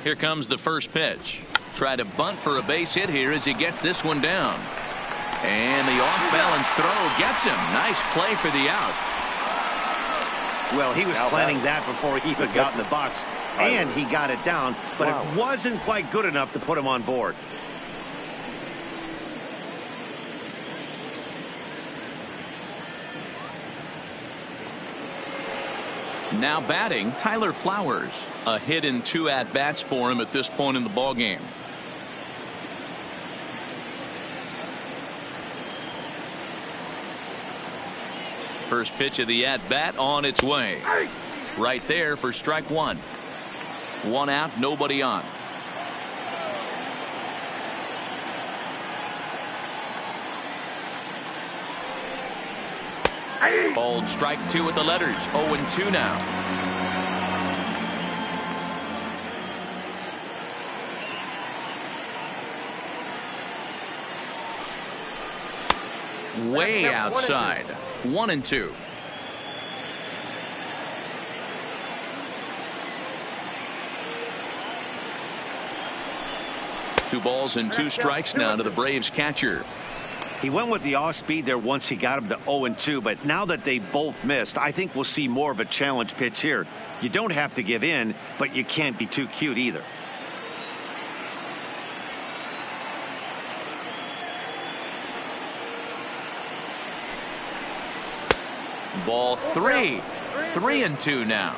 Here comes the first pitch. Try to bunt for a base hit here as he gets this one down. And the off-balance throw gets him. Nice play for the out. Well, he was planning that before he even got in the box, and he got it down, but it wasn't quite good enough to put him on board. Now batting, Tyler Flowers. A hit in 2 at-bats for him at this point in the ballgame. First pitch of the at-bat on its way. Right there for strike one. 1 out, nobody on. Called strike 2 with the letters. 0-2 now. Way outside. 1-2. Two balls and 2 strikes now to the Braves catcher. He went with the off speed there once he got him to 0-2, but now that they both missed, I think we'll see more of a challenge pitch here. You don't have to give in, but you can't be too cute either. Ball 3. 3-2 now.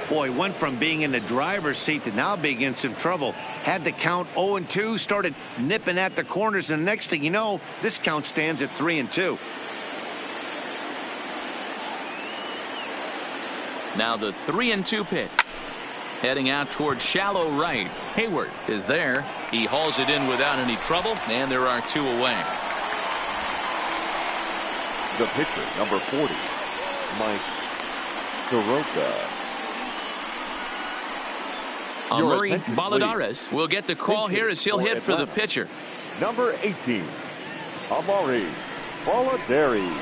Boy, went from being in the driver's seat to now being in some trouble. Had the count 0-2, started nipping at the corners, and the next thing you know, this count stands at 3-2. Now the 3-2 pitch. Heading out towards shallow right. Hayward is there. He hauls it in without any trouble, and there are 2 away. The pitcher, number 40, Mike Soroka. Murray Baladares will get the call here as he'll hit for the pitcher. Number 18, Amari Baladares.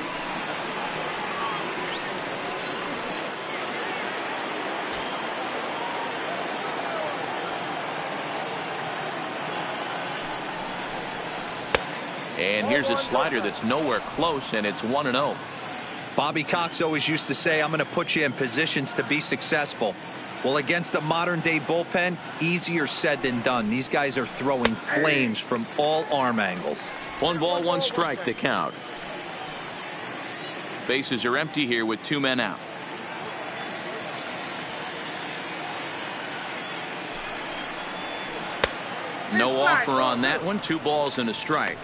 And here's a slider that's nowhere close, and it's 1-0. Bobby Cox always used to say, I'm going to put you in positions to be successful. Well, against the modern-day bullpen, easier said than done. These guys are throwing flames from all arm angles. 1 ball, 1 strike, the count. Bases are empty here with 2 men out. No offer on that one. 2 balls and a strike.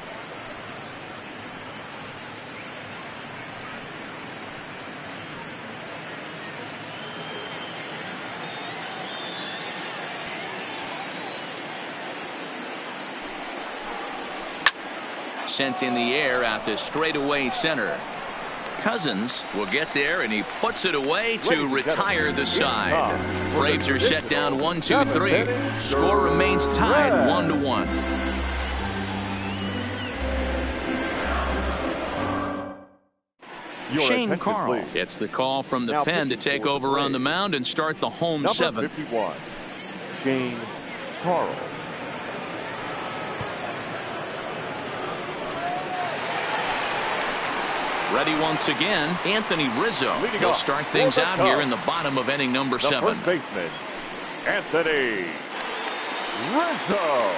Sent in the air out to straightaway center. Cousins will get there, and he puts it away to retire the side. Braves are set down 1-2-3. Score remains tied 1-1. Shane Carl gets the call from the pen to take over on the mound and start the home 7th. 51, Shane Carl. Ready once again, Anthony Rizzo will start things out here in the bottom of inning number 7. First baseman, Anthony Rizzo.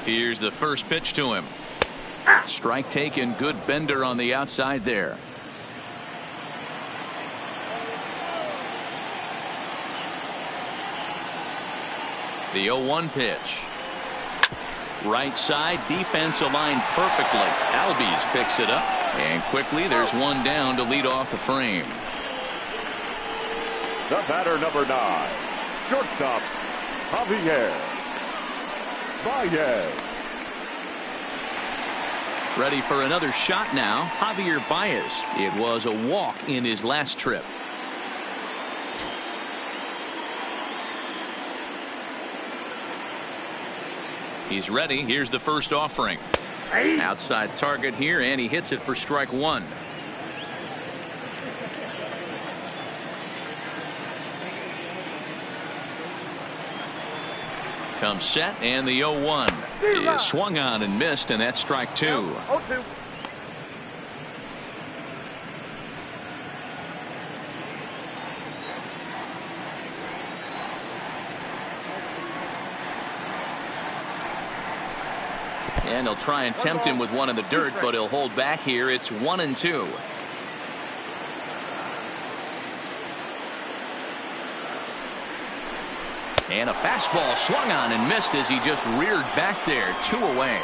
Here's the first pitch to him. Strike taken. Good bender on the outside there. The 0-1 pitch. Right side, defense aligned perfectly. Albies picks it up, and quickly there's one down to lead off the frame. The batter, number 9, shortstop Javier Baez. Ready for another shot now. Javier Baez. It was a walk in his last trip. He's ready. Here's the first offering. Outside target here, and he hits it for strike one. Comes set, and the 0-1 is swung on and missed, and that's strike two. And he'll try and tempt him with one in the dirt, but he'll hold back here. It's 1-2. And a fastball swung on and missed as he just reared back there. 2 away.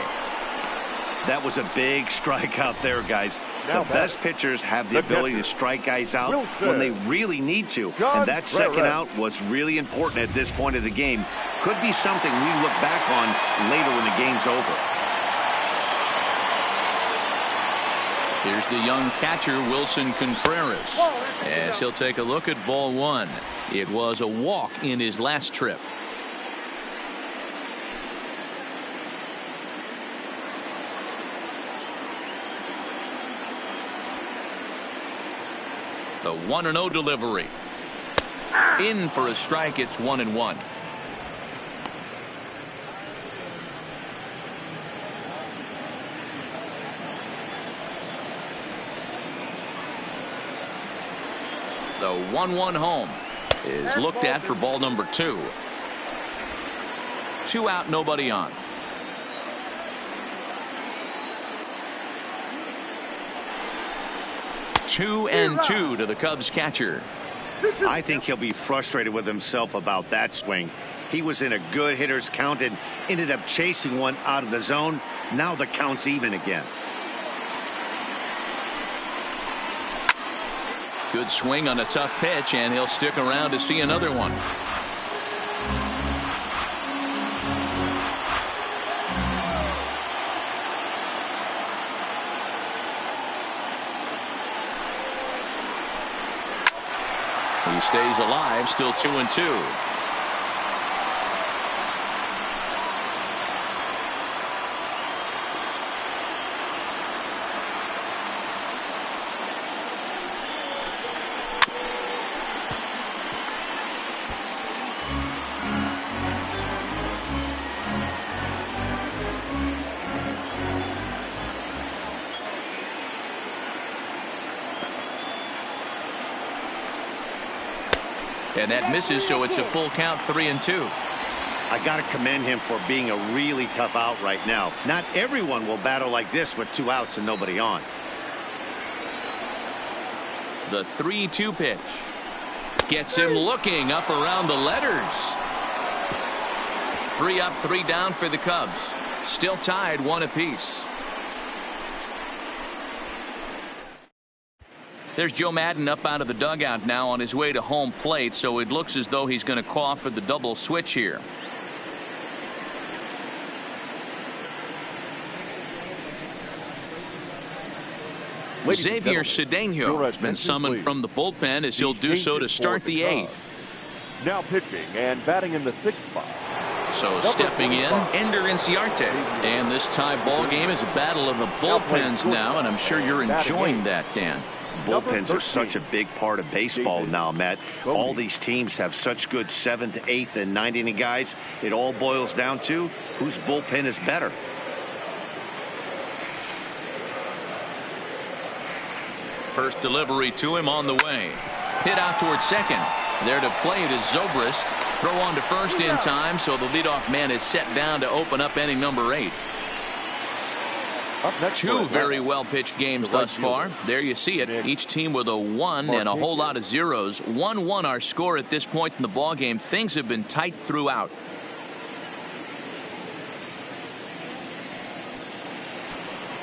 That was a big strikeout there, guys. The best pitchers have the ability to strike guys out when they really need to. And that second out was really important at this point of the game. Could be something we look back on later when the game's over. Here's the young catcher, Wilson Contreras, as he'll take a look at ball one. It was a walk in his last trip. The 1-0 delivery. In for a strike. It's 1-1. The 1-1 home is looked at for ball number 2. 2 out, nobody on. Two and 2 to the Cubs catcher. I think he'll be frustrated with himself about that swing. He was in a good hitter's count and ended up chasing one out of the zone. Now the count's even again. Good swing on a tough pitch, and he'll stick around to see another one. He stays alive, still 2-2. And that misses, so it's a full count, 3-2. I got to commend him for being a really tough out right now. Not everyone will battle like this with 2 outs and nobody on. The 3-2 pitch gets him looking up around the letters. 3 up, 3 down for the Cubs. Still tied 1 apiece. There's Joe Madden up out of the dugout now on his way to home plate, so it looks as though he's going to call for the double switch here. Xavier Cedeno has been summoned from the bullpen as he'll do so to start the 8th. Now pitching and batting in the 6th spot. So stepping in, Ender Inciarte. And this tie ball game is a battle of the bullpens now, and I'm sure you're enjoying that, Dan. Bullpens are such a big part of baseball now, Matt. All these teams have such good 7th, 8th, and 9th inning guys. It all boils down to whose bullpen is better. First delivery to him on the way. Hit out towards second. There to play it is Zobrist. Throw on to first in time, so the leadoff man is set down to open up inning number 8. 2 very well pitched games thus far. There you see it. Each team with a 1 and a whole lot of zeros. 1-1 our score at this point in the ball game. Things have been tight throughout.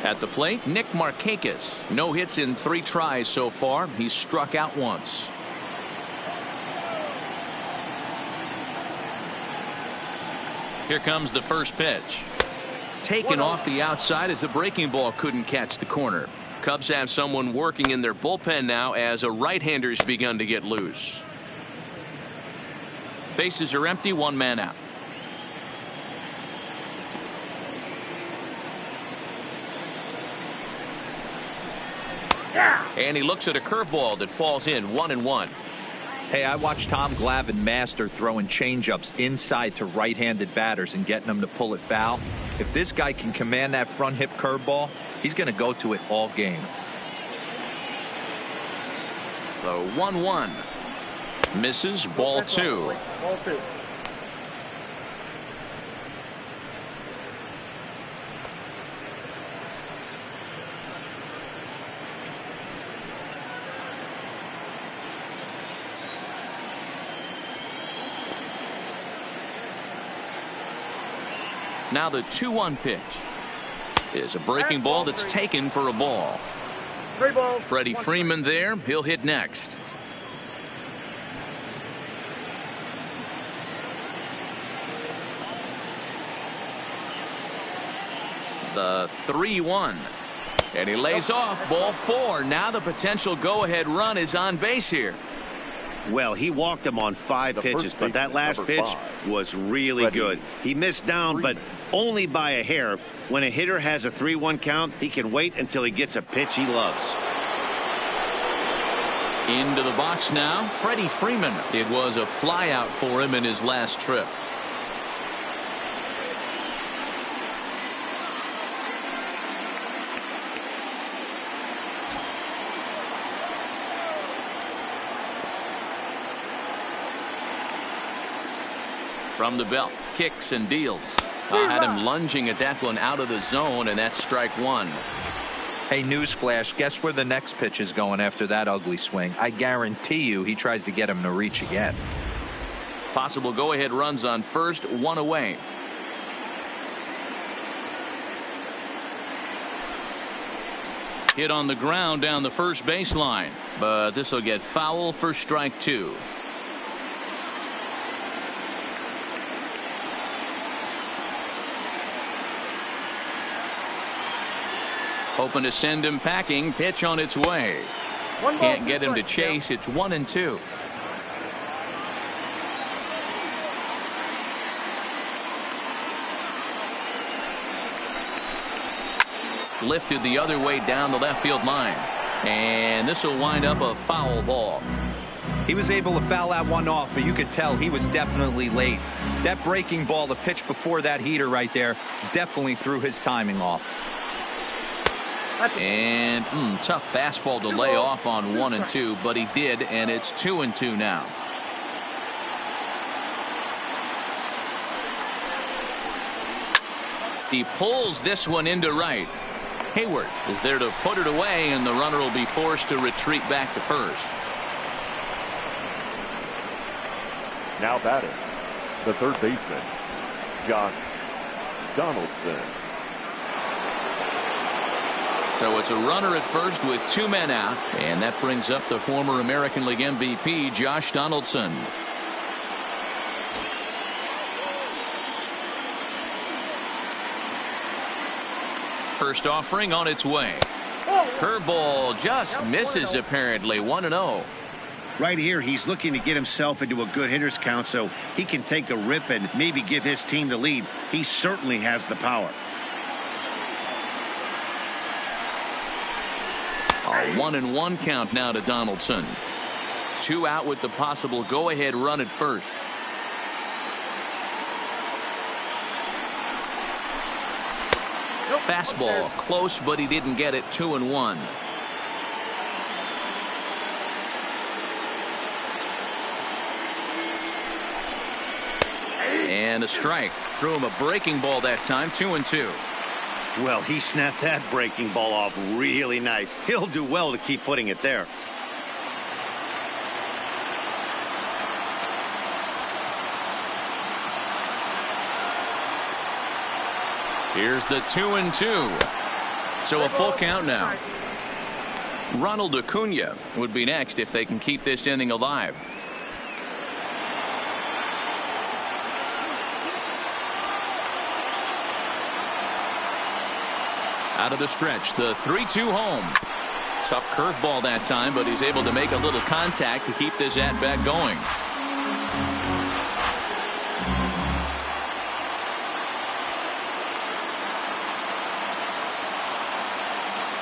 At the plate, Nick Markakis. No hits in 3 tries so far. He's struck out once. Here comes the first pitch. Taken off the outside as the breaking ball couldn't catch the corner. Cubs have someone working in their bullpen now as a right-hander's begun to get loose. Bases are empty, 1 man out. And he looks at a curveball that falls in 1-1. Hey, I watched Tom Glavine master throwing changeups inside to right-handed batters and getting them to pull it foul. If this guy can command that front hip curveball, he's going to go to it all game. The 1-1. Misses, ball 2. Now the 2-1 pitch is a breaking ball that's taken for a ball. Freddie Freeman there. He'll hit next. The 3-1. And he lays off ball 4. Now the potential go-ahead run is on base here. Well, he walked him on 5 pitches, but that last pitch was really good. He missed down, but only by a hair. When a hitter has a 3-1 count, he can wait until he gets a pitch he loves. Into the box now, Freddie Freeman. It was a flyout for him in his last trip. From the belt, kicks and deals. I had him lunging at that one out of the zone, and that's strike 1. Hey, newsflash, guess where the next pitch is going after that ugly swing? I guarantee you he tries to get him to reach again. Possible go-ahead runs on first, 1 away. Hit on the ground down the first baseline, but this will get foul for strike 2. Hoping to send him packing. Pitch on its way. Can't get him to chase. It's 1-2. Lifted the other way down the left field line. And this will wind up a foul ball. He was able to foul that one off, but you could tell he was definitely late. That breaking ball, the pitch before that heater right there, definitely threw his timing off. And tough fastball to lay off on 1-2, but he did, and it's 2-2 now. He pulls this one into right. Hayward is there to put it away, and the runner will be forced to retreat back to first. Now batting, the third baseman, Josh Donaldson. So it's a runner at first with 2 men out, and that brings up the former American League MVP, Josh Donaldson. First offering on its way. Curveball just misses apparently. 1-0. Right here, he's looking to get himself into a good hitter's count so he can take a rip and maybe give his team the lead. He certainly has the power. A 1-1 count now to Donaldson. 2 out with the possible go-ahead run at first. Fastball close, but he didn't get it. 2-1. And a strike. Threw him a breaking ball that time. 2-2. Well, he snapped that breaking ball off really nice. He'll do well to keep putting it there. Here's the 2-2. So a full count now. Ronald Acuna would be next if they can keep this inning alive. Out of the stretch, the 3-2 home. Tough curveball that time, but he's able to make a little contact to keep this at-bat going.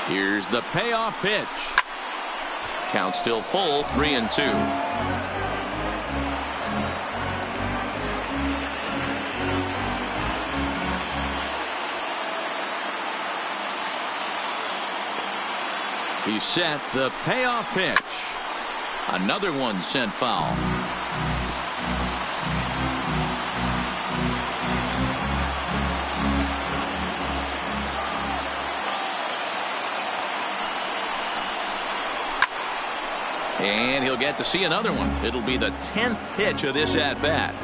Here's the payoff pitch. Count still full, 3-2. He set the payoff pitch. Another one sent foul. And he'll get to see another one. It'll be the 10th pitch of this at-bat.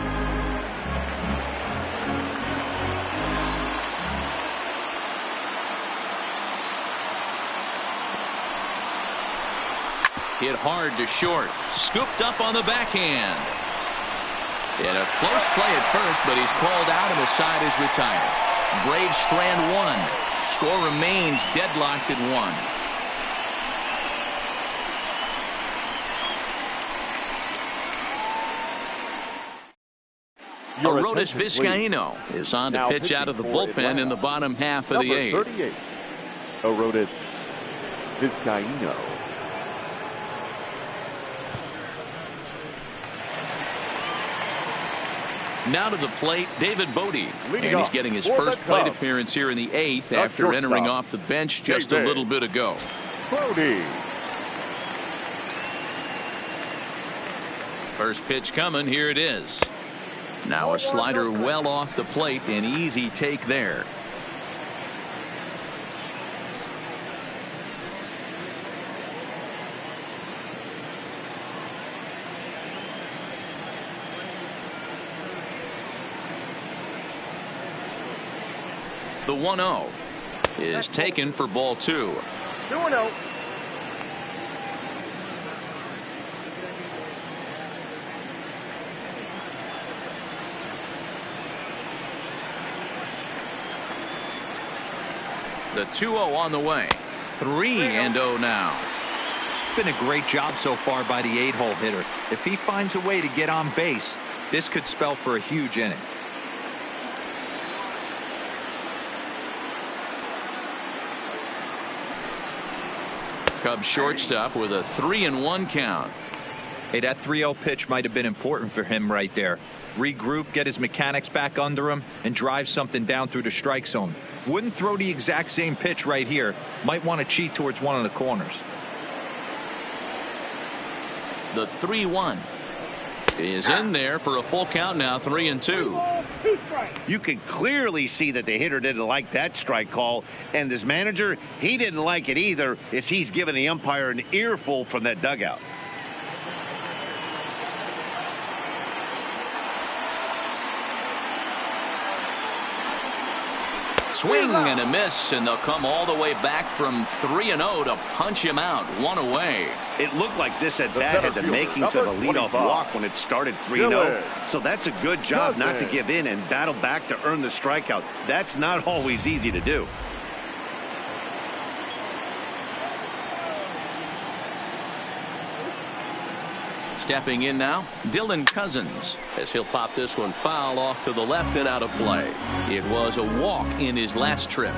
Hit hard to short. Scooped up on the backhand. In a close play at first, but he's called out and the side is retired. Braves strand one. Score remains deadlocked at 1. Arodys Vizcaíno is on to pitch out of the bullpen in the bottom half of the 8th. 38, Arodys Vizcaíno. Now to the plate, David Bodie. And he's getting his first plate appearance here in the 8th after entering off the bench just a little bit ago. Bodie. First pitch coming. Here it is. Now a slider well off the plate. An easy take there. The 1-0 is taken for ball 2. 2-0. The 2-0 on the way. 3-0 now. It's been a great job so far by the 8-hole hitter. If he finds a way to get on base, this could spell for a huge inning. Cubs shortstop with a 3-1 count. Hey, that 3-0 pitch might have been important for him right there. Regroup, get his mechanics back under him, and drive something down through the strike zone. Wouldn't throw the exact same pitch right here. Might want to cheat towards one of the corners. The 3-1 is in there for a full count now. 3-2. You could clearly see that the hitter didn't like that strike call, and his manager, he didn't like it either, as he's giving the umpire an earful from that dugout. Swing and a miss, and they'll come all the way back from 3-0 to punch him out. 1 away. It looked like this at bat had the makings of a leadoff walk when it started 3-0. So that's a good job not to give in and battle back to earn the strikeout. That's not always easy to do. Stepping in now, Dylan Cousins, as he'll pop this one foul off to the left and out of play. It was a walk in his last trip.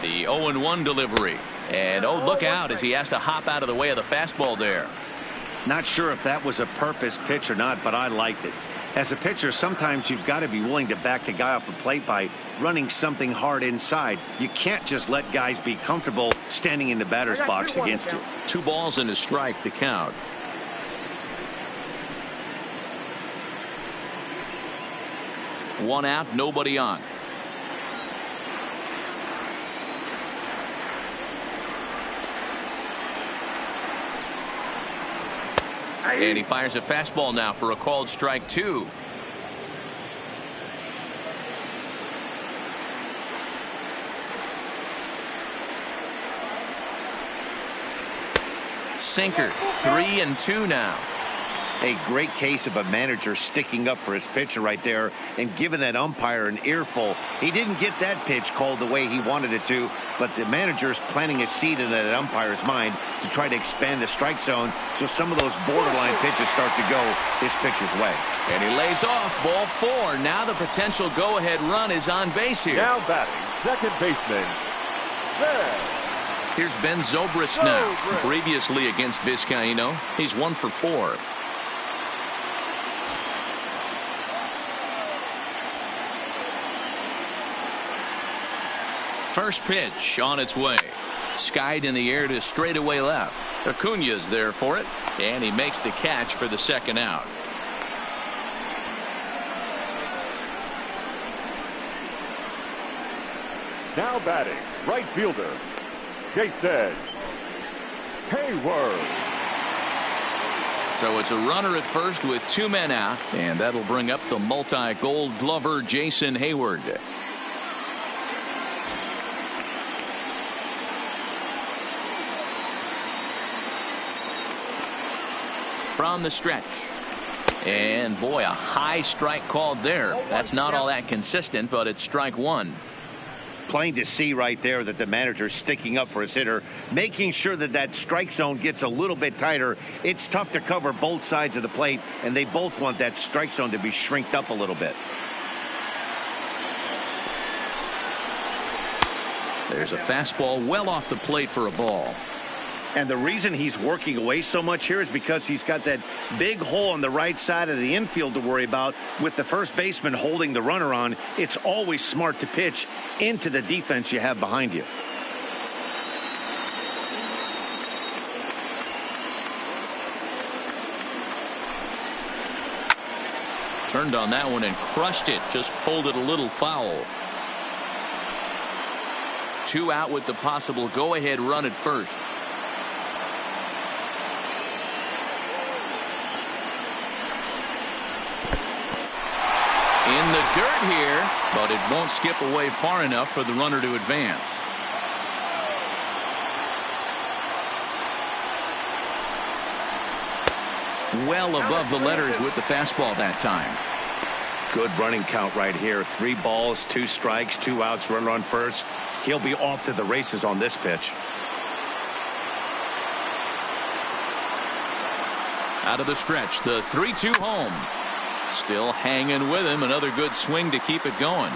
The 0-1 delivery. And oh, look out as he has to hop out of the way of the fastball there. Not sure if that was a purpose pitch or not, but I liked it. As a pitcher, sometimes you've got to be willing to back the guy off the plate by running something hard inside. You can't just let guys be comfortable standing in the batter's box against you. 2 balls and a strike to count. One out, nobody on. And he fires a fastball now for a called strike 2. Sinker. 3-2 now. A great case of a manager sticking up for his pitcher right there and giving that umpire an earful. He didn't get that pitch called the way he wanted it to, but the manager's planting a seed in that umpire's mind to try to expand the strike zone so some of those borderline pitches start to go his pitcher's way. And he lays off ball 4. Now the potential go-ahead run is on base here. Now batting, second baseman. There. Here's Ben Zobrist now. Previously against Vizcaíno, he's 1 for 4. First pitch on its way. Skied in the air to straightaway left. Acuña's there for it, and he makes the catch for the second out. Now batting, right fielder, Jason Hayward. So it's a runner at first with 2 men out, and that'll bring up the multi-gold glover Jason Hayward. From the stretch. And boy, a high strike called there. That's not all that consistent, but it's strike 1. Plain to see right there that the manager's sticking up for his hitter, making sure that that strike zone gets a little bit tighter. It's tough to cover both sides of the plate, and they both want that strike zone to be shrinked up a little bit. There's a fastball well off the plate for a ball. And the reason he's working away so much here is because he's got that big hole on the right side of the infield to worry about. With the first baseman holding the runner on, it's always smart to pitch into the defense you have behind you. Turned on that one and crushed it. Just pulled it a little foul. 2 out with the possible go-ahead run at first. In the dirt here, but it won't skip away far enough for the runner to advance. Well above the letters with the fastball that time. Good running count right here. 3 balls, 2 strikes, 2 outs, runner on first. He'll be off to the races on this pitch. Out of the stretch, the 3-2 home. Still hanging with him. Another good swing to keep it going.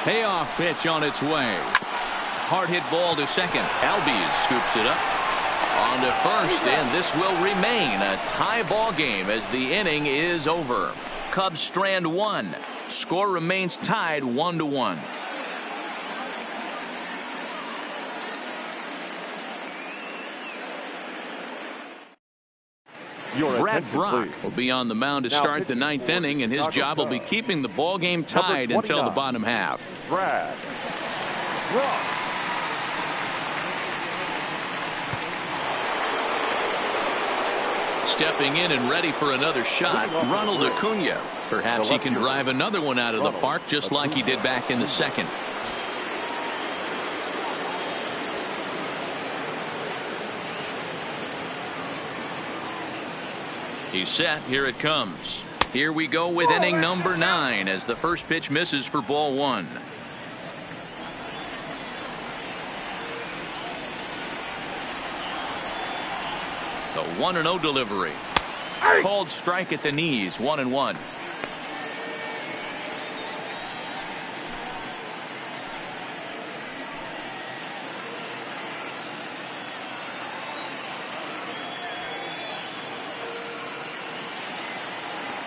Payoff pitch on its way. Hard hit ball to second. Albies scoops it up. On to first, and this will remain a tie ball game as the inning is over. Cubs strand 1. Score remains tied 1-1. Brad Brock will be on the mound to start the 9th inning, and his job will be keeping the ball game tied until the bottom half. Brad Brock. Stepping in and ready for another shot, Ronald Acuña. Perhaps he can drive another one out of the park just like he did back in the second. He's set. Here it comes. Here we go with inning number 9 as the first pitch misses for ball 1. The 1-0 delivery. Called strike at the knees. 1-1.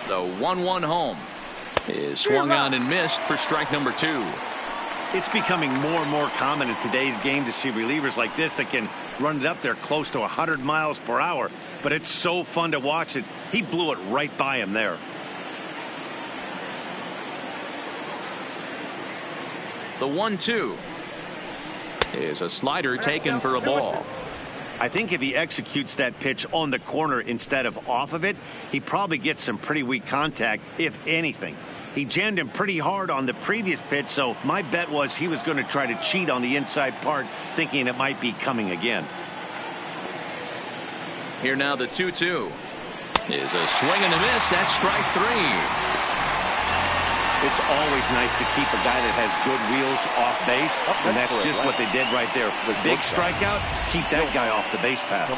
The 1-1 home is swung on and missed for strike number 2. It's becoming more and more common in today's game to see relievers like this that can run it up there close to 100 miles per hour. But it's so fun to watch it. He blew it right by him there. The 1-2 is a slider taken for a ball. I think if he executes that pitch on the corner instead of off of it, he probably gets some pretty weak contact, if anything. He jammed him pretty hard on the previous pitch, so my bet was he was going to try to cheat on the inside part, thinking it might be coming again. Here now the 2-2 is a swing and a miss. That's strike 3. It's always nice to keep a guy that has good wheels off base, and that's just what they did right there. The big strikeout, keep that guy off the base path.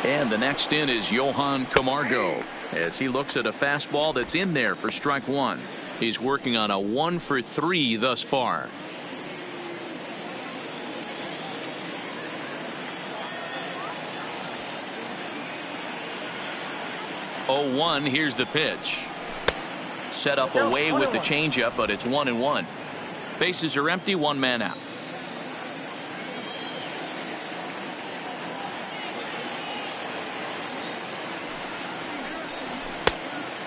And the next in is Johan Camargo as he looks at a fastball that's in there for strike 1. He's working on a 1 for 3 thus far. Oh, 1. Here's the pitch. Set up away with the changeup, but it's 1-1. Bases are empty, 1 man out.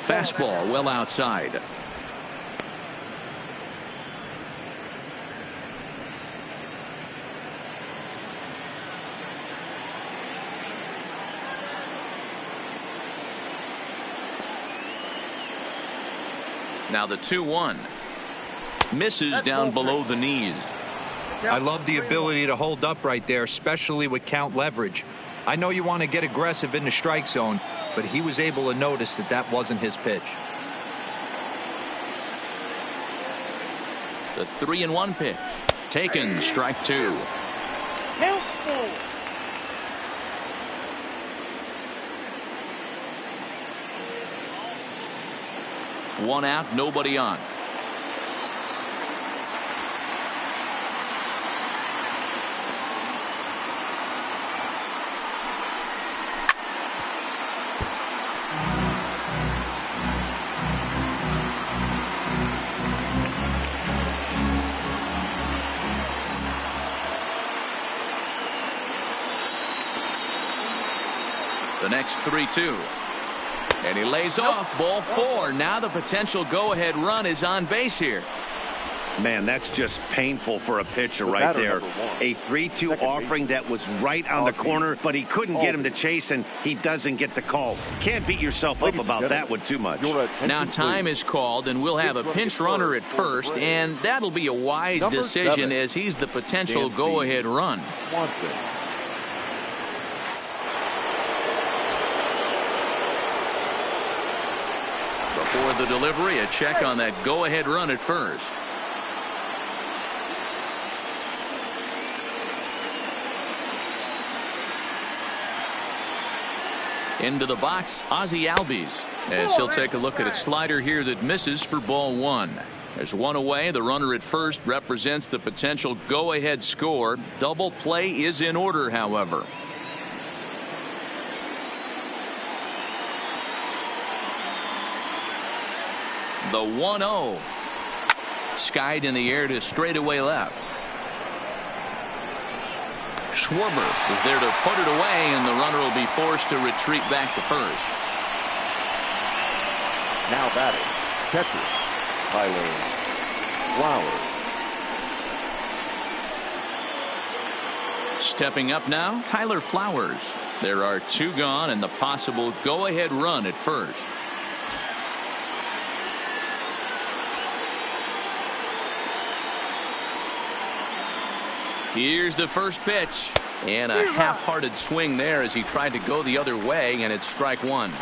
Fastball well outside. Now the 2-1 misses down below the knees. I love the ability to hold up right there, especially with count leverage. I know you want to get aggressive in the strike zone, but he was able to notice that that wasn't his pitch. The 3-1 pitch taken, strike 2. One out, nobody on. The next 3-2. And he lays off. Ball 4. Now the potential go-ahead run is on base here. Man, that's just painful for a pitcher right there. A 3-2 offering that was right on the corner, but he couldn't get him to chase, and he doesn't get the call. Can't beat yourself up about that one too much. Now time is called, and we'll have a pinch runner at first, and that'll be a wise decision as he's the potential go-ahead run. Before the delivery, a check on that go-ahead run at first. Into the box, Ozzie Albies, as he'll take a look at a slider here that misses for ball 1. There's one away. The runner at first represents the potential go-ahead score. Double play is in order, however. The 1-0. Skied in the air to straightaway left. Schwarber is there to put it away, and the runner will be forced to retreat back to first. Now batting, catcher, Tyler Flowers. Stepping up now, Tyler Flowers. There are 2 gone and the possible go-ahead run at first. Here's the first pitch, and a half-hearted swing there as he tried to go the other way, and it's strike 1.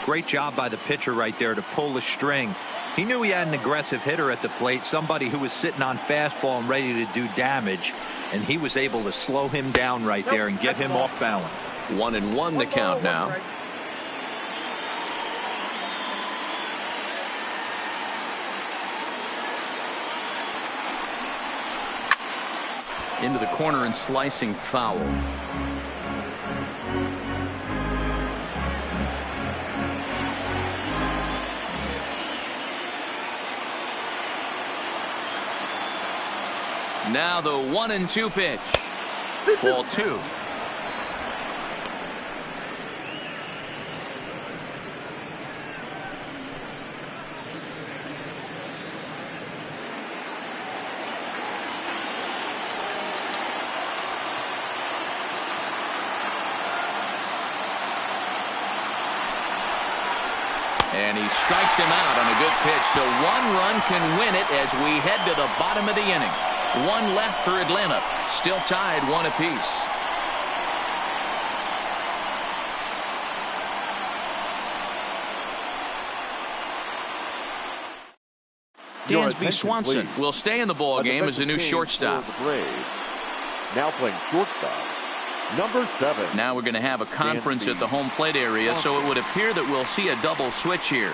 Great job by the pitcher right there to pull the string. He knew he had an aggressive hitter at the plate, somebody who was sitting on fastball and ready to do damage, and he was able to slow him down right there and get him off balance. 1-1 the count now. Into the corner and slicing foul. Now the 1-2 pitch. Ball 2. And he strikes him out on a good pitch. So one run can win it as we head to the bottom of the inning. One left for Atlanta. Still tied 1 apiece. Dansby Swanson will stay in the ball game as a new shortstop. Now playing shortstop, number 7. Now we're going to have a conference at the home plate area, so it would appear that we'll see a double switch here.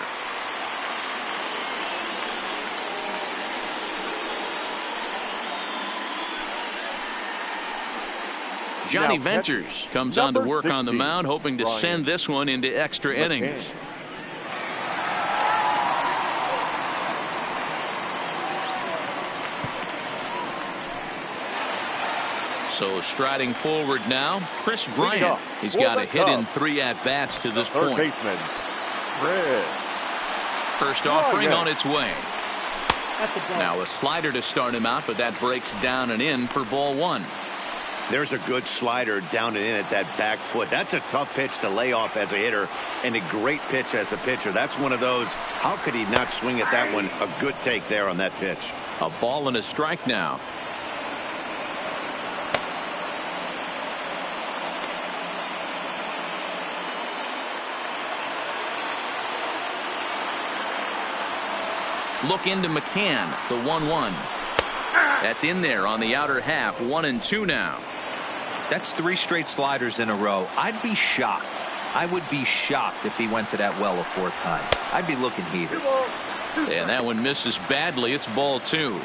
Johnny Venters comes on to work on the mound, hoping to send this one into extra innings. So striding forward now, Chris Bryant. He's got a hit in 3 at-bats to this point. First offering on its way. Now a slider to start him out, but that breaks down and in for ball 1. There's a good slider down and in at that back foot. That's a tough pitch to lay off as a hitter, and a great pitch as a pitcher. That's one of those, how could he not swing at that one? A good take there on that pitch. A ball and a strike now. Look into McCann, the 1-1. That's in there on the outer half. 1-2 now. That's 3 straight sliders in a row. I'd be shocked. I would be shocked if he went to that well a 4th time. I'd be looking heated. And that one misses badly. It's ball 2.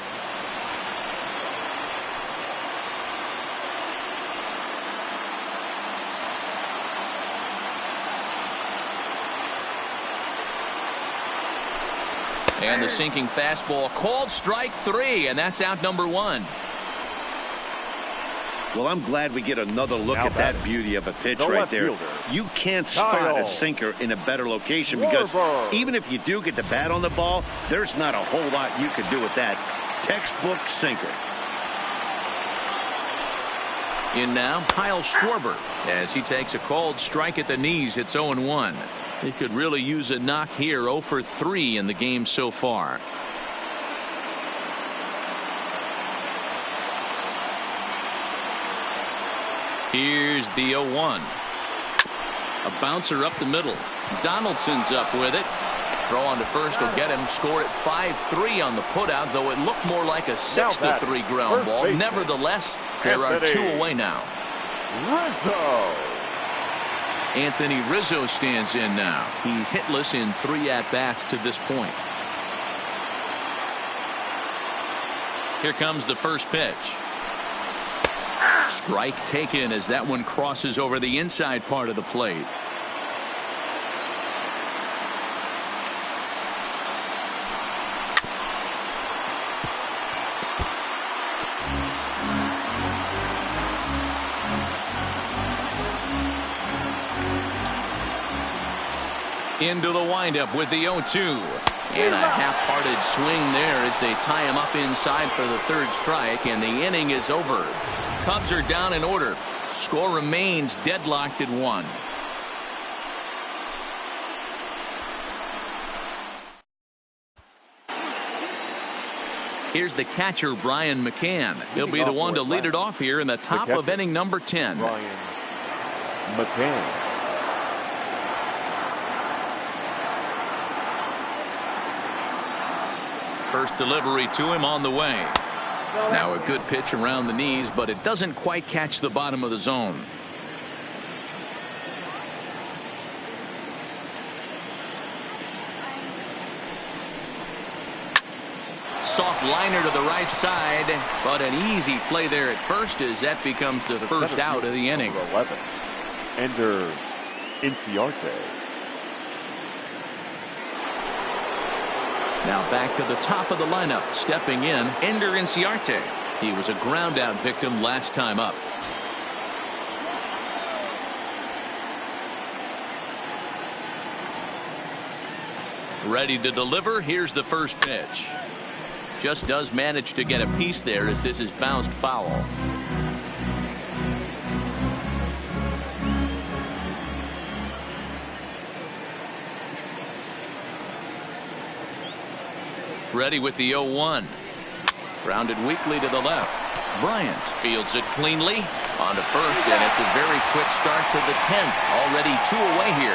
And the sinking fastball called strike 3, and that's out number 1. Well, I'm glad we get another look at that beauty of a pitch right there. You can't spot a sinker in a better location because even if you do get the bat on the ball, there's not a whole lot you can do with that. Textbook sinker. In now, Kyle Schwarber as he takes a called strike at the knees. It's 0-1. He could really use a knock here. 0 for 3 in the game so far. Here's the 0-1. A bouncer up the middle. Donaldson's up with it. Throw on to first will get him. Scored at 5-3 on the putout, though it looked more like a 6-3 ground ball. Nevertheless, there are 2 away now. Anthony Rizzo stands in now. He's hitless in 3 at-bats to this point. Here comes the first pitch. Strike taken as that one crosses over the inside part of the plate. Into the windup with the 0-2. And a half-hearted swing there as they tie him up inside for the 3rd strike, and the inning is over. Cubs are down in order. Score remains deadlocked at 1. Here's the catcher, Brian McCann. He'll be the one to lead it off here in the top of inning number 10. Brian McCann. First delivery to him on the way. Now a good pitch around the knees, but it doesn't quite catch the bottom of the zone. Soft liner to the right side, but an easy play there at first as that becomes the first out of the inning. 11. Ender Inciarte. Now back to the top of the lineup. Stepping in, Ender Inciarte. He was a ground out victim last time up. Ready to deliver. Here's the first pitch. Just does manage to get a piece there as this is bounced foul. Ready with the 0-1. Grounded weakly to the left. Bryant fields it cleanly on to first, and it's a very quick start to the 10th. Already 2 away here.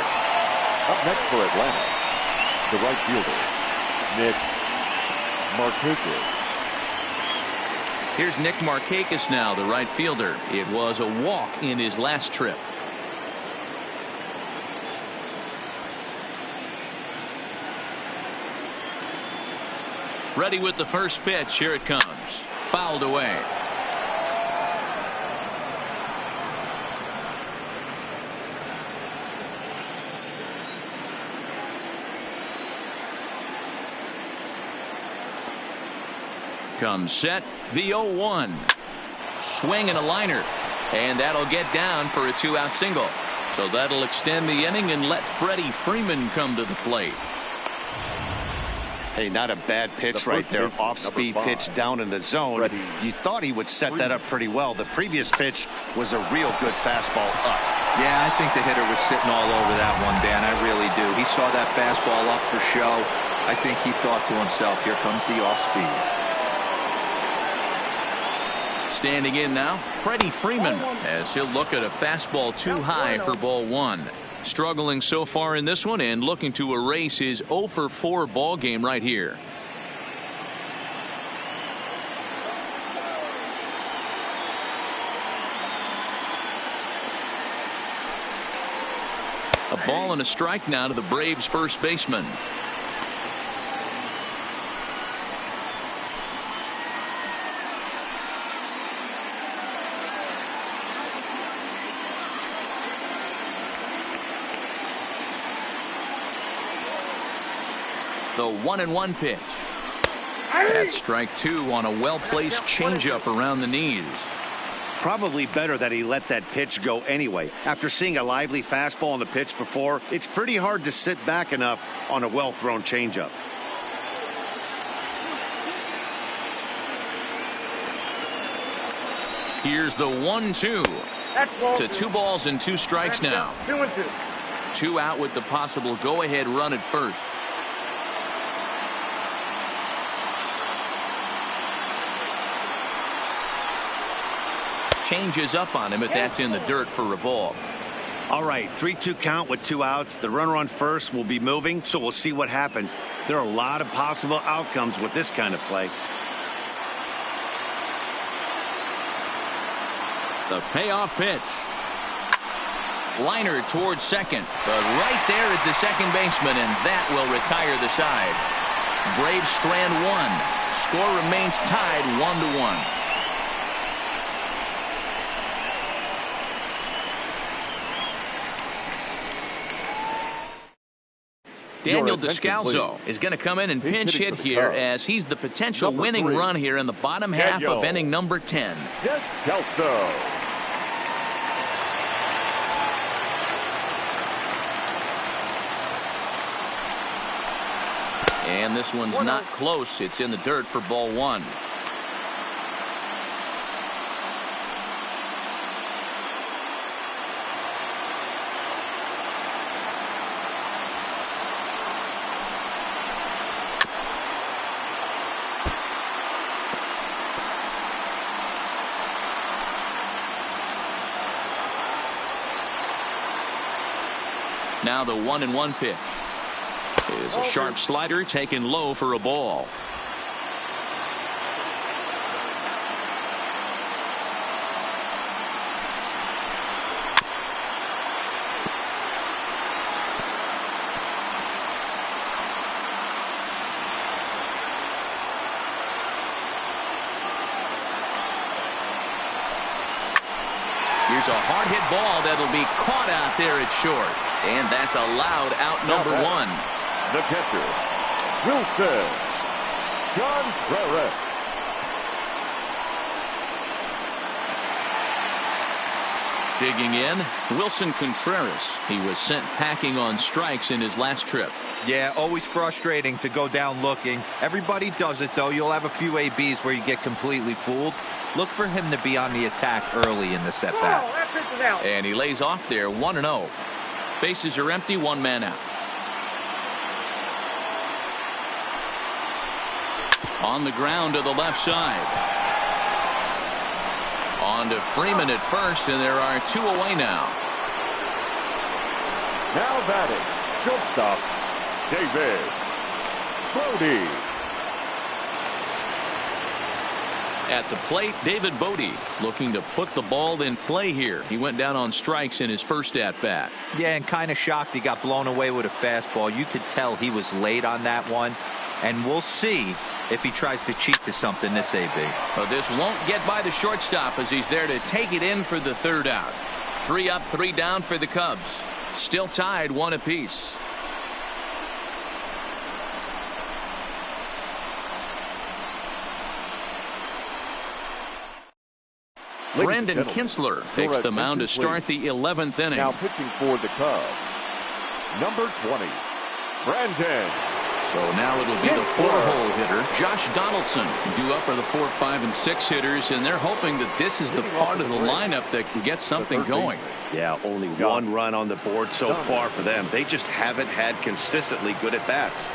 Up next for Atlanta, the right fielder, Nick Markakis. Here's Nick Markakis now, the right fielder. It was a walk in his last trip. Ready with the first pitch. Here it comes. Fouled away. Comes set. The 0-1. Swing and a liner. And that'll get down for a 2-out single. So that'll extend the inning and let Freddie Freeman come to the plate. Hey, not a bad pitch right there. Off-speed pitch down in the zone. Freddie. You thought he would set that up pretty well. The previous pitch was a real good fastball up. Yeah, I think the hitter was sitting all over that one, Dan. I really do. He saw that fastball up for show. I think he thought to himself, here comes the off-speed. Standing in now, Freddie Freeman, as he'll look at a fastball too high for ball 1. Struggling so far in this one and looking to erase his 0-for-4 ball game right here. A ball and a strike now to the Braves first baseman. The 1-1 pitch. That's strike 2 on a well-placed changeup around the knees. Probably better that he let that pitch go anyway. After seeing a lively fastball on the pitch before, it's pretty hard to sit back enough on a well-thrown changeup. Here's the 1-2. To 2 balls and 2 strikes now. 2 out with the possible go-ahead run at first. Changes up on him, but that's in the dirt for a ball. All right, 3-2 count with 2 outs. The runner on first will be moving, so we'll see what happens. There are a lot of possible outcomes with this kind of play. The payoff pitch. Liner towards second, but right there is the second baseman, and that will retire the side. Braves strand 1. Score remains tied 1-1. Daniel Descalso is going to come in and pinch hit here as he's the potential winning run here in the bottom half of inning number 10. Descalso. And this one's not close. It's in the dirt for ball 1. Now the 1-1 pitch is a sharp slider taken low for a ball. Here's a hard hit ball that'll be caught out there at short. And that's allowed out number 1. The catcher, Wilson Contreras. Digging in, Wilson Contreras. He was sent packing on strikes in his last trip. Yeah, always frustrating to go down looking. Everybody does it, though. You'll have a few ABs where you get completely fooled. Look for him to be on the attack early in the setback. And he lays off there 1-0. Bases are empty, 1 man out. On the ground to the left side. On to Freeman at first, and there are 2 away now. Now batting, shortstop, David Bodie. At the plate, David Bodie looking to put the ball in play here. He went down on strikes in his first at-bat. Yeah, and kind of shocked he got blown away with a fastball. You could tell he was late on that one. And we'll see if he tries to cheat to something this AB. But this won't get by the shortstop as he's there to take it in for the 3rd out. 3 up, 3 down for the Cubs. Still tied 1 apiece. Brandon Kinsler takes the mound to start the 11th inning. Now pitching for the Cubs, number 20, Brandon. So now it'll be the 4-hole hitter, Josh Donaldson, due up for the 4, 5, and 6 hitters, and they're hoping that this is the part of the lineup that can get something going. Yeah, only 1 run on the board so far for them. They just haven't had consistently good at-bats.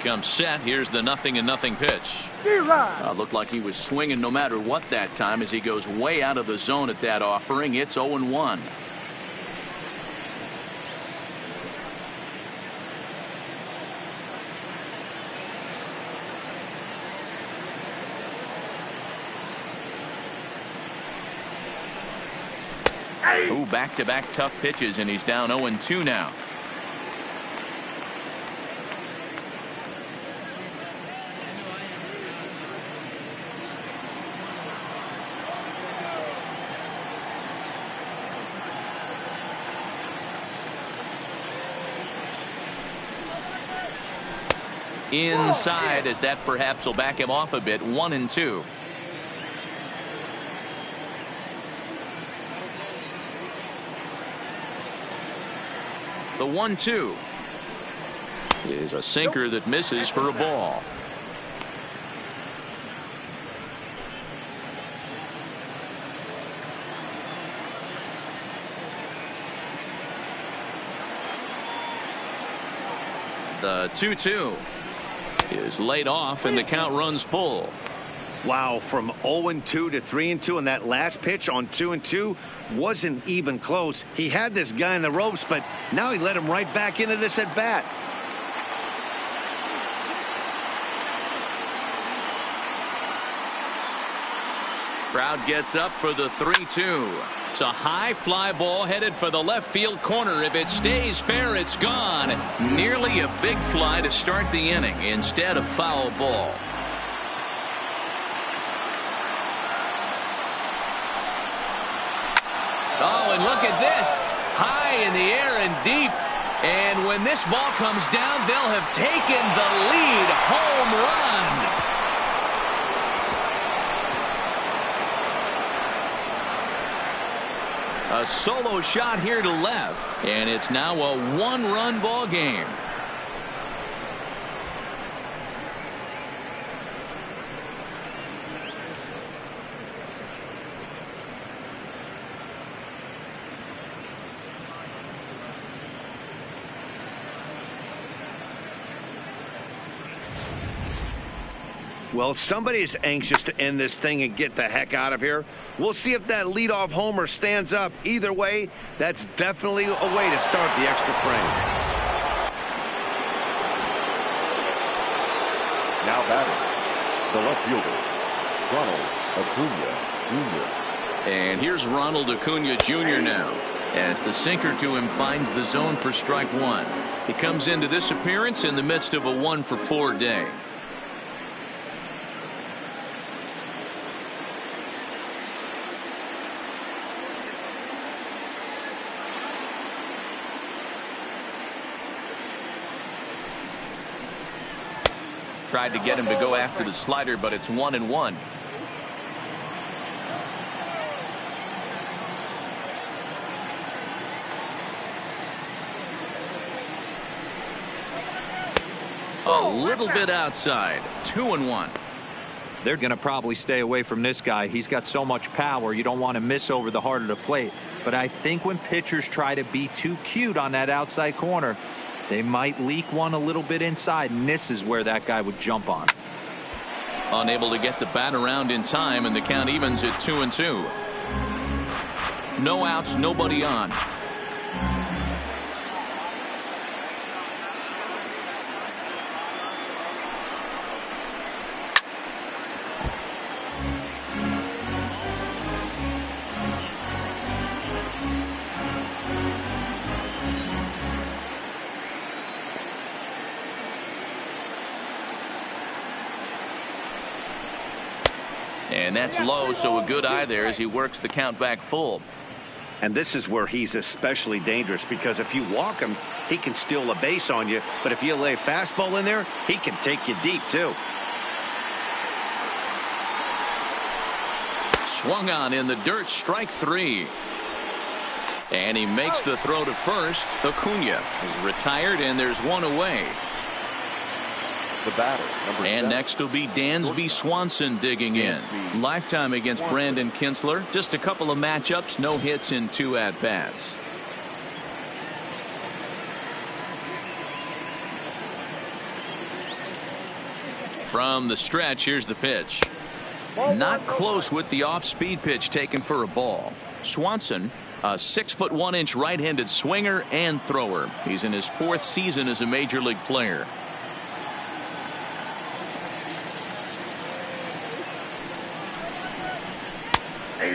Comes set. Here's the 0-0 pitch. Looked like he was swinging no matter what that time as he goes way out of the zone at that offering. It's 0-1. Ooh, back-to-back tough pitches, and he's down 0-2 now. Inside, as that perhaps will back him off a bit. 1-2. The 1-2 is a sinker that misses for a ball. The 2-2 is laid off, and the count runs full. Wow, from 0-2 to 3-2, and that last pitch on 2-2 wasn't even close. He had this guy in the ropes, but now he let him right back into this at bat. Crowd gets up for the 3-2. It's a high fly ball headed for the left field corner. If it stays fair, it's gone. Nearly a big fly to start the inning instead of foul ball. Oh, and look at this. High in the air and deep. And when this ball comes down, they'll have taken the lead. Home run. A solo shot here to left, and it's now a 1-run ball game. Well, somebody is anxious to end this thing and get the heck out of here. We'll see if that leadoff homer stands up. Either way, that's definitely a way to start the extra frame. Now batting, the left fielder, Ronald Acuna Jr. And here's Ronald Acuna Jr. now, as the sinker to him finds the zone for strike 1. He comes into this appearance in the midst of a 1-for-4 day. Tried to get him to go after the slider, but it's 1-1. A little bit outside. 2-1. They're going to probably stay away from this guy. He's got so much power. You don't want to miss over the heart of the plate. But I think when pitchers try to be too cute on that outside corner, they might leak one a little bit inside, and this is where that guy would jump on. Unable to get the bat around in time, and the count evens at 2-2. No outs, nobody on. And that's low, so a good eye there as he works the count back full. And this is where he's especially dangerous, because if you walk him, he can steal a base on you. But if you lay a fastball in there, he can take you deep, too. Swung on in the dirt, strike 3. And he makes the throw to first. Acuna is retired, and there's one away. The batter, number And 7. next will be Dansby Swanson digging in. Lifetime against Brandon Kinsler. Just a couple of matchups, no hits in 2 at-bats. From the stretch, here's the pitch. Not close with the off-speed pitch taken for a ball. Swanson, a 6'1" right-handed swinger and thrower. He's in his 4th season as a major league player.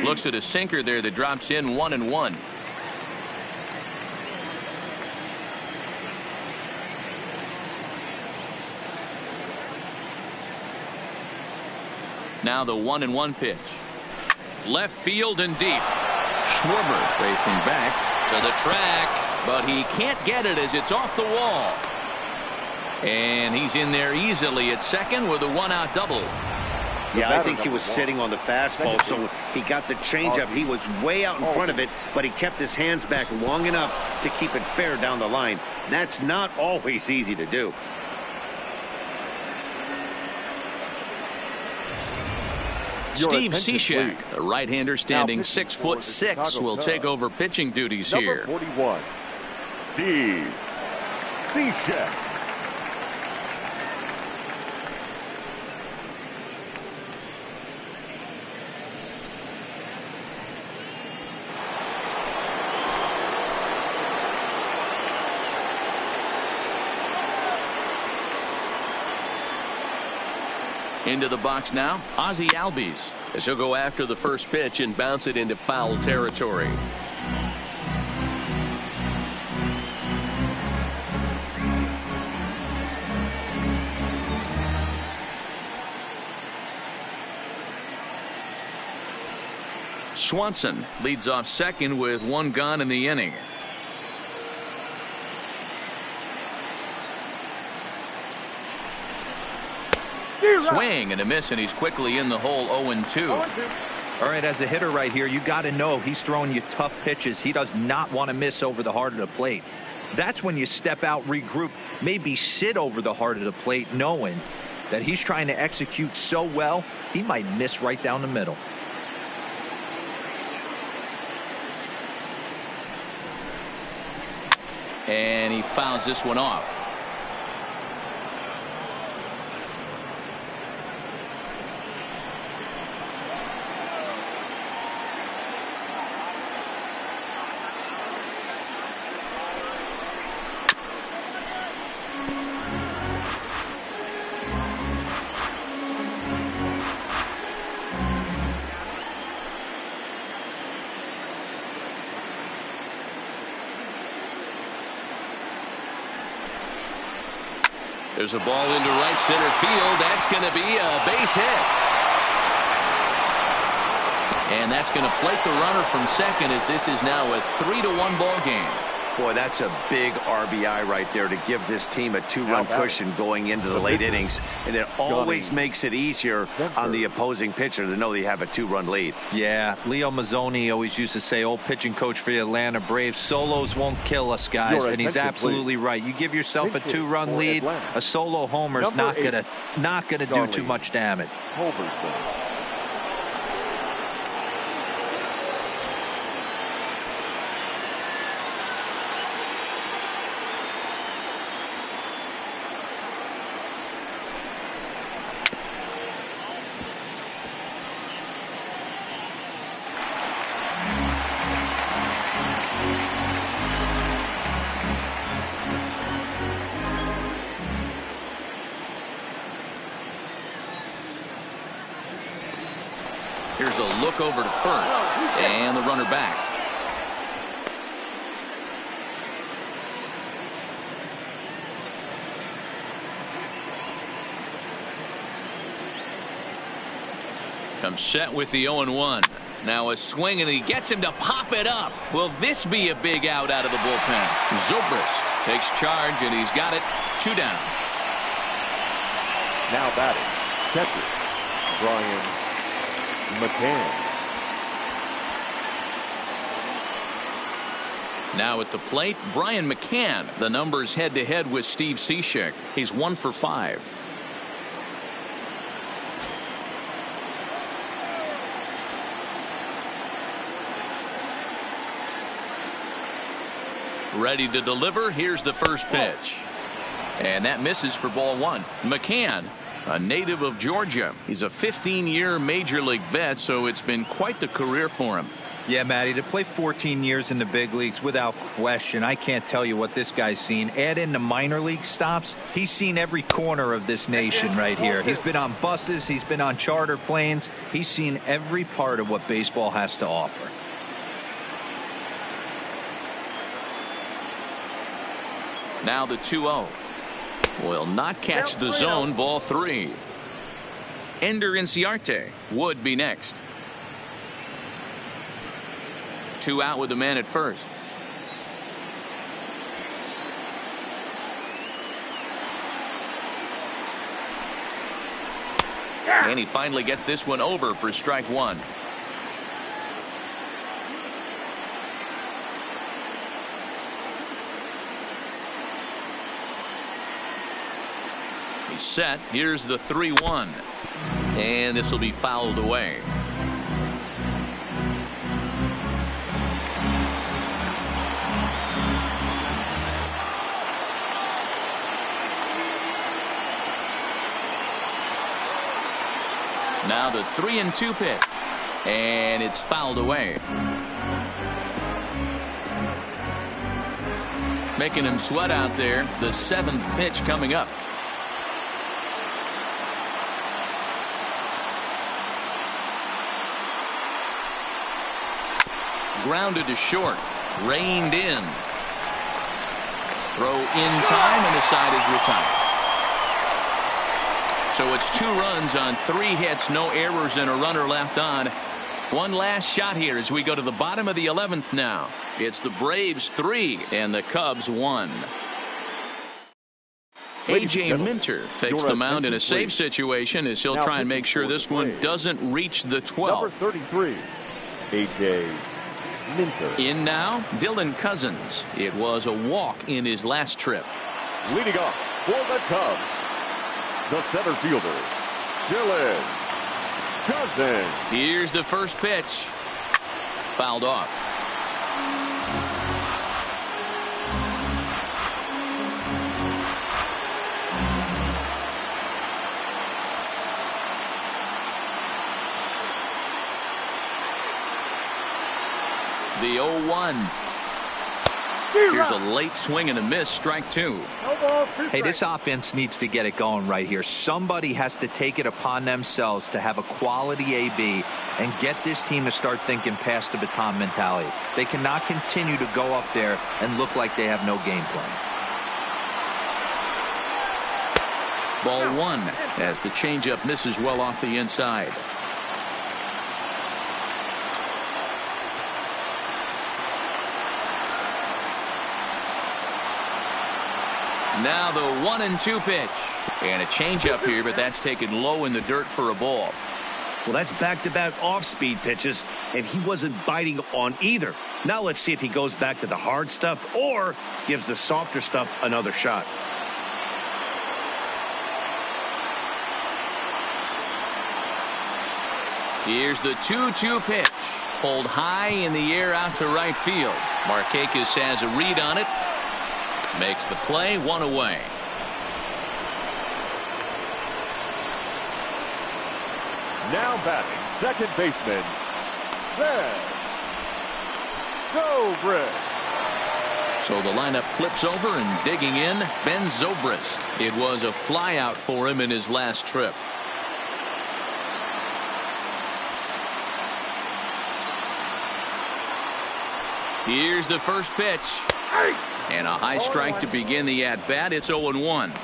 Looks at a sinker there that drops in 1-1. Now the 1-1 pitch. Left field and deep. Schwarber racing back to the track, but he can't get it as it's off the wall. And he's in there easily at second with a 1-out double. Yeah, I think he was sitting on the fastball, so he got the changeup. He was way out in front of it, but he kept his hands back long enough to keep it fair down the line. That's not always easy to do. Steve Cishek, the right-hander standing 6'6", will take over pitching duties here. Number 41, Steve Cishek. Into the box now, Ozzie Albies, as he'll go after the first pitch and bounce it into foul territory. Swanson leads off second with 1 gone in the inning. Swing and a miss, and he's quickly in the hole. 0-2. All right, as a hitter right here, you got to know he's throwing you tough pitches. He does not want to miss over the heart of the plate. That's when you step out, regroup, maybe sit over the heart of the plate, knowing that he's trying to execute so well, he might miss right down the middle. And he fouls this one off. There's a ball into right center field. That's going to be a base hit. And that's going to plate the runner from second, as this is now a 3-1 ball game. Boy, that's a big RBI right there to give this team a 2-run cushion going into the late innings. And it always makes it easier on the opposing pitcher to know they have a 2-run lead. Yeah, Leo Mazzoni always used to say, old pitching coach for the Atlanta Braves, solos won't kill us, guys. And he's absolutely right. You give yourself a 2-run lead, a solo homer's not gonna do too much damage. Here's a look over to first, and the runner back. Comes set with the 0-1. Now a swing, and he gets him to pop it up. Will this be a big out of the bullpen? Zobrist takes charge, and he's got it. 2 down. Now batting, catcher, Brian McCann. Now at the plate, Brian McCann. The numbers head-to-head with Steve Cishek. He's 1 for 5. Ready to deliver. Here's the first pitch. And that misses for ball 1. McCann, a native of Georgia. He's a 15-year major league vet, so it's been quite the career for him. Yeah, Matty, to play 14 years in the big leagues, without question, I can't tell you what this guy's seen. Add in the minor league stops, he's seen every corner of this nation right here. He's been on buses, he's been on charter planes. He's seen every part of what baseball has to offer. Now the 2-0. Will not catch the zone. Ball 3. Ender Inciarte would be next. 2 out with the man at first. And he finally gets this one over for strike 1. He's set. Here's the 3-1. And this will be fouled away. Now the 3-2 pitch, and it's fouled away. Making him sweat out there. The 7th pitch coming up. Grounded to short, reined in. Throw in time, and the side is retired. So it's 2 runs on 3 hits, no errors, and a runner left on. One last shot here as we go to the bottom of the 11th now. It's the Braves 3 and the Cubs 1. A.J. Minter takes the mound in a safe situation as he'll try and make sure this one doesn't reach the 12th. Number 33, A.J. Minter. In now, Dylan Cousins. It was a walk in his last trip. Leading off for the Cubs, the center fielder, Dylan Cousins. Here's the first pitch. Fouled off. The 0-1. Here's a late swing and a miss. Strike 2. Hey, this offense needs to get it going right here. Somebody has to take it upon themselves to have a quality AB and get this team to start thinking past the baton mentality. They cannot continue to go up there and look like they have no game plan. Ball 1 as the changeup misses well off the inside. Now the 1-2 pitch. And a changeup here, but that's taken low in the dirt for a ball. Well, that's back-to-back off-speed pitches, and he wasn't biting on either. Now let's see if he goes back to the hard stuff or gives the softer stuff another shot. Here's the 2-2 pitch. Pulled high in the air out to right field. Markakis has a read on it. Makes the play, one away. Now batting, second baseman, Ben Zobrist. So the lineup flips over and digging in, Ben Zobrist. It was a flyout for him in his last trip. Here's the first pitch. And a high strike to begin the at-bat. It's 0-1.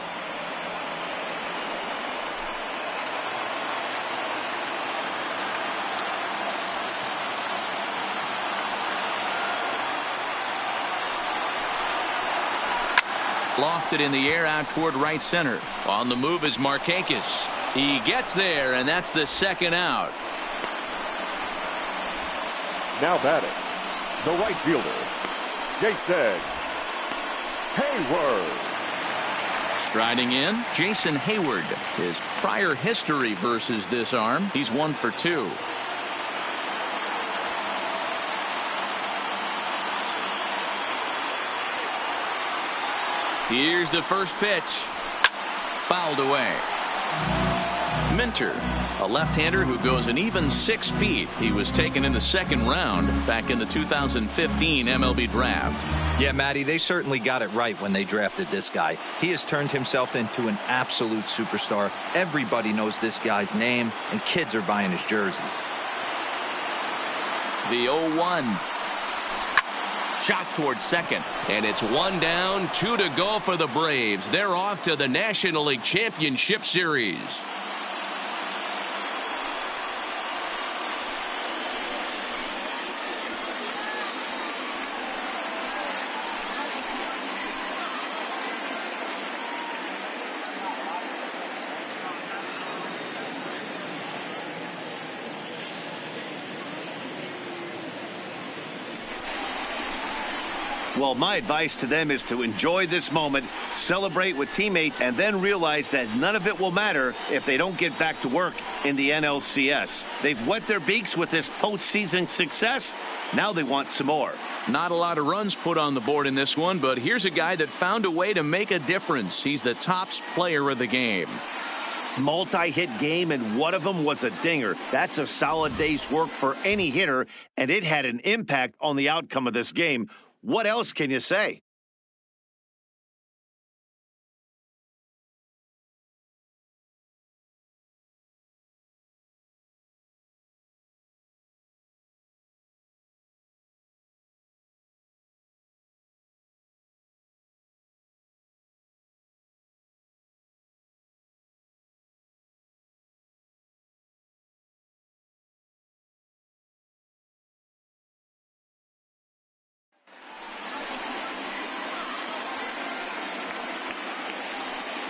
Lofted in the air out toward right center. On the move is Markakis. He gets there, and that's the second out. Now batting, the right fielder, Jason Hayward. Striding in, Jason Hayward. His prior history versus this arm, he's 1 for 2. Here's the first pitch. Fouled away. Minter, a left-hander who goes an even 6 feet. He was taken in the second round back in the 2015 MLB draft. Yeah, Matty, they certainly got it right when they drafted this guy. He has turned himself into an absolute superstar. Everybody knows this guy's name, and kids are buying his jerseys. The 0-1. Shot towards second, and it's 1 down, 2 to go for the Braves. They're off to the National League Championship Series. Well, my advice to them is to enjoy this moment, celebrate with teammates, and then realize that none of it will matter if they don't get back to work in the NLCS. They've wet their beaks with this postseason success. Now they want some more. Not a lot of runs put on the board in this one, but here's a guy that found a way to make a difference. He's the top player of the game. Multi-hit game, and one of them was a dinger. That's a solid day's work for any hitter, and it had an impact on the outcome of this game. What else can you say?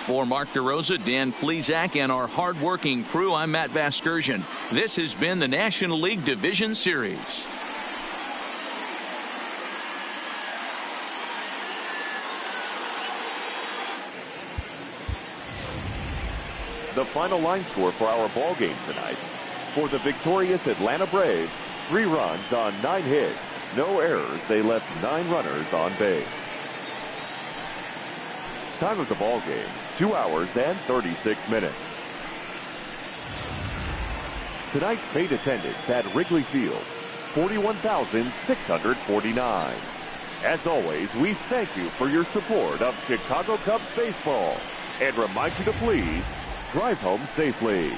For Mark DeRosa, Dan Plesac, and our hard-working crew, I'm Matt Vasgersian. This has been the National League Division Series. The final line score for our ball game tonight. For the victorious Atlanta Braves, 3 runs on 9 hits. No errors. They left 9 runners on base. Time of the ball game, 2 hours and 36 minutes. Tonight's paid attendance at Wrigley Field, 41,649. As always, we thank you for your support of Chicago Cubs baseball and remind you to please drive home safely.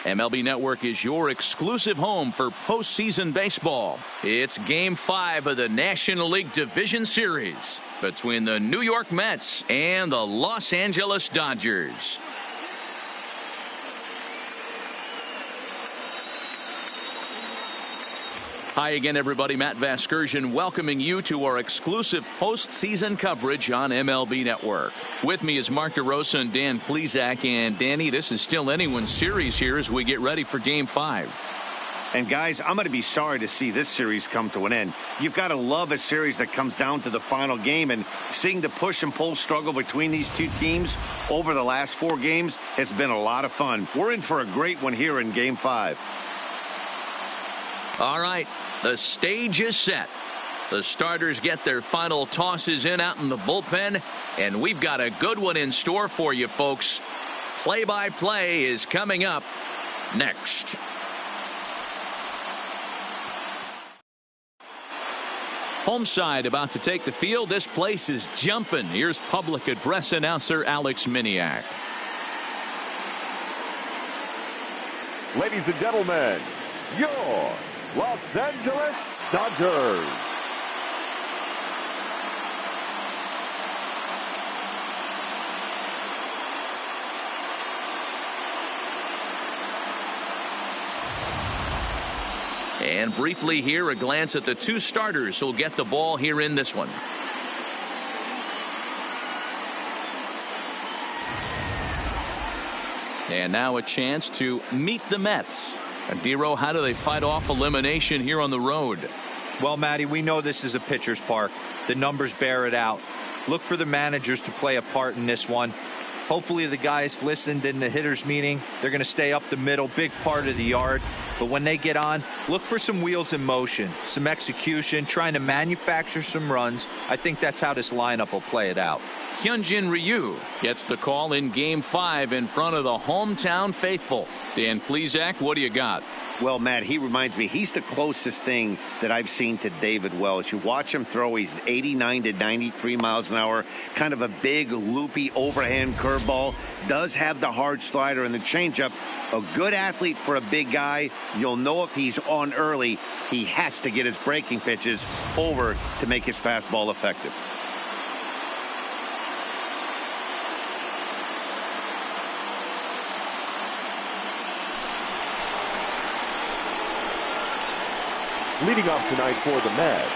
MLB Network is your exclusive home for postseason baseball. It's Game 5 of the National League Division Series between the New York Mets and the Los Angeles Dodgers. Hi again, everybody. Matt Vasgersian welcoming you to our exclusive postseason coverage on MLB Network. With me is Mark DeRosa and Dan Plesac. And Danny, this is still anyone's series here as we get ready for Game 5. And guys, I'm going to be sorry to see this series come to an end. You've got to love a series that comes down to the final game, and seeing the push and pull struggle between these two teams over the last 4 games has been a lot of fun. We're in for a great one here in Game 5. All right, the stage is set. The starters get their final tosses in out in the bullpen, and we've got a good one in store for you, folks. Play-by-play is coming up next. Home side about to take the field. This place is jumping. Here's public address announcer Alex Miniak. Ladies and gentlemen, your Los Angeles Dodgers. And briefly here, a glance at the 2 starters who'll get the ball here in this one. And now a chance to meet the Mets. Adiro, how do they fight off elimination here on the road? Well, Matty, we know this is a pitcher's park. The numbers bear it out. Look for the managers to play a part in this one. Hopefully the guys listened in the hitters meeting. They're going to stay up the middle, big part of the yard. But when they get on, look for some wheels in motion, some execution, trying to manufacture some runs. I think that's how this lineup will play it out. Hyunjin Ryu gets the call in Game 5 in front of the hometown faithful. Dan Plesac, what do you got? Well, Matt, he reminds me, he's the closest thing that I've seen to David Wells. You watch him throw, he's 89 to 93 miles an hour, kind of a big, loopy, overhand curveball. Does have the hard slider and the changeup. A good athlete for a big guy. You'll know if he's on early, he has to get his breaking pitches over to make his fastball effective. Leading off tonight for the Mets,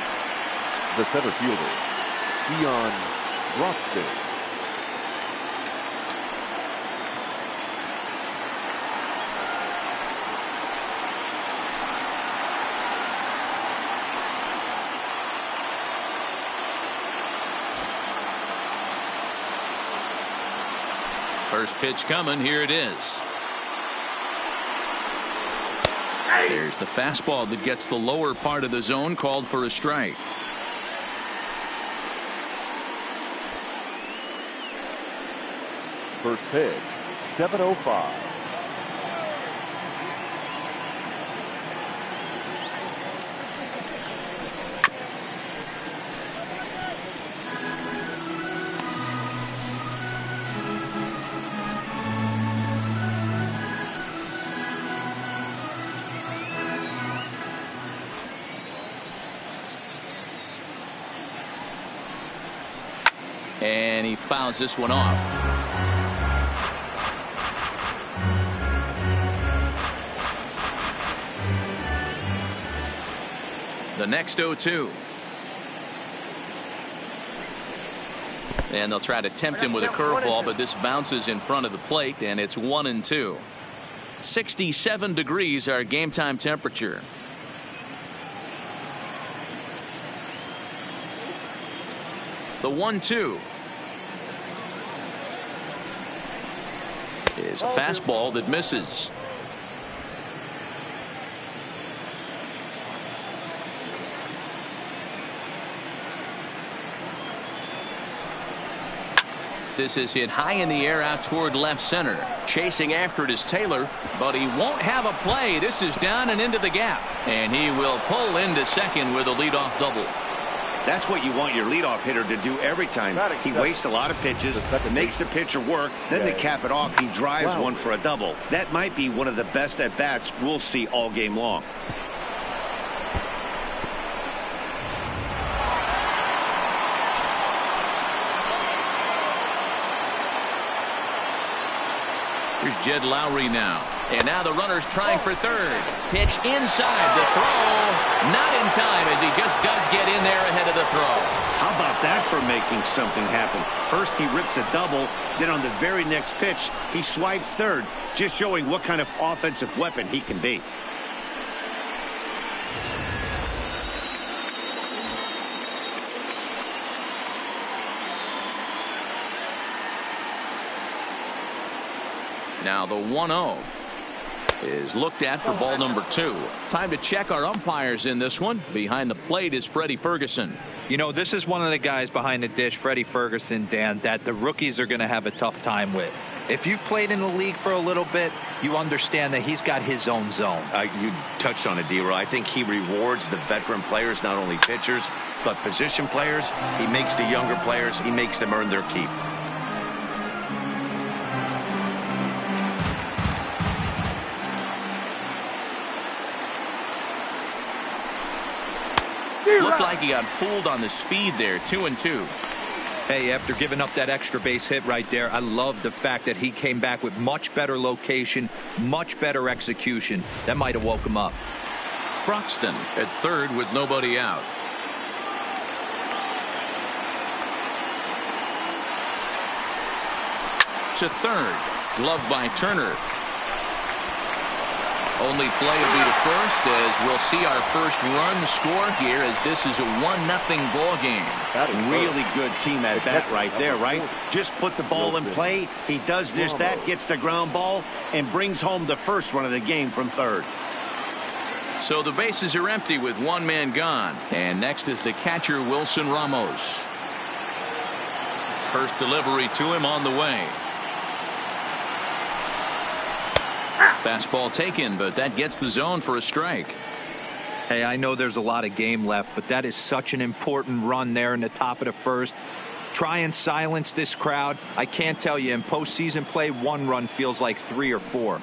the center fielder, Dion Roxton. First pitch coming. Here it is. There's the fastball that gets the lower part of the zone, called for a strike. First pitch, 7:05. And he fouls this one off. The next 0-2. And they'll try to tempt him with a curveball, but this bounces in front of the plate, and it's 1-2. 67 degrees our game time temperature. The 1-2 is a fastball that misses. This is hit high in the air out toward left center. Chasing after it is Taylor, but he won't have a play. This is down and into the gap, and he will pull into second with a leadoff double. That's what you want your leadoff hitter to do every time. He wastes a lot of pitches, makes the pitcher work, then to cap it off, he drives one for a double. That might be one of the best at-bats we'll see all game long. Here's Jed Lowry now. And now the runner's trying for third. Pitch inside. The throw not in time as he just does get in there ahead of the throw. How about that for making something happen? First he rips a double, then on the very next pitch he swipes third, just showing what kind of offensive weapon he can be. Now the 1-0 is looked at for ball number 2. Time to check our umpires in this one. Behind the plate is Freddie Ferguson. You know, this is one of the guys behind the dish, Freddie Ferguson, Dan, that the rookies are going to have a tough time with. If you've played in the league for a little bit, you understand that he's got his own zone. You touched on it, D-Roy. I think he rewards the veteran players, not only pitchers, but position players. He makes the younger players, he makes them earn their keep. Looked like he got fooled on the speed there. 2-2. Hey, after giving up that extra base hit right there, I love the fact that he came back with much better location, much better execution. That might have woke him up. Broxton at third with nobody out. To third. Gloved by Turner. Only play will be to first as we'll see our first run score here as this is a 1-0 ball game. Really good team at bat right there, right? Just put the ball in play. He does just that, gets the ground ball, and brings home the first run of the game from third. So the bases are empty with one man gone. And next is the catcher, Wilson Ramos. First delivery to him on the way. Fastball taken, but that gets the zone for a strike. Hey, I know there's a lot of game left, but that is such an important run there in the top of the first. Try and silence this crowd. I can't tell you, in postseason play, one run feels like 3 or 4.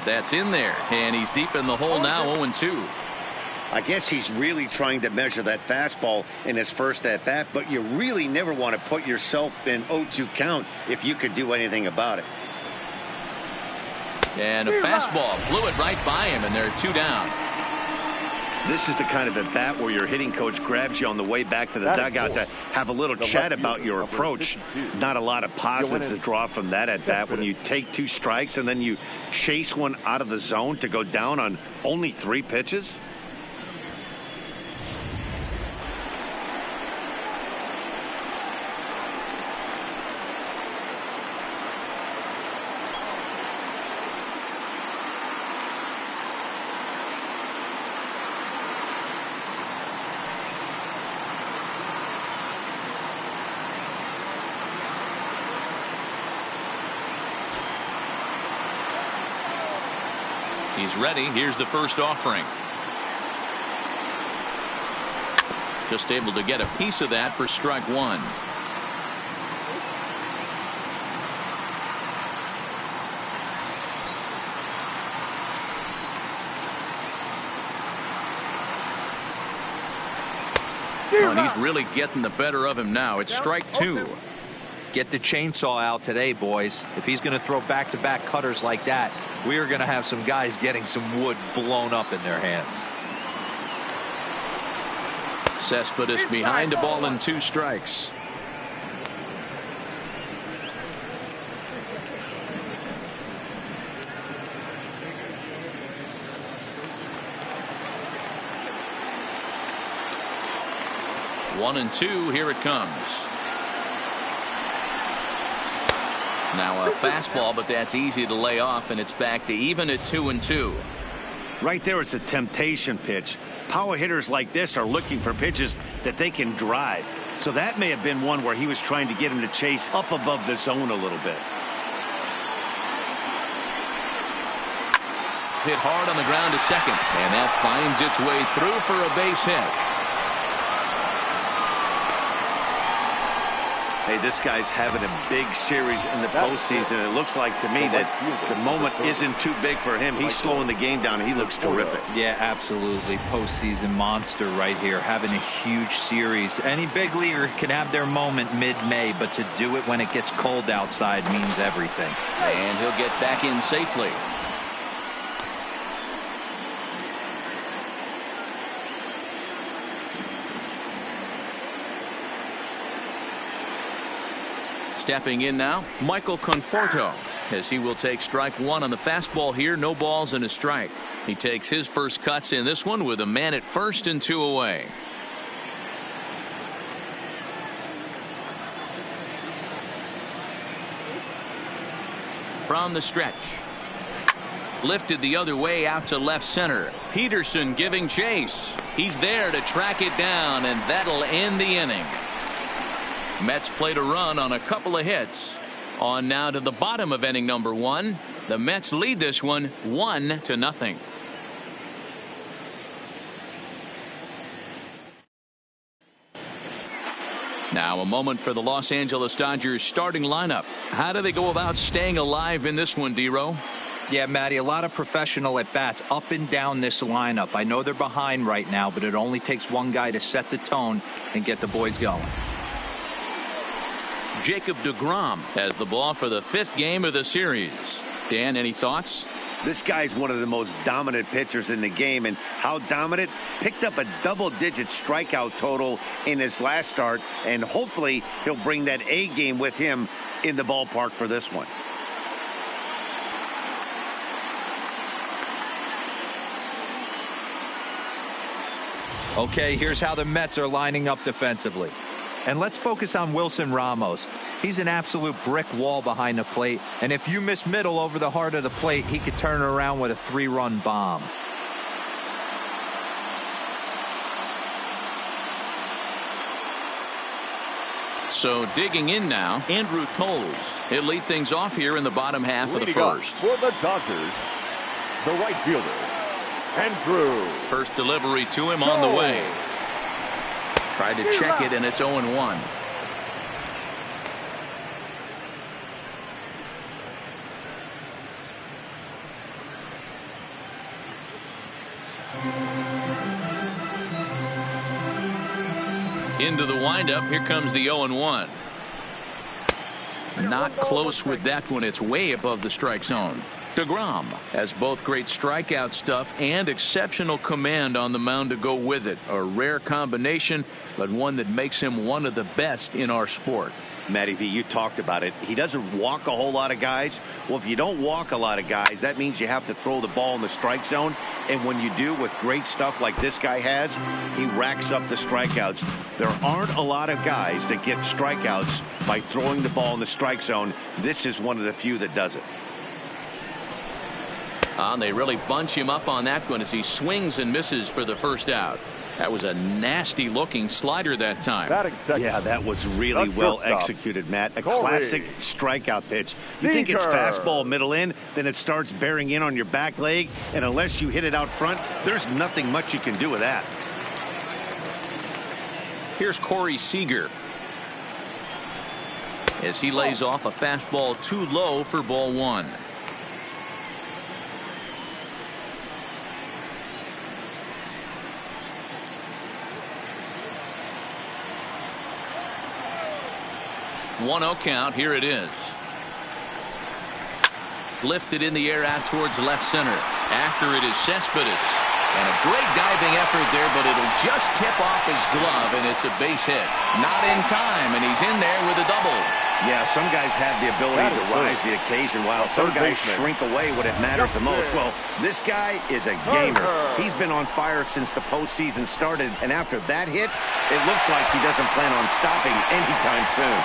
That's in there, and he's deep in the hole now, 0-2. I guess he's really trying to measure that fastball in his first at-bat, but you really never want to put yourself in 0-2 count if you could do anything about it. And a fastball flew it right by him, and they're 2 down. This is the kind of at-bat where your hitting coach grabs you on the way back to the dugout to have a little chat about your approach. Not a lot of positives to draw from that at-bat when you take 2 strikes and then you chase one out of the zone to go down on only 3 pitches. He's ready. Here's the first offering. Just able to get a piece of that for strike 1. Oh, and he's really getting the better of him now. It's strike 2. Get the chainsaw out today, boys. If he's going to throw back-to-back cutters like that, we are going to have some guys getting some wood blown up in their hands. Cespedes behind a ball and 2 strikes. One and 2, here it comes. Now a fastball, but that's easy to lay off, and it's back to even at 2-2. Right there, it's a temptation pitch. Power hitters like this are looking for pitches that they can drive. So that may have been one where he was trying to get him to chase up above the zone a little bit. hit hard on the ground to second, and that finds its way through for a base hit. Hey, this guy's having a big series in the postseason. It looks like to me that the moment isn't too big for him. He's slowing the game down, and he looks terrific. Yeah, absolutely. Postseason monster right here, having a huge series. Any big leaguer can have their moment mid-May, but to do it when it gets cold outside means everything. And he'll get back in safely. Stepping in now, Michael Conforto, as he will take strike one on the fastball here. No balls and a strike. He takes his first cuts in this one with a man at first and 2 away. From the stretch. Lifted the other way out to left center. Peterson giving chase. He's there to track it down, and that'll end the inning. Mets played a run on a couple of hits. On now to the bottom of inning number 1. The Mets lead this one 1-0. Now a moment for the Los Angeles Dodgers starting lineup. How do they go about staying alive in this one, D-Row? Yeah, Matty, a lot of professional at-bats up and down this lineup. I know they're behind right now, but it only takes one guy to set the tone and get the boys going. Jacob deGrom has the ball for the 5th game of the series. Dan, any thoughts? This guy's one of the most dominant pitchers in the game, and how dominant? Picked up a double-digit strikeout total in his last start, and hopefully he'll bring that A game with him in the ballpark for this one. Okay, here's how the Mets are lining up defensively. And let's focus on Wilson Ramos. He's an absolute brick wall behind the plate, and if you miss middle over the heart of the plate, he could turn it around with a 3-run bomb. So digging in now, Andrew Toles. He'll lead things off here in the bottom half of the first. For the Dodgers, the right fielder, Andrew. First delivery to him on the way. Tried to check it, and it's 0-1. Into the windup. Here comes the 0-1. Not close with that one. It's way above the strike zone. deGrom has both great strikeout stuff and exceptional command on the mound to go with it. A rare combination, but one that makes him one of the best in our sport. Matty V, you talked about it. He doesn't walk a whole lot of guys. Well, if you don't walk a lot of guys, that means you have to throw the ball in the strike zone. And when you do with great stuff like this guy has, he racks up the strikeouts. There aren't a lot of guys that get strikeouts by throwing the ball in the strike zone. This is one of the few that does it. They really bunch him up on that one as he swings and misses for the first out. That was a nasty looking slider that time. Yeah, that was really well executed, Matt. A classic strikeout pitch. You think it's fastball middle in, then it starts bearing in on your back leg, and unless you hit it out front, there's nothing much you can do with that. Here's Corey Seager as he lays off a fastball too low for ball 1. One 0 count. Here it is. Lifted in the air out towards left center. After it is Cespedes. And a great diving effort there, but it'll just tip off his glove, and it's a base hit. Not in time, and he's in there with a double. Yeah, some guys have the ability to rise the occasion, while some guys shrink away when it matters the most. Well, this guy is a gamer. He's been on fire since the postseason started, and after that hit, it looks like he doesn't plan on stopping anytime soon.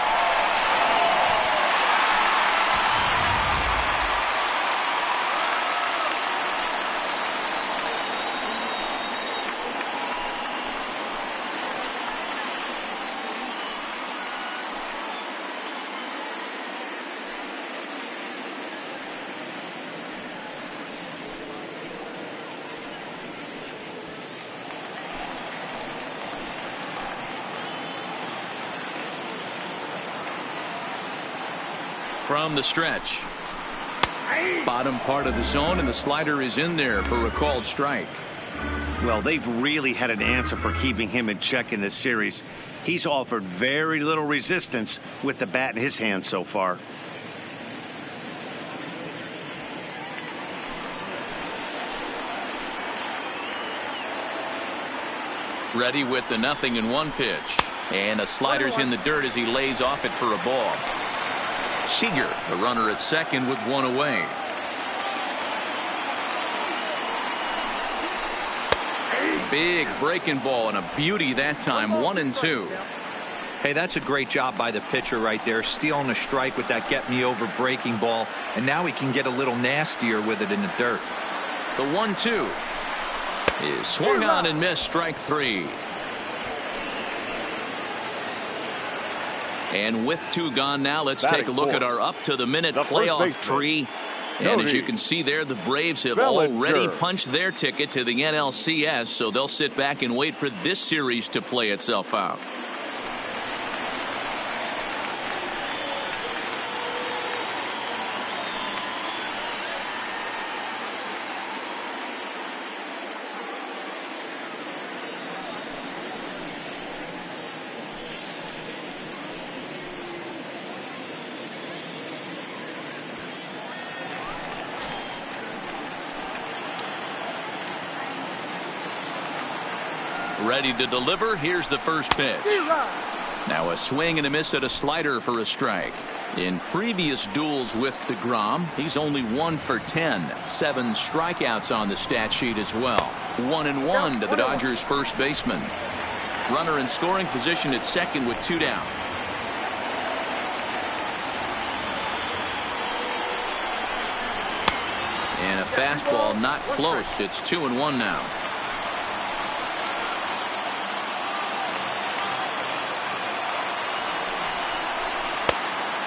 from the stretch. Bottom part of the zone, and the slider is in there for a called strike. Well, they've really had an answer for keeping him in check in this series. He's offered very little resistance with the bat in his hand so far. Ready with the 0-1 pitch. And a slider's in the dirt as he lays off it for a ball. Seager, the runner at second with one away. Big breaking ball and a beauty that time. 1-2. Hey, that's a great job by the pitcher right there, stealing a strike with that get me over breaking ball, and now he can get a little nastier with it in the dirt. The 1-2 is swung on and missed. Strike three. And with two gone now, let's take a look at our up to the minute playoff tree. And as you can see there, the Braves have already punched their ticket to the NLCS, so they'll sit back and wait for this series to play itself out. Ready to deliver. Here's the first pitch. Now a swing and a miss at a slider for a strike. In previous duels with DeGrom, he's only 1 for 10. 7 strikeouts on the stat sheet as well. 1-1 to the Dodgers first baseman. Runner in scoring position at second with 2 down. And a fastball not close. It's 2-1 now.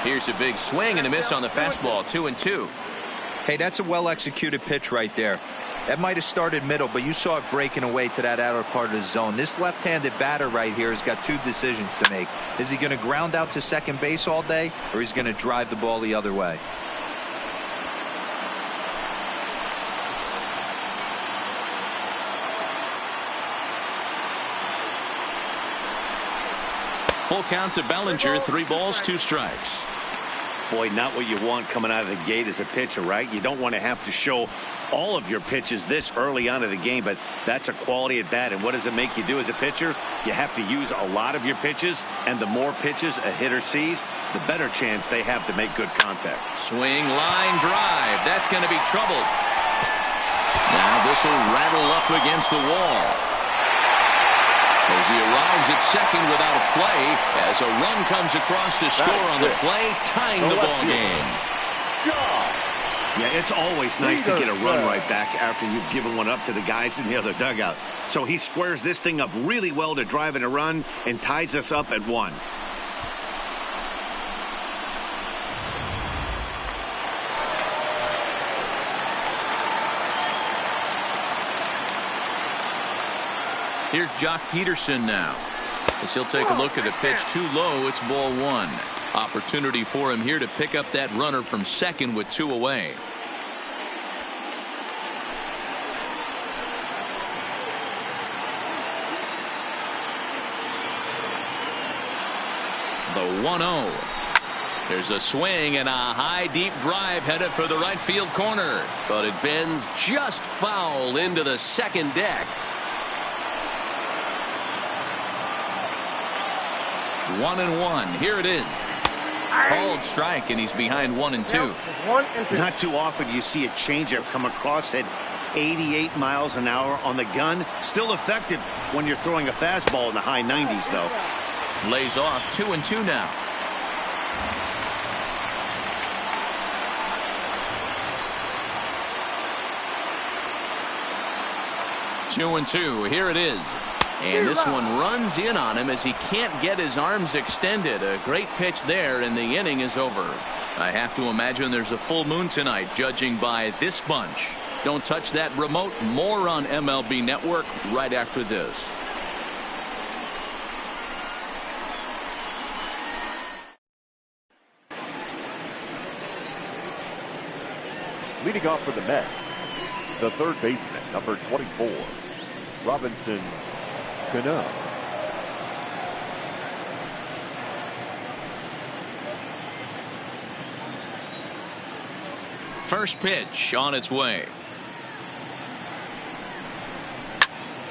Here's a big swing and a miss on the fastball. 2-2. Hey, that's a well-executed pitch right there. That might have started middle, but you saw it breaking away to that outer part of the zone. This left-handed batter right here has got 2 decisions to make. Is he going to ground out to second base all day, or he's going to drive the ball the other way? Full count to Bellinger. 3 balls, 2 strikes. Boy, not what you want coming out of the gate as a pitcher, right? You don't want to have to show all of your pitches this early on in the game, but that's a quality at bat. And what does it make you do as a pitcher? You have to use a lot of your pitches, and the more pitches a hitter sees, the better chance they have to make good contact. Swing, line, drive. That's going to be trouble. Now this will rattle up against the wall. As he arrives at second without a play, as a run comes across to score on the play, tying the ball game. Yeah, it's always nice to get a run right back after you've given one up to the guys in the other dugout. So he squares this thing up really well to drive in a run and ties us up at 1. Here's Jock Peterson now. As he'll take a look at a pitch too low. It's ball 1. Opportunity for him here to pick up that runner from second with 2 away. The 1-0. There's a swing and a high deep drive headed for the right field corner, but it bends just foul into the second deck. 1-1. Here it is. Called strike, and he's behind 1-2. Not too often you see a changeup come across at 88 miles an hour on the gun. Still effective when you're throwing a fastball in the high 90s, though. Lays off. 2-2 now. Two and two. Here it is. And this one runs in on him as he can't get his arms extended. A great pitch there, and the inning is over. I have to imagine there's a full moon tonight, judging by this bunch. Don't touch that remote. More on MLB Network right after this. Leading off for the Mets, the third baseman, number 24, Robinson Cano. First pitch on its way.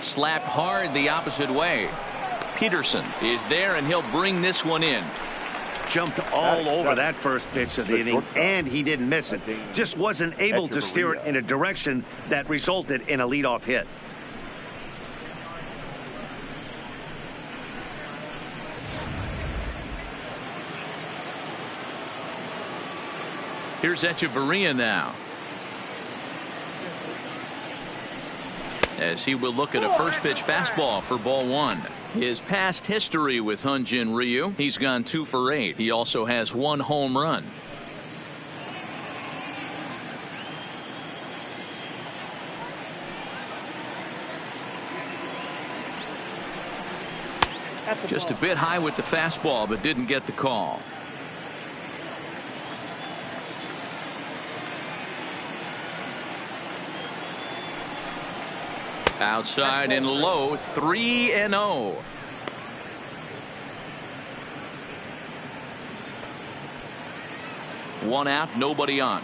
Slapped hard the opposite way. Peterson is there, and he'll bring this one in. Jumped all over that first pitch of the inning, and he didn't miss it. Just wasn't able to steer it in a direction that resulted in a leadoff hit. Here's Echeverria now, as he will look at a first pitch fastball for ball one. His past history with Hyun-Jin Ryu, he's gone 2 for 8. He also has 1 home run. Just a bit high with the fastball, but didn't get the call. Outside and low, 3-0. One out, nobody on.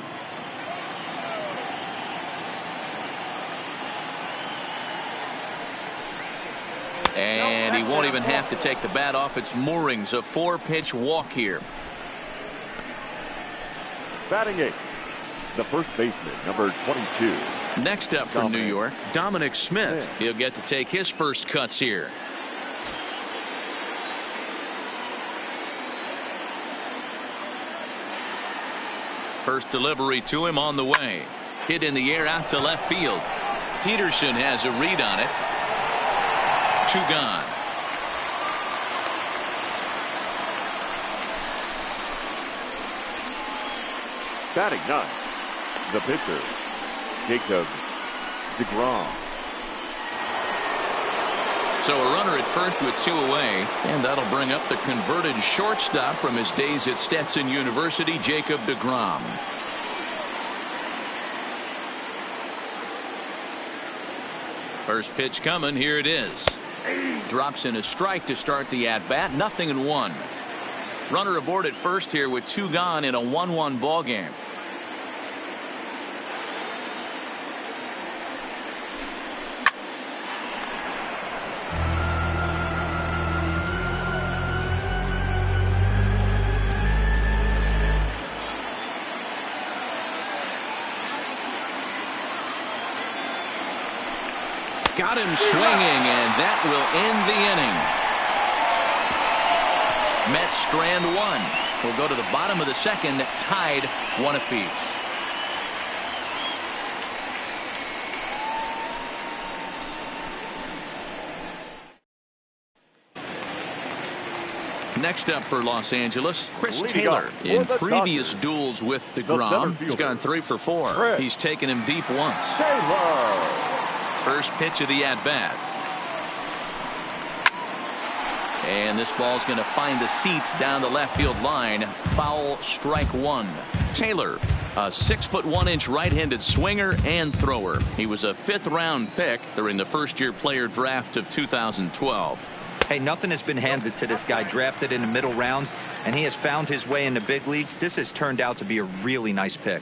And he won't even have to take the bat off its moorings. A 4-pitch walk here. Batting 8th, the first baseman, number 22. Next up for New York, Dominic Smith. He'll get to take his first cuts here. First delivery to him on the way. Hit in the air out to left field. Peterson has a read on it. 2 gone. Batting 9th, the pitcher, Jacob deGrom. So a runner at first with 2 away, and that'll bring up the converted shortstop from his days at Stetson University, Jacob deGrom. First pitch coming. Here it is. Drops in a strike to start the at-bat. 0-1. Runner aboard at first here with 2 gone in a 1-1 ball game. Got him swinging, and that will end the inning. Mets strand 1. We'll go to the bottom of the second, tied 1 apiece. Next up for Los Angeles, Chris Taylor. In previous duels with deGrom, he's gone 3 for 4. He's taken him deep once. First pitch of the at-bat. And this ball's going to find the seats down the left field line. Foul, strike 1. Taylor, a 6'1" right-handed swinger and thrower. He was a 5th-round pick during the first-year player draft of 2012. Hey, nothing has been handed to this guy. Drafted in the middle rounds, and he has found his way in the big leagues. This has turned out to be a really nice pick.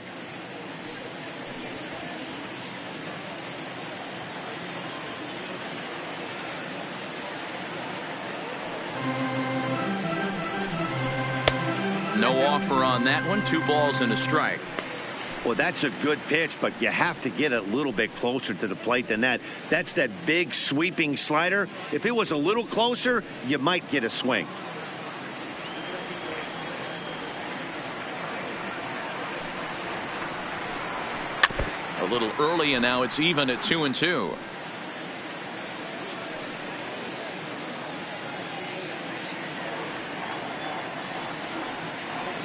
No offer on that one. 2 balls and a strike. Well, that's a good pitch, but you have to get a little bit closer to the plate than that. That's that big sweeping slider. If it was a little closer, you might get a swing. A little early, and now it's even at 2-2.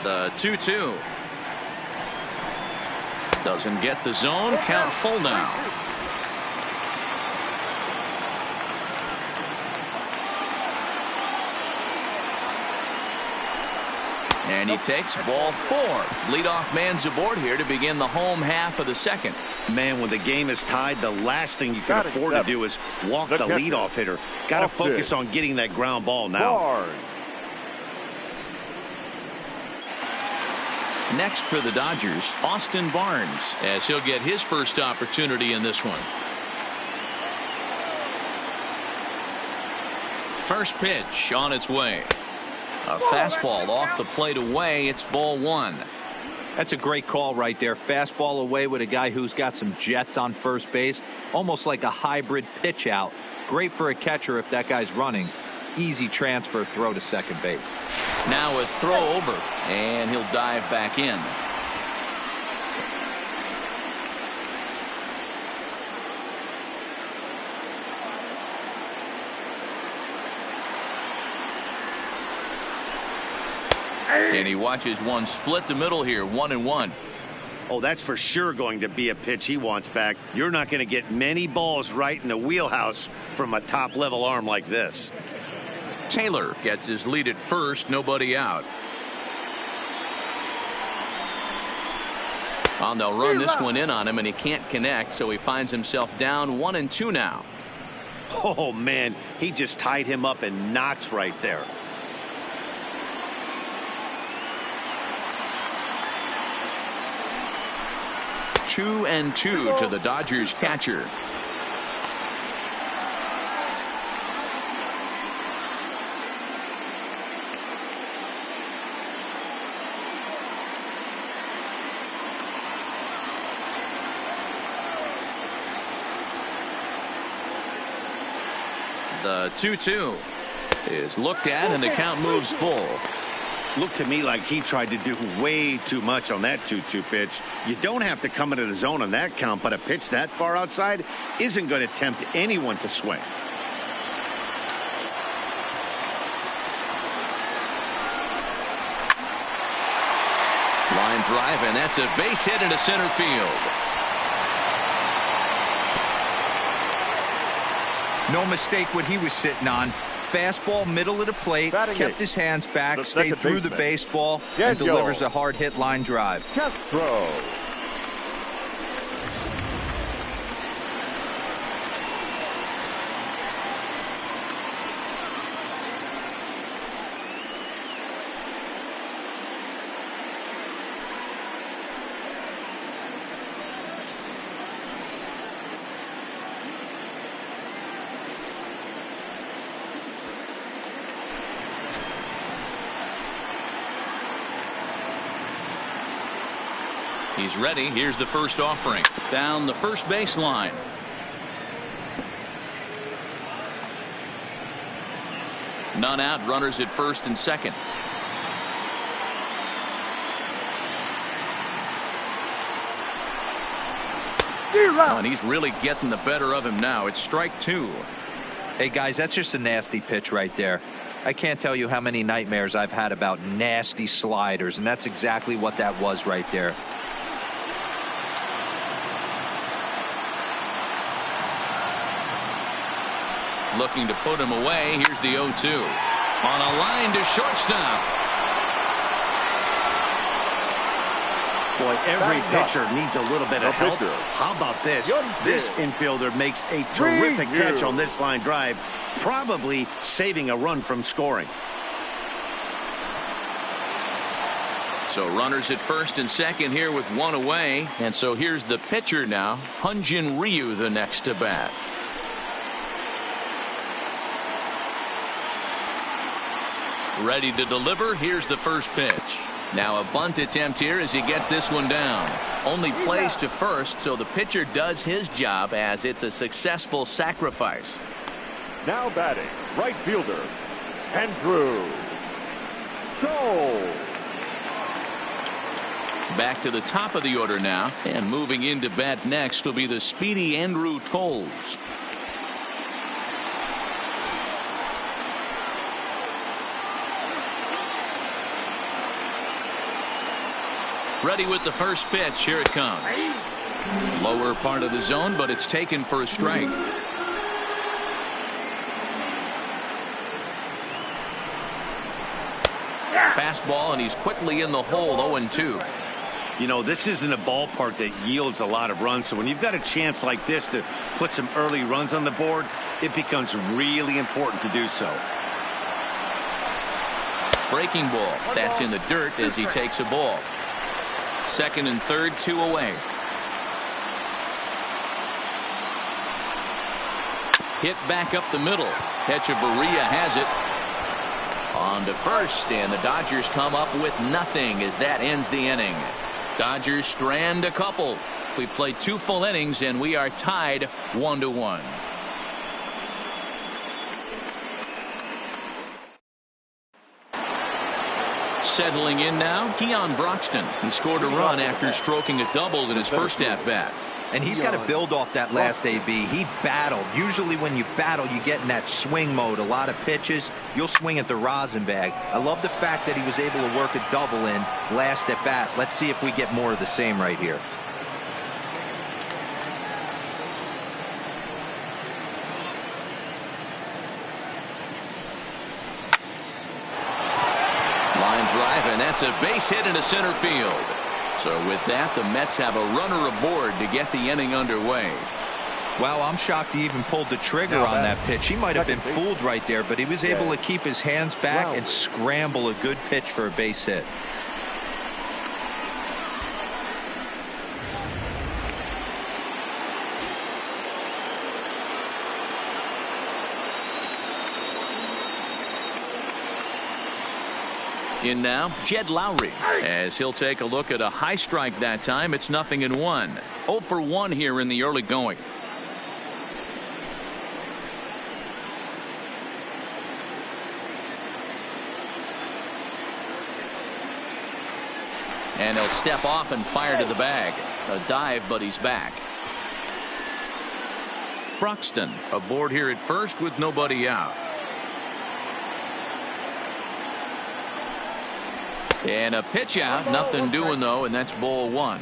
The 2-2. Doesn't get the zone. Count full now. And he takes ball 4. Leadoff man's aboard here to begin the home half of the second. Man, when the game is tied, the last thing you can afford to do is walk the leadoff hitter. Got to focus on getting that ground ball now. Next for the Dodgers, Austin Barnes, as he'll get his first opportunity in this one. First pitch on its way. A fastball off the plate away. It's ball 1. That's a great call right there. Fastball away with a guy who's got some jets on first base. Almost like a hybrid pitch out. Great for a catcher if that guy's running. Easy transfer throw to second base. Now a throw over, and he'll dive back in. And he watches one split the middle here, 1-1. Oh, that's for sure going to be a pitch he wants back. You're not going to get many balls right in the wheelhouse from a top-level arm like this. Taylor gets his lead at first, nobody out. Well, they'll run this one in on him, and he can't connect, so he finds himself down 1-2 now. Oh, man, he just tied him up in knots right there. Two and 2 to the Dodgers catcher. The 2-2 is looked at, and the count moves full. Looked to me like he tried to do way too much on that 2-2 pitch. You don't have to come into the zone on that count, but a pitch that far outside isn't going to tempt anyone to swing. Line drive, and that's a base hit into center field. No mistake what he was sitting on. Fastball middle of the plate, kept his hands back, stayed through the baseball, and delivers a hard hit line drive. Castro. He's ready. Here's the first offering. Down the first baseline. None out. Runners at first and second. Oh, and he's really getting the better of him now. It's strike 2. Hey, guys, that's just a nasty pitch right there. I can't tell you how many nightmares I've had about nasty sliders, and that's exactly what that was right there. Looking to put him away. Here's the 0-2. On a line to shortstop. Boy, every pitcher needs a little bit of help. How about this? This infielder makes a terrific catch on this line drive, probably saving a run from scoring. So runners at first and second here with one away. And so here's the pitcher now. Hyun-Jin Ryu, the next to bat. Ready to deliver. Here's the first pitch. Now a bunt attempt here as he gets this one down. Only plays to first, so the pitcher does his job as it's a successful sacrifice. Now batting, right fielder, Andrew Toll. Back to the top of the order now, and moving into bat next will be the speedy Andrew Tolles. Ready with the first pitch. Here it comes. Lower part of the zone, but it's taken for a strike. Fastball, and he's quickly in the hole, 0-2. You know, this isn't a ballpark that yields a lot of runs, so when you've got a chance like this to put some early runs on the board, it becomes really important to do so. Breaking ball. That's in the dirt as he takes a ball. Second and third, 2 away. Hit back up the middle. Hechavarria has it. On to first, and the Dodgers come up with nothing as that ends the inning. Dodgers strand a couple. We played 2 full innings, and we are tied 1-1. Settling in now, Keon Broxton. He scored a run after stroking a double in his first at-bat. And he's got to build off that last AB. He battled. Usually when you battle, you get in that swing mode. A lot of pitches, you'll swing at the rosin bag. I love the fact that he was able to work a double in last at bat. Let's see if we get more of the same right here. Line drive, and that's a base hit into center field. So with that, the Mets have a runner aboard to get the inning underway. Well, I'm shocked he even pulled the trigger on that pitch. He might have been fooled right there, but he was able to keep his hands back and scramble a good pitch for a base hit. In now, Jed Lowry, as he'll take a look at a high strike that time. It's 0-1. 0 for 1 here in the early going. And he'll step off and fire to the bag. A dive, but he's back. Broxton aboard here at first with nobody out. And a pitch out, nothing doing though, and that's ball 1.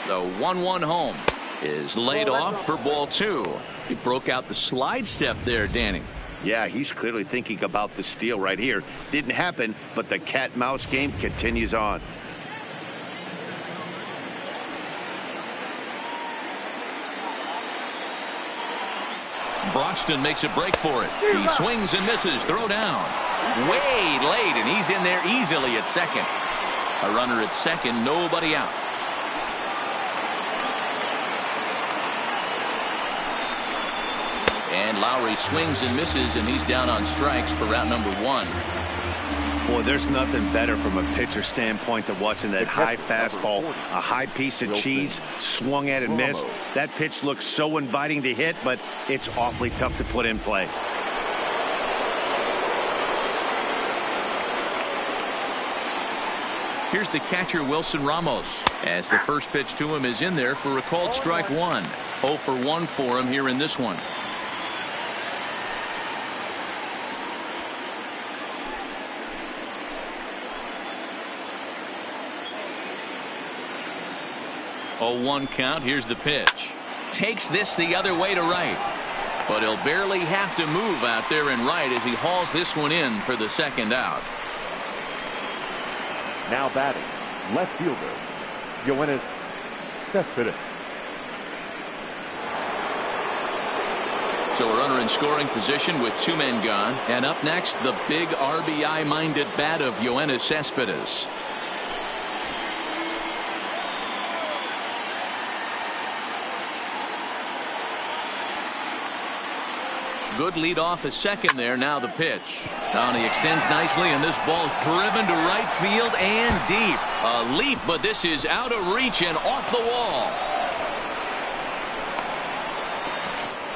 The 1-1 home is laid off for ball 2. He broke out the slide step there, Danny. Yeah, he's clearly thinking about the steal right here. Didn't happen, but the cat-mouse game continues on. Broxton makes a break for it. He swings and misses. Throw down. Way late, and he's in there easily at second. A runner at second, nobody out. And Lowry swings and misses, and he's down on strikes for route number 1. Boy, there's nothing better from a pitcher standpoint than watching that high fastball, a high piece of cheese, swung at and missed. That pitch looks so inviting to hit, but it's awfully tough to put in play. Here's the catcher, Wilson Ramos, as the first pitch to him is in there for a called strike 1. 0 for 1 for him here in this one. Oh, 1 count. Here's the pitch. Takes this the other way to right. But he'll barely have to move out there in right as he hauls this one in for the second out. Now batting, left fielder, Yoenis Cespedes. So a runner in scoring position with 2 men gone. And up next, the big RBI-minded bat of Yoenis Cespedes. Good lead off at second there. Now the pitch. Now he extends nicely, and this ball's driven to right field and deep. A leap, but this is out of reach and off the wall.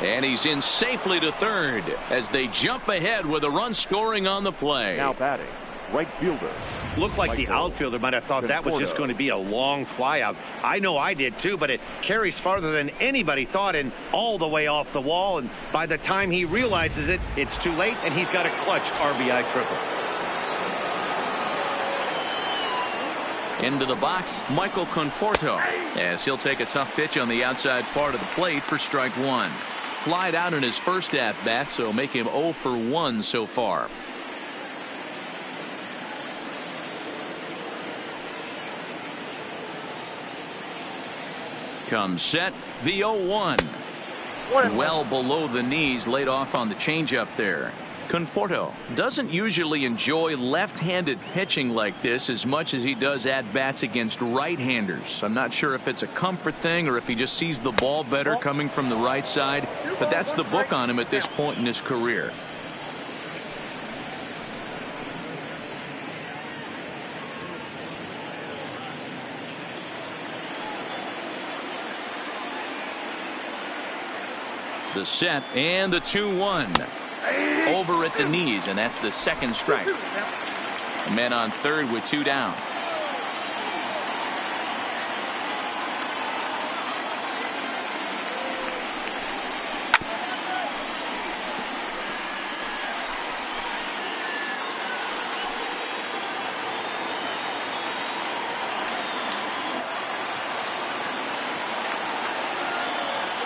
And he's in safely to third as they jump ahead with a run scoring on the play. Now batting, right fielder. Looked like the outfielder might have thought that was just going to be a long fly out. I know I did too, but it carries farther than anybody thought and all the way off the wall. And by the time he realizes it, it's too late, and he's got a clutch RBI triple. Into the box, Michael Conforto, as he'll take a tough pitch on the outside part of the plate for strike one. Flied out in his first at bat, so make him 0 for 1 so far. Comes set, the 0-1. Well below the knees, laid off on the changeup there. Conforto doesn't usually enjoy left-handed pitching like this as much as he does at-bats against right-handers. I'm not sure if it's a comfort thing or if he just sees the ball better coming from the right side, but that's the book on him at this point in his career. The set and the 2-1. Over at the knees, and that's the second strike. A man on third with 2 down.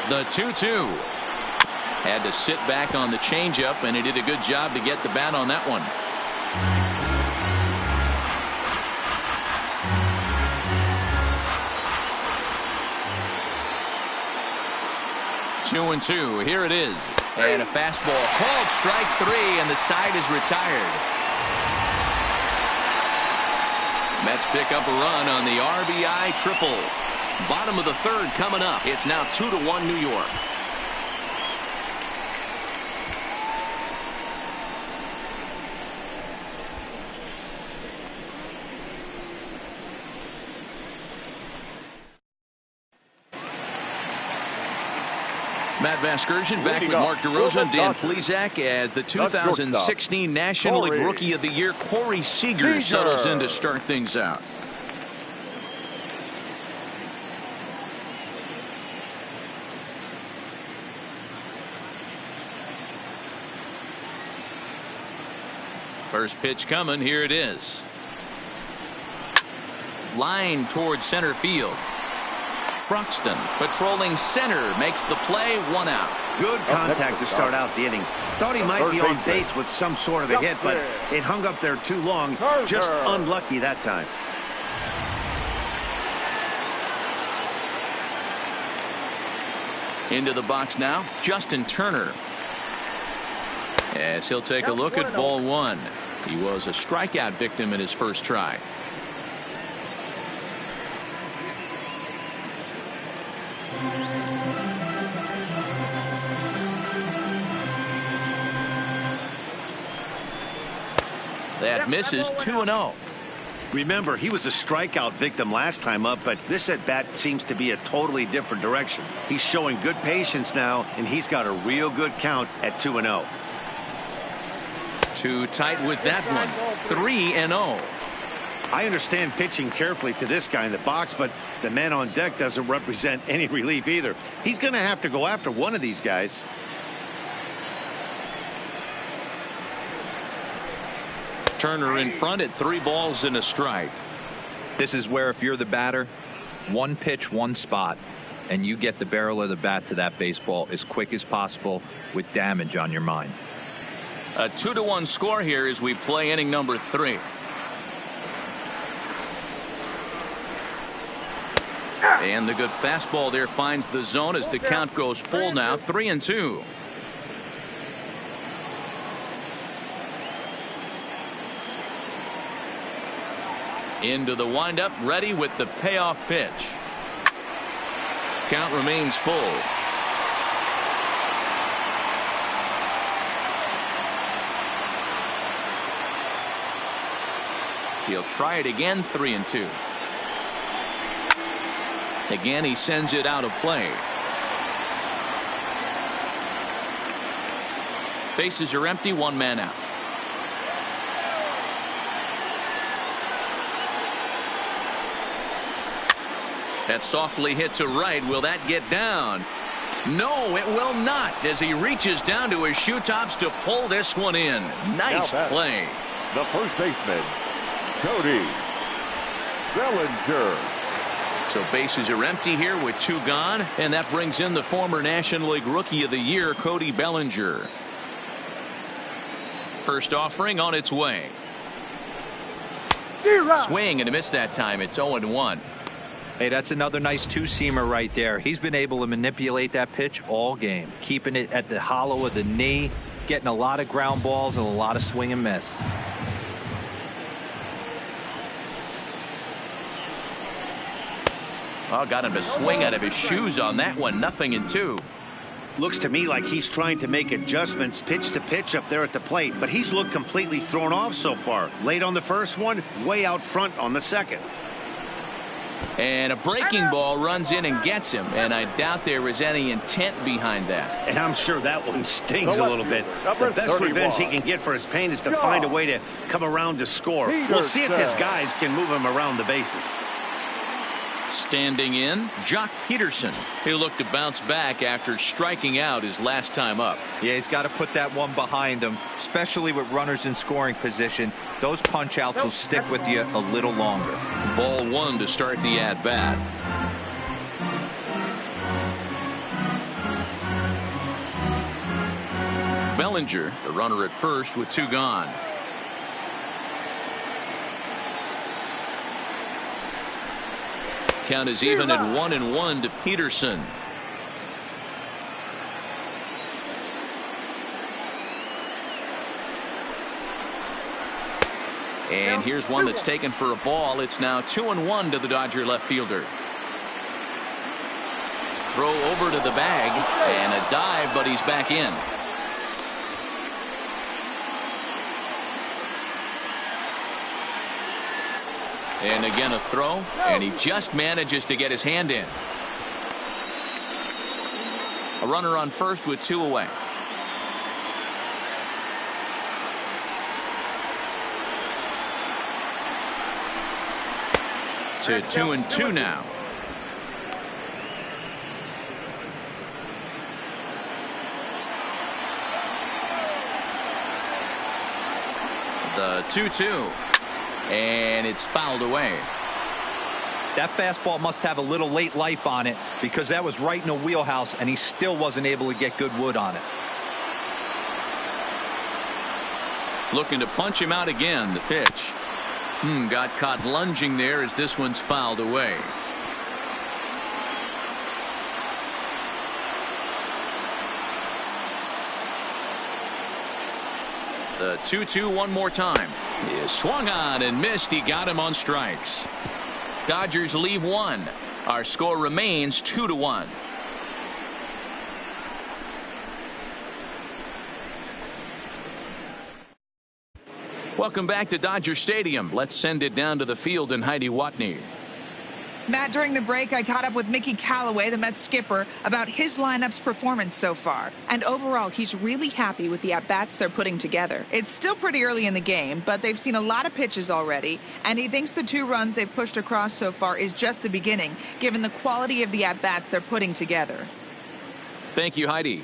The 2-2. Had to sit back on the changeup, and he did a good job to get the bat on that one. 2-2. Here it is. And a fastball called strike 3, and the side is retired. Mets pick up a run on the RBI triple. Bottom of the third coming up. It's now 2-1 New York. Matt Vasgersian back with Mark DeRosa and Dan Plesac as the 2016 National League Rookie of the Year Corey Seager settles in to start things out. First pitch coming. Here it is. Line towards center field. Bruxton patrolling center makes the play. 1 out. Good contact to start out the inning. Thought he might be on base with some sort of a hit, but it hung up there too long. Just unlucky that time. Into the box now, Justin Turner. As he'll take a look at ball 1. He was a strikeout victim in his first try. That misses. 2-0. Remember, he was a strikeout victim last time up, but this at bat seems to be a totally different direction. He's showing good patience now, and he's got a real good count at 2-0. Too tight with that one. 3-0. I understand pitching carefully to this guy in the box, but the man on deck doesn't represent any relief either. He's going to have to go after one of these guys. Turner in front at 3 balls and a strike. This is where if you're the batter, one pitch, one spot, and you get the barrel of the bat to that baseball as quick as possible with damage on your mind. A 2-1 score here as we play inning number 3. And the good fastball there finds the zone as the count goes full now. 3-2. Into the windup, ready with the payoff pitch. Count remains full. He'll try it again. 3-2. Again, he sends it out of play. Bases are empty. 1 man out. That softly hit to right. Will that get down? No, it will not, as he reaches down to his shoe tops to pull this one in. Nice play. The first baseman, Cody. Bellinger. So bases are empty here with 2 gone, and that brings in the former National League Rookie of the Year, Cody Bellinger. First offering on its way. Swing and a miss that time. It's 0-1. Hey, that's another nice two-seamer right there. He's been able to manipulate that pitch all game, keeping it at the hollow of the knee, getting a lot of ground balls and a lot of swing and miss. Well, got him to swing out of his shoes on that one. 0-2. Looks to me like he's trying to make adjustments pitch to pitch up there at the plate, but he's looked completely thrown off so far. Late on the first one, way out front on the second. And a breaking ball runs in and gets him, and I doubt there was any intent behind that. And I'm sure that one stings a little bit. The best revenge he can get for his pain is to find a way to come around to score. We'll see if his guys can move him around the bases. Standing in, Jock Peterson, who looked to bounce back after striking out his last time up. Yeah, he's got to put that one behind him, especially with runners in scoring position. Those punch-outs will stick with you a little longer. Ball 1 to start the at-bat. Bellinger, the runner at first with 2 gone. Count is even at 1-1 to Peterson. And here's one that's taken for a ball. It's now 2-1 to the Dodger left fielder. Throw over to the bag and a dive, but he's back in. And again a throw, and he just manages to get his hand in. A runner on first with 2 away. To 2-2 now. The 2-2. And it's fouled away. That fastball must have a little late life on it, because that was right in the wheelhouse and he still wasn't able to get good wood on it. Looking to punch him out again. The pitch. Got caught lunging there as this one's fouled away. The 2-2 one more time. He is swung on and missed. He got him on strikes. Dodgers leave 1. Our score remains 2-1. Welcome back to Dodger Stadium. Let's send it down to the field and Heidi Watney. Matt, during the break, I caught up with Mickey Callaway, the Mets skipper, about his lineup's performance so far. And overall, he's really happy with the at-bats they're putting together. It's still pretty early in the game, but they've seen a lot of pitches already, and he thinks the 2 runs they've pushed across so far is just the beginning, given the quality of the at-bats they're putting together. Thank you, Heidi.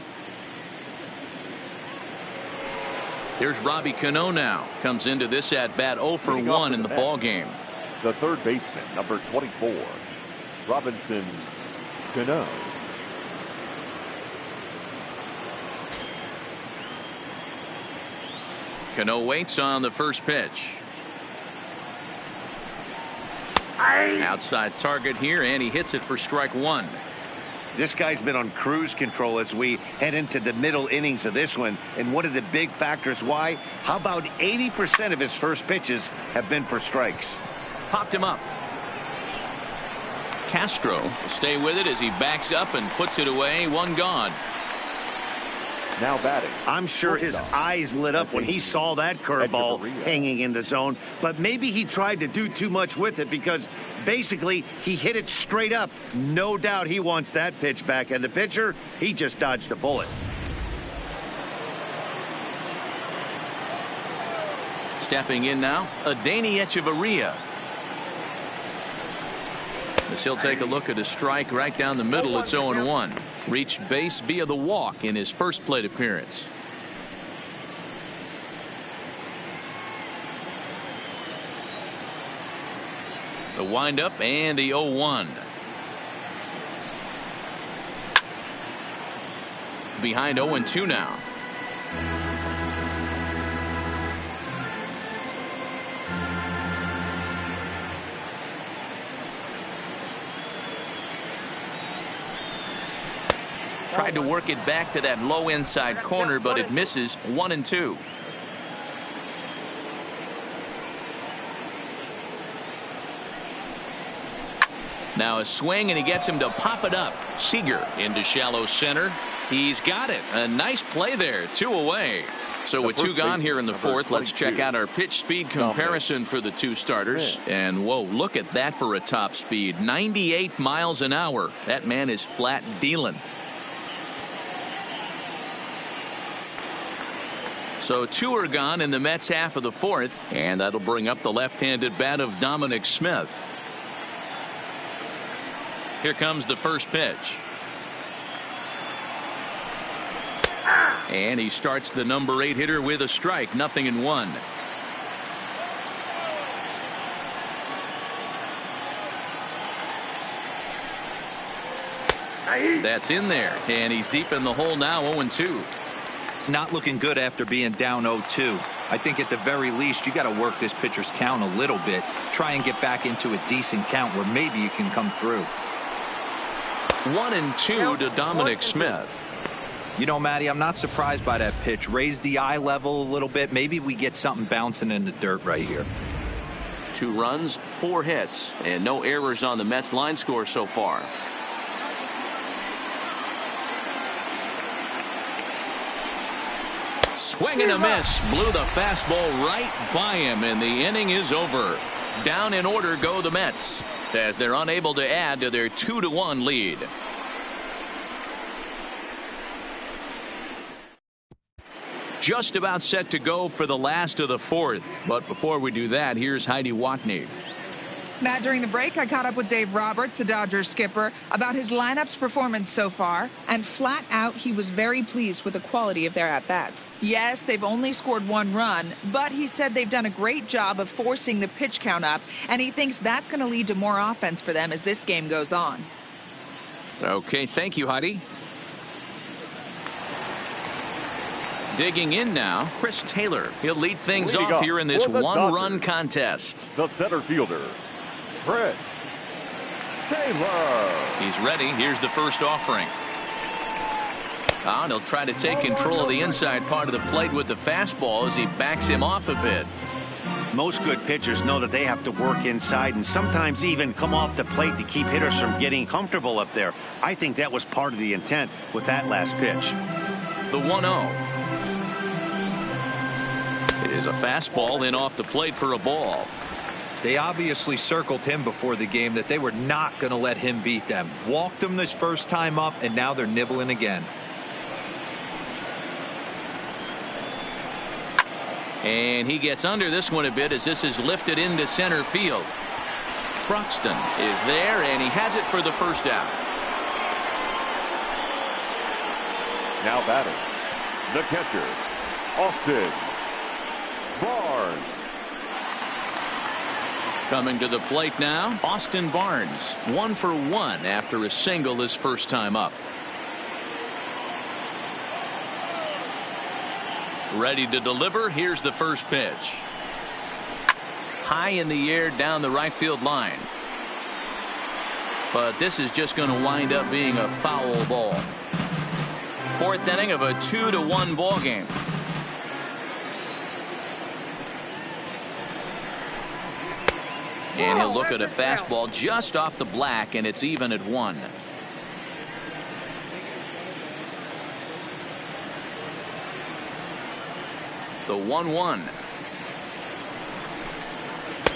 Here's Robbie Cano now. Comes into this at-bat 0 for 1 in the ball game. The third baseman, number 24, Robinson Cano. Cano waits on the first pitch. Outside target here, and he hits it for strike 1. This guy's been on cruise control as we head into the middle innings of this one. And one of the big factors why, how about 80% of his first pitches have been for strikes? Popped him up. Castro will stay with it as he backs up and puts it away. 1 gone. Now batting. I'm sure his eyes lit up when he saw that curveball hanging in the zone, but maybe he tried to do too much with it because basically he hit it straight up. No doubt he wants that pitch back, and the pitcher, he just dodged a bullet. Stepping in now, Adeiny Echeverria. As he'll take a look at a strike right down the middle. It's 0-1. Reached base via the walk in his first plate appearance. The windup and the 0-1. Behind 0-2 now. Tried to work it back to that low inside corner, but it misses. 1-2. Now a swing, and he gets him to pop it up. Seager into shallow center. He's got it. A nice play there. 2 away. So with 2 gone here in the 4th, let's check out our pitch speed comparison for the 2 starters. And whoa, look at that for a top speed. 98 miles an hour. That man is flat dealing. So 2 are gone in the Mets half of the 4th, and that'll bring up the left-handed bat of Dominic Smith. Here comes the first pitch. And he starts the number 8 hitter with a strike. 0-1. That's in there, and he's deep in the hole now. 0-2. Not looking good after being down 0-2. I think at the very least you got to work this pitcher's count a little bit. Try and get back into a decent count where maybe you can come through. 1-2 to Dominic Smith. You know, Matty, I'm not surprised by that pitch. Raise the eye level a little bit. Maybe we get something bouncing in the dirt right here. 2 runs, 4 hits, and no errors on the Mets line score so far. Swing and a miss. Blew the fastball right by him, and the inning is over. Down in order go the Mets, as they're unable to add to their 2-1 lead. Just about set to go for the last of the 4th. But before we do that, here's Heidi Watney. Matt, during the break, I caught up with Dave Roberts, the Dodgers skipper, about his lineup's performance so far, and flat out, he was very pleased with the quality of their at-bats. Yes, they've only scored 1 run, but he said they've done a great job of forcing the pitch count up, and he thinks that's going to lead to more offense for them as this game goes on. Okay, thank you, Heidi. Digging in now, Chris Taylor. He'll lead things off here in this 1-run contest. The center fielder, Chris Taylor. He's ready. Here's the first offering. And he'll try to take control of the inside part of the plate with the fastball as he backs him off a bit. Most good pitchers know that they have to work inside and sometimes even come off the plate to keep hitters from getting comfortable up there. I think that was part of the intent with that last pitch. The 1-0. It is a fastball in off the plate for a ball. They obviously circled him before the game that they were not going to let him beat them. Walked him this first time up, and now they're nibbling again. And he gets under this one a bit as this is lifted into center field. Croxton is there, and he has it for the first out. Now batting, the catcher, Austin Barnes. Coming to the plate now, Austin Barnes. 1 for 1 after a single his first time up. Ready to deliver. Here's the first pitch. High in the air down the right field line. But this is just going to wind up being a foul ball. 4th inning of a 2-1 ball game. And he'll look at a fastball just off the black, and it's even at 1. The 1-1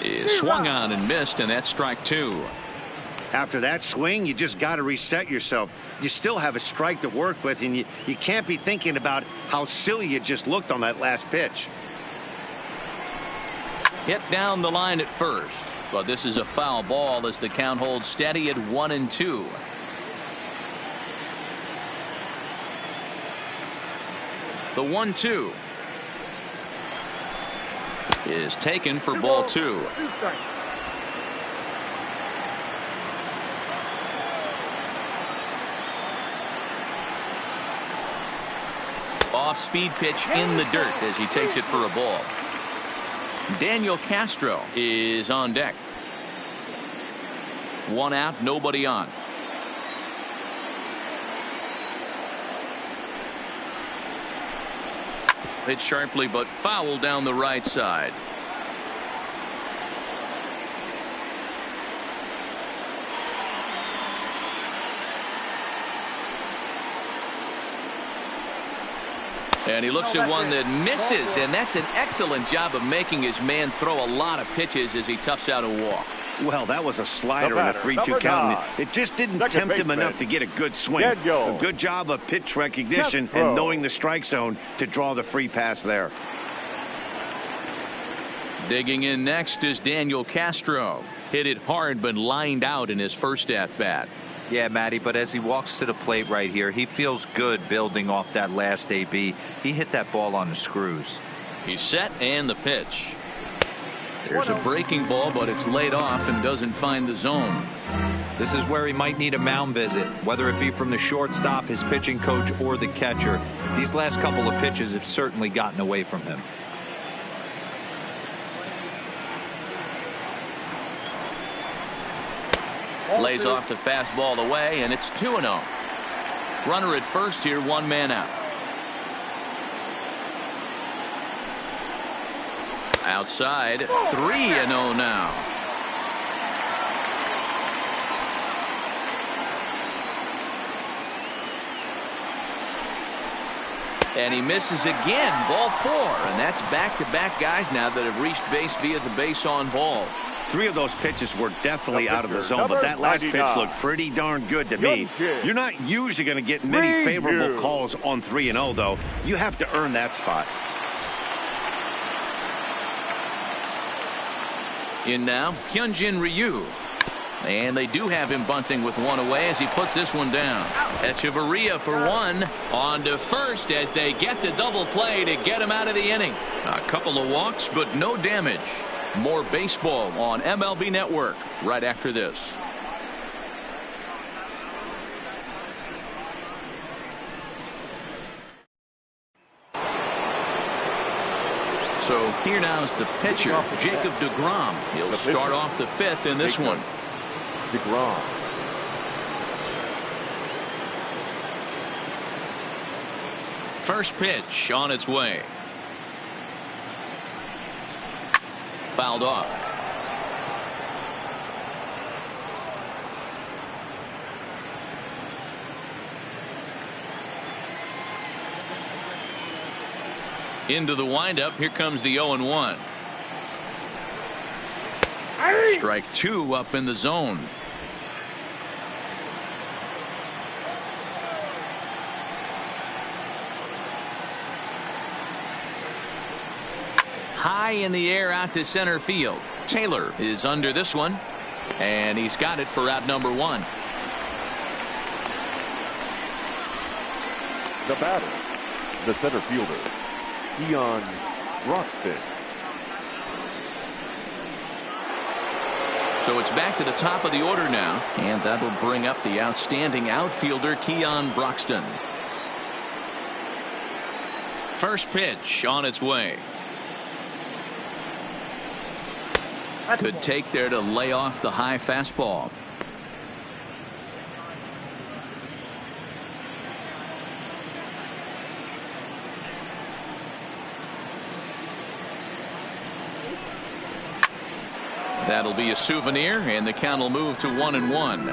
is swung on and missed, and that's strike 2. After that swing, you just got to reset yourself. You still have a strike to work with, and you can't be thinking about how silly you just looked on that last pitch. Hit down the line at first, but this is a foul ball as the count holds steady at 1-2. The 1-2 is taken for ball 2. Off-speed pitch in the dirt as he takes it for a ball. Daniel Castro is on deck. 1 out, nobody on. Hit sharply but foul down the right side. And he looks at one that misses, and that's an excellent job of making his man throw a lot of pitches as he toughs out a walk. Well, that was a slider and a 3-2 count. It just didn't tempt him enough to get a good swing. A good job of pitch recognition and knowing the strike zone to draw the free pass there. Digging in next is Daniel Castro. Hit it hard but lined out in his first at-bat. Yeah, Matty, but as he walks to the plate right here, he feels good building off that last AB. He hit that ball on the screws. He's set and the pitch. There's a breaking ball, but it's laid off and doesn't find the zone. This is where he might need a mound visit, whether it be from the shortstop, his pitching coach, or the catcher. These last couple of pitches have certainly gotten away from him. Lays off the fastball away, and it's 2-0. Runner at first here, 1 man out. Outside, 3-0 now. And he misses again, ball 4, and that's back-to-back guys now that have reached base via the base on ball. 3 of those pitches were definitely out of the zone, but that last pitch looked pretty darn good to me. You're not usually going to get many favorable calls on 3-0, though. You have to earn that spot. In now, Hyunjin Ryu. And they do have him bunting with 1 away as he puts this one down. Echeverria for 1. On to first as they get the double play to get him out of the inning. A couple of walks, but no damage. More baseball on MLB Network right after this. So here now is the pitcher, Jacob deGrom. He'll start off the 5th in this one. deGrom. First pitch on its way. Fouled off. Into the windup. Here comes the 0-1. Strike 2 up in the zone. High in the air out to center field. Taylor is under this one, and he's got it for out number 1. The batter, the center fielder, Broxton. So it's back to the top of the order now, and that'll bring up the outstanding outfielder Keon Broxton. First pitch on its way. Good take there to lay off the high fastball. That'll be a souvenir, and the count will move to 1-1.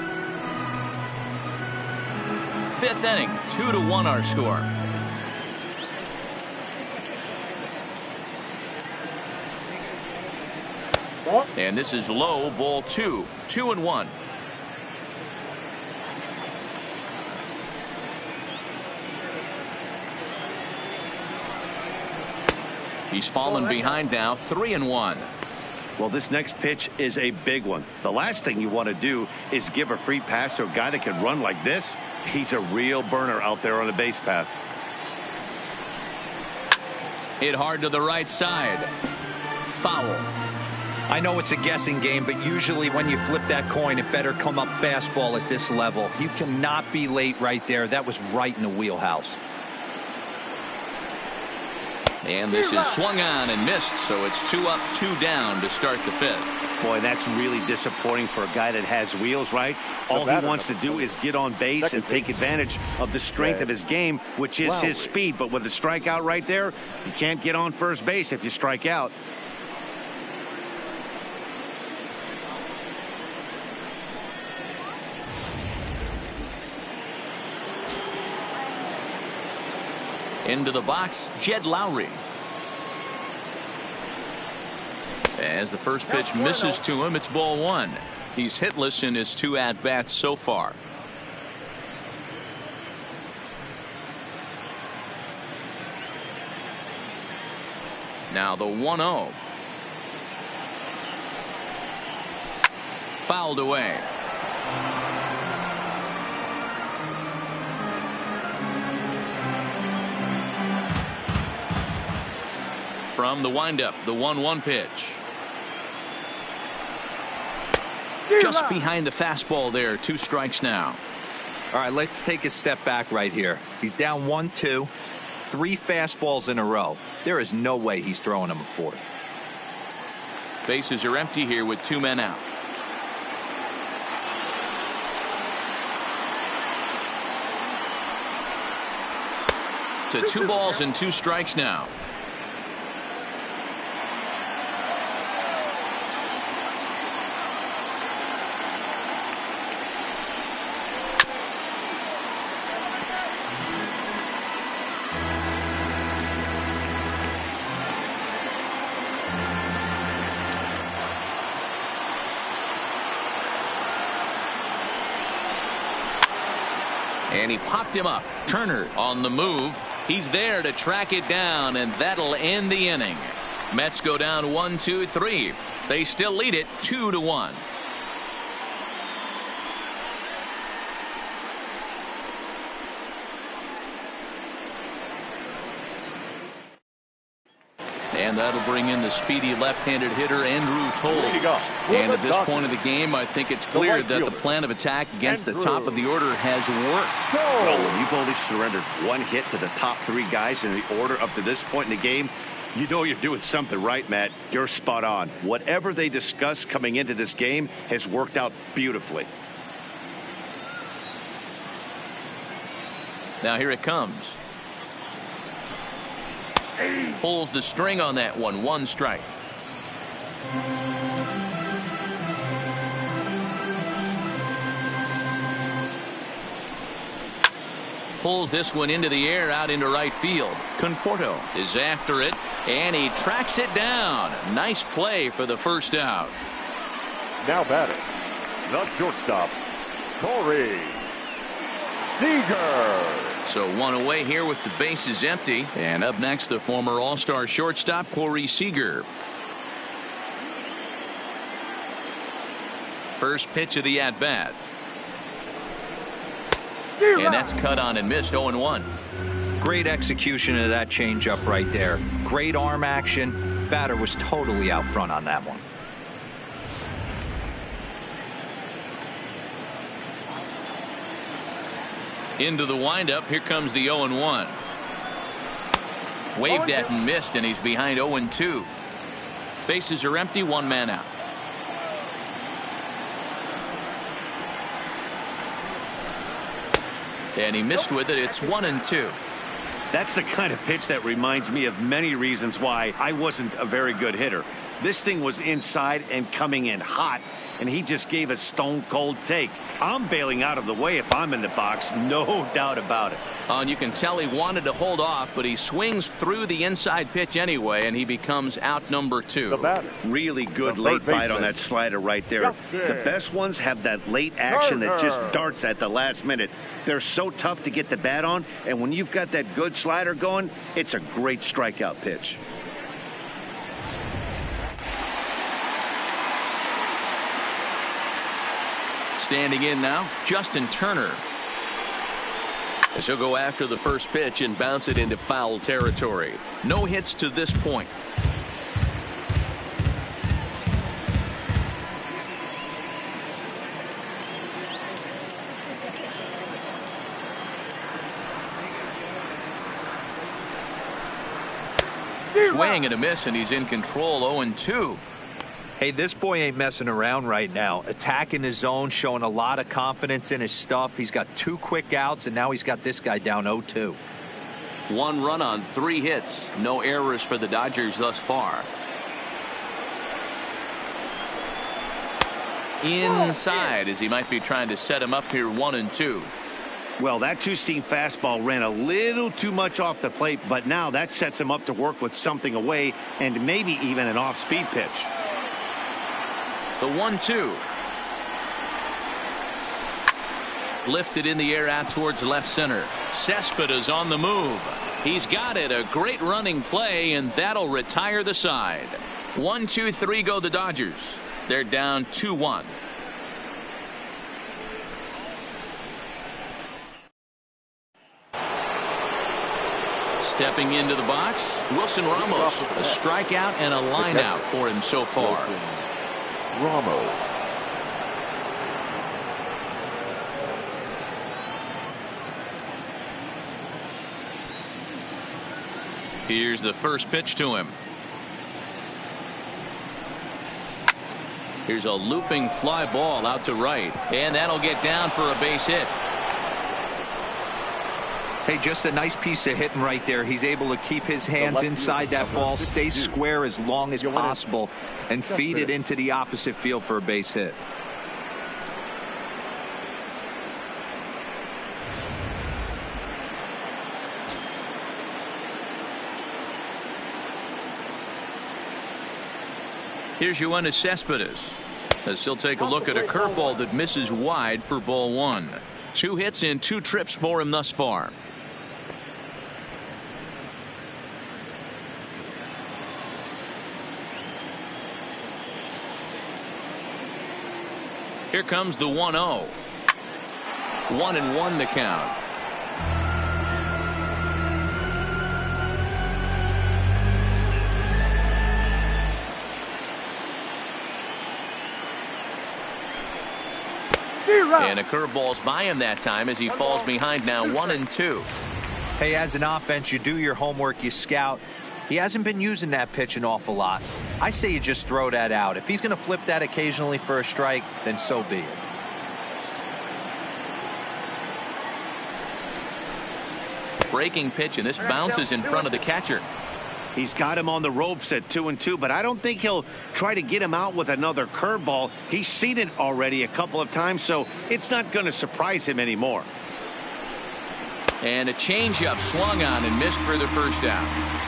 5th inning, 2-1 our score. And this is low, ball 2. 2-1. He's fallen behind now, 3-1. Well, this next pitch is a big one. The last thing you want to do is give a free pass to a guy that can run like this. He's a real burner out there on the base paths. Hit hard to the right side. Foul. I know it's a guessing game, but usually when you flip that coin, it better come up fastball at this level. You cannot be late right there. That was right in the wheelhouse. And this is swung on and missed, so it's 2 up, 2 down to start the 5th. Boy, that's really disappointing for a guy that has wheels, right? All he wants to do is get on base and take advantage of the strength of his game, which is his speed. But with a strikeout right there, you can't get on first base if you strike out. Into the box, Jed Lowry. As the first pitch misses to him, it's ball 1. He's hitless in his 2 at-bats so far. Now the 1-0. Fouled away. From the windup, the 1-1 pitch. Just behind the fastball there. 2 strikes now. All right, let's take a step back right here. He's down 1-2, 3 fastballs in a row. There is no way he's throwing him a 4th. Bases are empty here with 2 men out. To 2 balls and 2 strikes now. And he popped him up. Turner on the move. He's there to track it down, and that'll end the inning. Mets go down 1-2-3. They still lead it 2-1. And that'll bring in the speedy left-handed hitter Andrew Toles. And at this point of the game, I think it's clear that the plan of attack against the top of the order has worked. Well, when you've only surrendered 1 hit to the top 3 guys in the order up to this point in the game, you know you're doing something right, Matt. You're spot on. Whatever they discussed coming into this game has worked out beautifully. Now here it comes. Pulls the string on that one. 1 strike. Pulls this one into the air out into right field. Conforto is after it, and he tracks it down. Nice play for the first out. Now batting, the shortstop, Corey Seager. So 1 away here with the bases empty. And up next, the former All-Star shortstop, Corey Seager. First pitch of the at-bat. And that's cut on and missed. 0-1. Great execution of that changeup right there. Great arm action. Batter was totally out front on that one. Into the windup. Here comes the 0-1. Waved at and missed, and he's behind 0-2. Bases are empty. 1 man out. And he missed with it. It's 1-2. That's the kind of pitch that reminds me of many reasons why I wasn't a very good hitter. This thing was inside and coming in hot, and he just gave a stone-cold take. I'm bailing out of the way if I'm in the box, no doubt about it. And you can tell he wanted to hold off, but he swings through the inside pitch anyway, and he becomes out number 2. Really good late bite on that slider right there. The best ones have that late action that just darts at the last minute. They're so tough to get the bat on, and when you've got that good slider going, it's a great strikeout pitch. Standing in now, Justin Turner. As he'll go after the first pitch and bounce it into foul territory. No hits to this point. swing and a miss, and he's in control. 0-2. Hey, this boy ain't messing around right now. Attacking his zone, showing a lot of confidence in his stuff. He's got 2 quick outs, and now he's got this guy down 0-2. 1 run on 3 hits. No errors for the Dodgers thus far. Inside, as he might be trying to set him up here. 1-2. Well, that two-seam fastball ran a little too much off the plate, but now that sets him up to work with something away and maybe even an off-speed pitch. The 1-2. Lifted in the air out towards left center. Cespedes on the move. He's got it. A great running play, and that'll retire the side. 1-2-3 go the Dodgers. They're down 2-1. Stepping into the box, Wilson Ramos. A strikeout and a line out for him so far. Ramos. Here's the first pitch to him. Here's a looping fly ball out to right, and that'll get down for a base hit. Hey, just a nice piece of hitting right there. He's able to keep his hands inside that ball, stay square as long as possible, and feed it into the opposite field for a base hit. Here's Yoenis Cespedes, as he'll take a look at a curveball that misses wide for ball 1. 2 hits and 2 trips for him thus far. Here comes the 1-0. 1-1 the count. And a curveball's by him that time as he falls behind now. 1-2. Hey, as an offense, you do your homework, you scout. He hasn't been using that pitch an awful lot. I say you just throw that out. If he's going to flip that occasionally for a strike, then so be it. Breaking pitch, and this bounces in front of the catcher. He's got him on the ropes at 2-2, but I don't think he'll try to get him out with another curveball. He's seen it already a couple of times, so it's not going to surprise him anymore. And a changeup swung on and missed for the first out.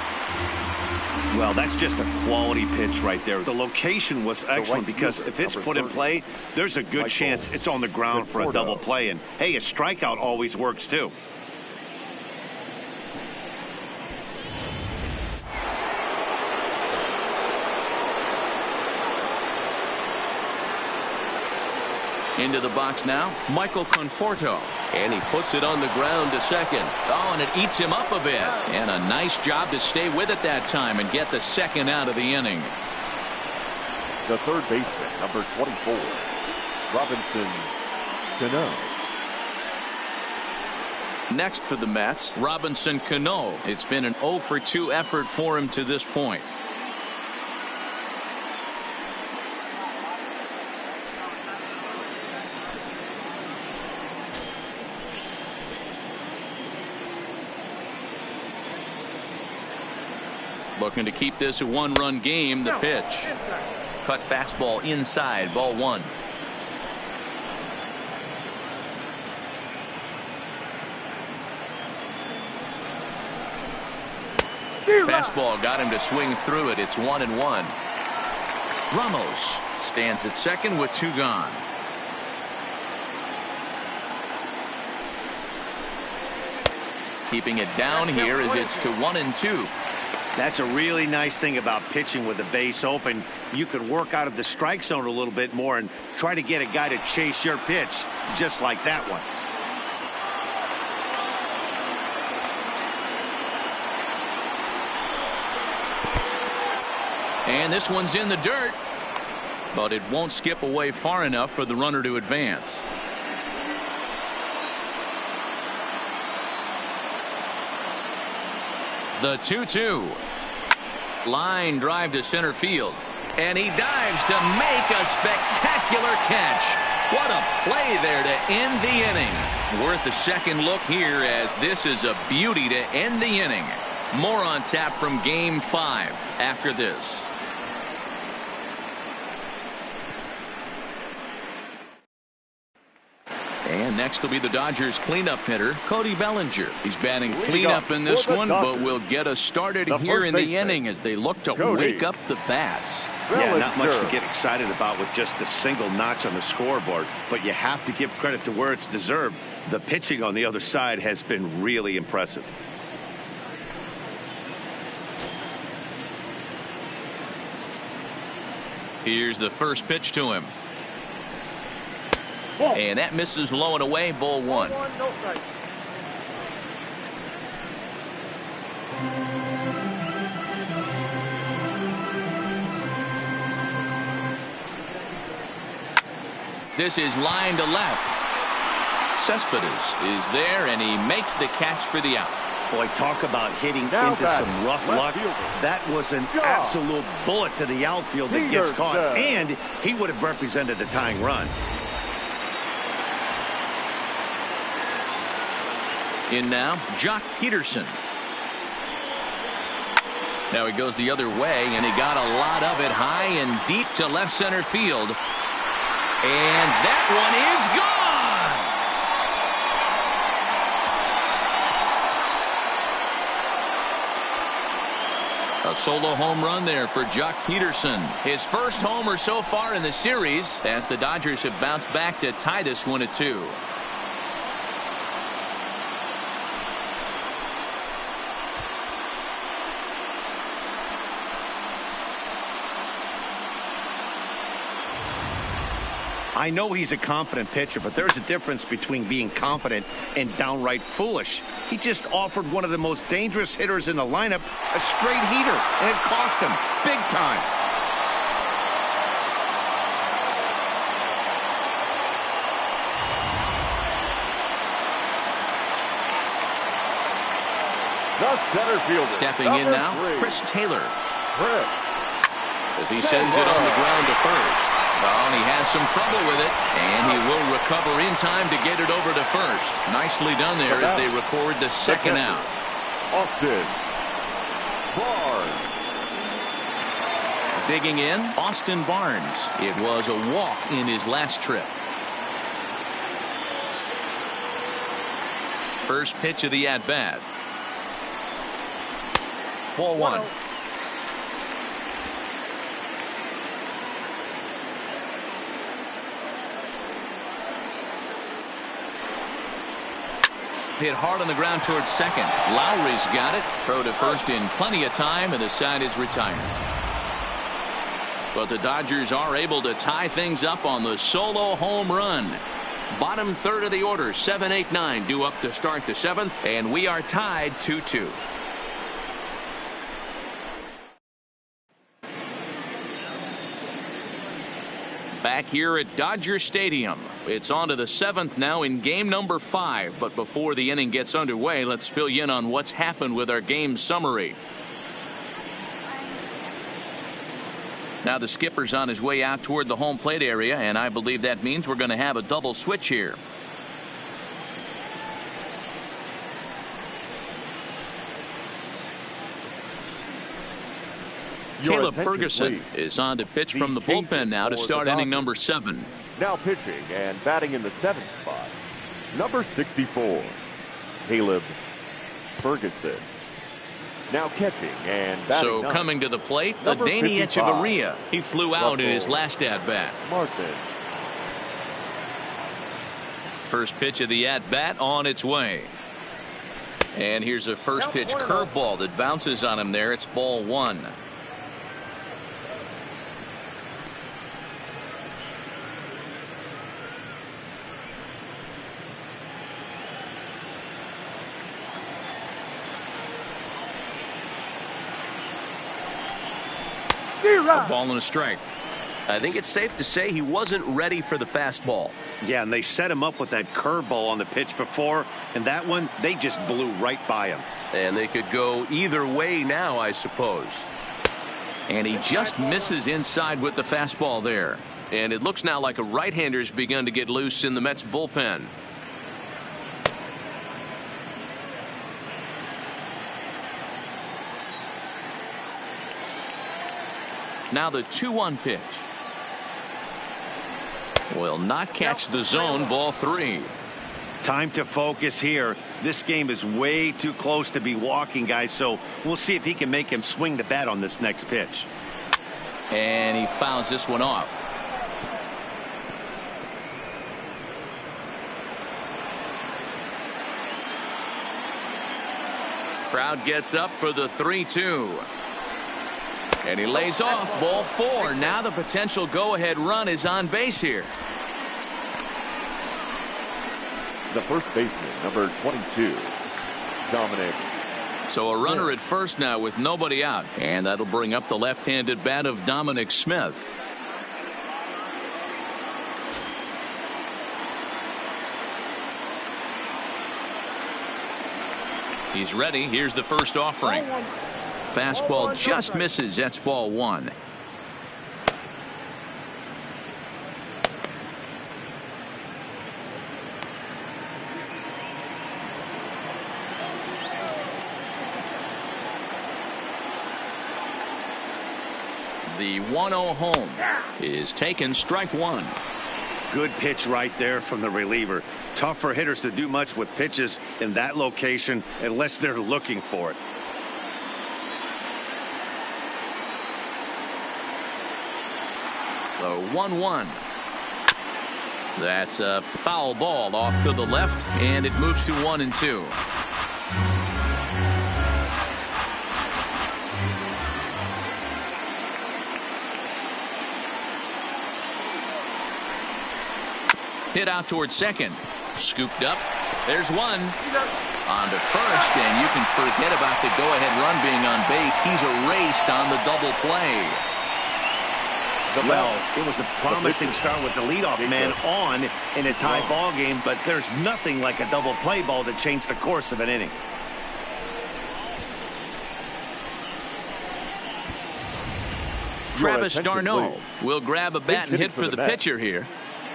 Well, that's just a quality pitch right there. The location was excellent because if it's put in play, there's a good chance it's on the ground for a double play. And, hey, a strikeout always works, too. Into the box now, Michael Conforto. And he puts it on the ground to second. Oh, and it eats him up a bit. And a nice job to stay with it that time and get the second out of the inning. The third baseman, number 24, Robinson Cano. Next for the Mets, Robinson Cano. It's been an 0-for-2 effort for him to this point. Looking to keep this a 1-run game. The pitch. Cut fastball inside. Ball 1. Fastball got him to swing through it. It's 1-1. Ramos stands at second with 2 gone. Keeping it down here as it's to 1-2. That's a really nice thing about pitching with the base open. You can work out of the strike zone a little bit more and try to get a guy to chase your pitch just like that one. And this one's in the dirt, but it won't skip away far enough for the runner to advance. The 2-2. Line drive to center field. And he dives to make a spectacular catch. What a play there to end the inning. Worth a second look here, as this is a beauty to end the inning. More on tap from Game 5 after this. And next will be the Dodgers cleanup hitter, Cody Bellinger. He's batting cleanup in this one, but will get us started here in the inning as they look to wake up the bats. Yeah, not much to get excited about with just a single notch on the scoreboard, but you have to give credit to where it's deserved. The pitching on the other side has been really impressive. Here's the first pitch to him. And that misses low and away, ball one. This is line to left. Cespedes is there, and he makes the catch for the out. Boy, talk about hitting into some rough luck. That was an absolute bullet to the outfield that gets caught, and he would have represented the tying run. In now, Jock Peterson. Now he goes the other way, and he got a lot of it high and deep to left center field. And that one is gone. A solo home run there for Jock Peterson. His first homer so far in the series, as the Dodgers have bounced back to tie this one at 2. I know he's a confident pitcher, but there's a difference between being confident and downright foolish. He just offered one of the most dangerous hitters in the lineup a straight heater, and it cost him big time. The center fielder. Stepping in now, 3. Chris Taylor. Chris. As he sends it on the ground to first. Oh, and he has some trouble with it, and he will recover in time to get it over to first. Nicely done there as they record the second out. Austin Barnes. Digging in, Austin Barnes. It was a walk in his last trip. First pitch of the at-bat. Ball one. Hit hard on the ground towards second. Lowry's got it. Throw to first in plenty of time, and the side is retired. But the Dodgers are able to tie things up on the solo home run. Bottom third of the order, 7, 8, 9 due up to start the 7th, and we are tied 2-2. Back here at Dodger Stadium. It's on to the 7th now in game number 5. But before the inning gets underway, let's fill you in on what's happened with our game summary. Now the skipper's on his way out toward the home plate area, and I believe that means we're going to have a double switch here. Caleb Ferguson is on to pitch from the bullpen now to start inning number 7. Now pitching and batting in the 7th spot, number 64, Caleb Ferguson. Now catching and batting. So coming to the plate, Adeiny Echeverria. He flew out in his last at-bat. Martin. First pitch of the at-bat on its way. And here's a first pitch curveball that bounces on him there. It's ball 1. A ball and a strike. I think it's safe to say he wasn't ready for the fastball. Yeah, and they set him up with that curveball on the pitch before, and that one, they just blew right by him. And they could go either way now, I suppose. And he just misses inside with the fastball there. And it looks now like a right-hander's begun to get loose in the Mets bullpen. Now the 2-1 pitch. Will not catch the zone. Ball 3. Time to focus here. This game is way too close to be walking, guys, so we'll see if he can make him swing the bat on this next pitch. And he fouls this one off. Crowd gets up for the 3-2. And he lays off. Ball 4. Now the potential go-ahead run is on base here. The first baseman, number 22, Dominic. So a runner at first now with nobody out. And that'll bring up the left-handed bat of Dominic Smith. He's ready. Here's the first offering. Fastball just misses. That's ball 1. The 1-0 home is taken. Strike 1. Good pitch right there from the reliever. Tough for hitters to do much with pitches in that location unless they're looking for it. The 1-1. That's a foul ball off to the left, and it moves to 1-2. Hit out towards second. Scooped up. There's one. On to first, and you can forget about the go-ahead run being on base. He's erased on the double play. Well, it was a promising start with the leadoff man on in a tie ball game, but there's nothing like a double play ball to change the course of an inning. Travis d'Arnaud will grab a bat and hit for the pitcher here.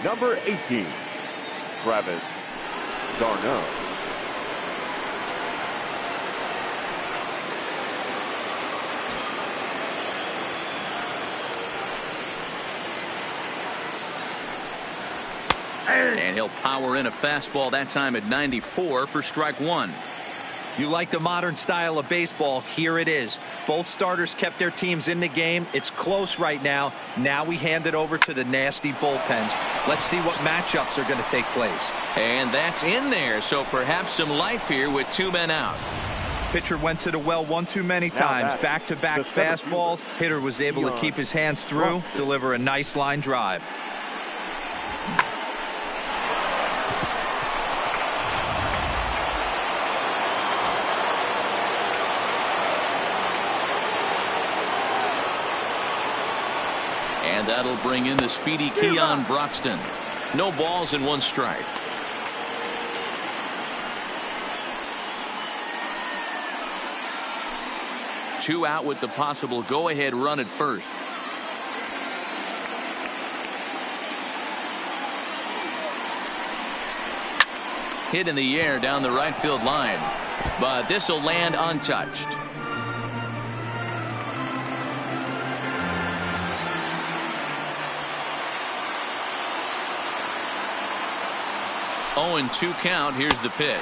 Number 18, Travis d'Arnaud. And he'll power in a fastball that time at 94 for strike 1. You like the modern style of baseball. Here it is. Both starters kept their teams in the game. It's close right now. Now we hand it over to the nasty bullpens. Let's see what matchups are going to take place. And that's in there. So perhaps some life here with 2 men out. Pitcher went to the well one too many times. Back-to-back fastballs. Hitter was able to keep his hands through, deliver a nice line drive. And that'll bring in the speedy Keon Broxton. No balls and 1 strike. Two out with the possible go-ahead run at first. Hit in the air down the right field line, but this will land untouched. Oh, and 2 count. Here's the pitch.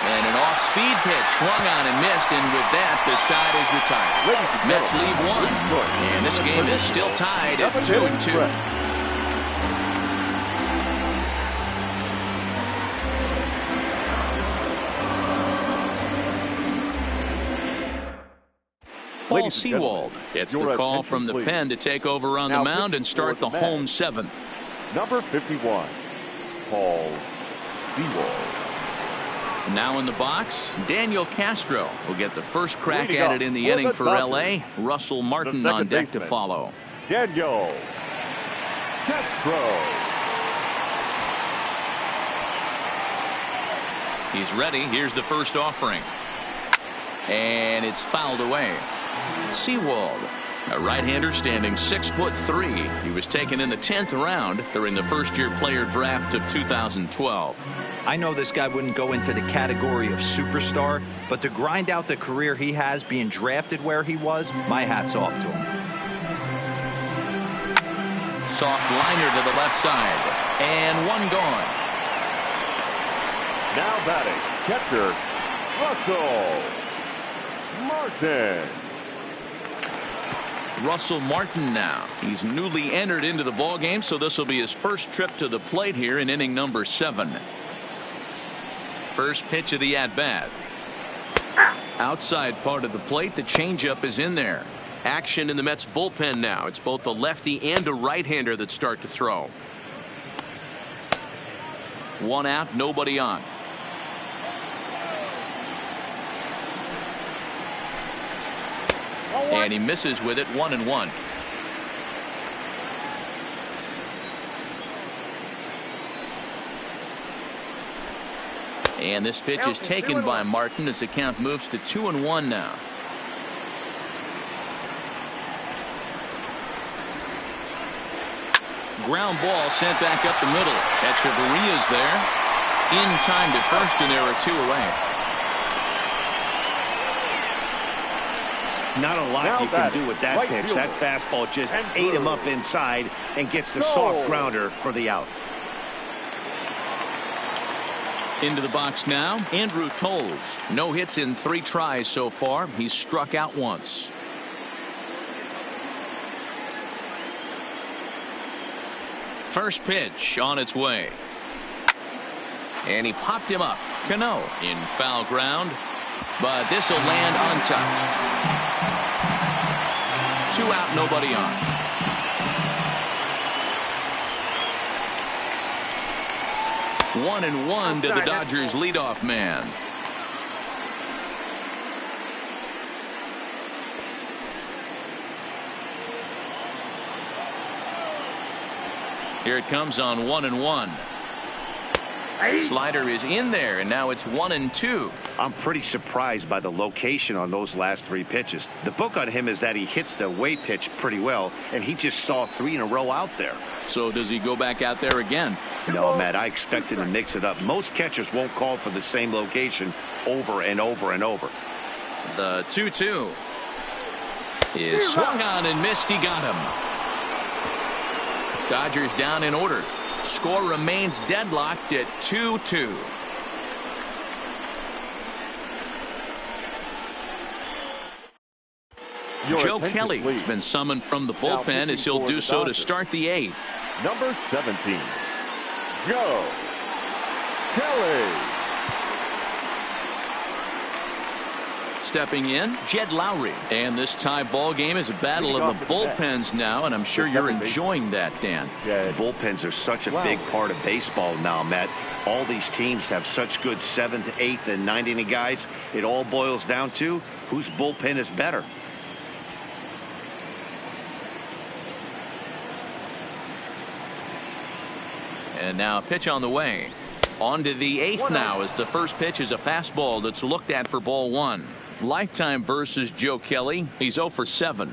And an off-speed pitch swung on and missed, and with that, the side is retired. Mets lead 1, and this game is still tied at 2-2. Paul Sewald gets the call from the pen to take over on the mound and start the home 7th. Number 51, Paul Sewald. Now in the box, Daniel Castro will get the first crack at it in the inning for L.A. Russell Martin on deck to follow. Daniel Castro. He's ready. Here's the first offering. And it's fouled away. Sewald A right-hander standing 6'3". He was taken in the 10th round during the first-year player draft of 2012. I know this guy wouldn't go into the category of superstar, but to grind out the career he has being drafted where he was, my hat's off to him. Soft liner to the left side, and one gone. Now batting, catcher, Russell Martin. Russell Martin now. He's newly entered into the ballgame, so this will be his first trip to the plate here in inning number 7. First pitch of the at-bat. Outside part of the plate, the changeup is in there. Action in the Mets bullpen now. It's both a lefty and a right-hander that start to throw. One out, nobody on. And he misses with it, 1-1. And this pitch is taken by Martin as the count moves to 2-1 now. Ground ball sent back up the middle. Echeverria's there. In time to first, and there are 2 away. Not a lot you can do with that pitch. That fastball just ate him up inside and gets the soft grounder for the out. Into the box now, Andrew Toles. No hits in 3 tries so far. He's struck out once. First pitch on its way. And he popped him up. Cano in foul ground. But this will land untouched. 2 out, nobody on. One and one to the Dodgers leadoff man. Here it comes on 1-1. Slider is in there, and now it's 1-2. I'm pretty surprised by the location on those last 3 pitches. The book on him is that he hits the away pitch pretty well, and he just saw 3 in a row out there. So does he go back out there again? No, Matt, I expect him to mix it up. Most catchers won't call for the same location over and over and over. The 2-2 is swung on and missed. He got him. Dodgers down in order. Score remains deadlocked at 2-2. Joe Kelly has been summoned from the bullpen as he'll do so to start the 8th. Number 17, Joe Kelly. Stepping in, Jed Lowry. And this tie ball game is a battle of the bullpens now, and I'm sure you're enjoying that, Dan. Bullpens are such a big part of baseball now, Matt. All these teams have such good 7th, 8th, and 9th inning guys. It all boils down to whose bullpen is better. And now a pitch on the way. On to the 8th now, as the first pitch is a fastball that's looked at for ball 1. Lifetime versus Joe Kelly. He's 0 for 7.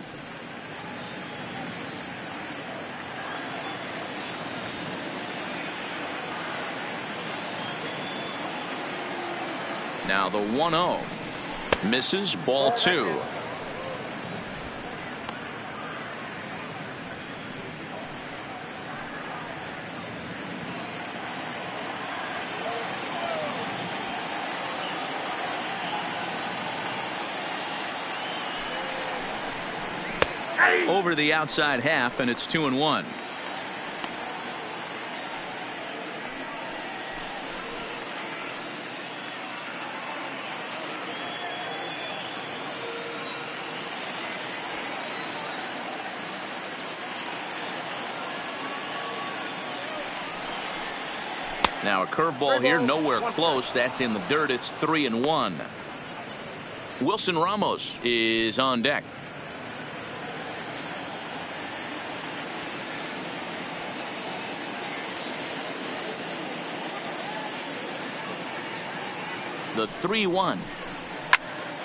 Now the 1-0. Misses, ball 2. Over the outside half, and it's 2-1. Now a curveball here, nowhere close. That's in the dirt. It's 3-1. Wilson Ramos is on deck. The 3-1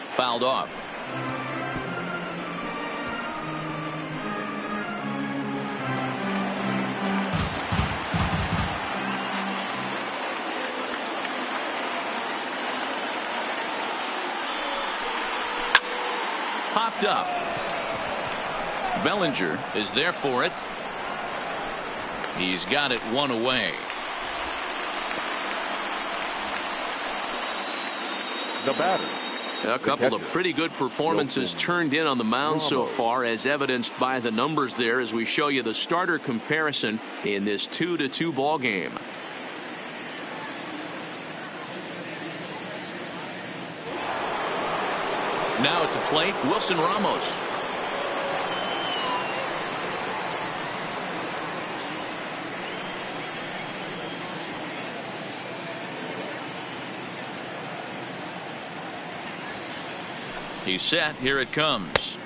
fouled off. popped up. Bellinger is there for it. He's got it one away. The batter. A couple of pretty good performances turned in on the mound so far, as evidenced by the numbers there, as we show you the starter comparison in this 2-2 ball game. Now at the plate, Wilson Ramos. He's set. Here it comes.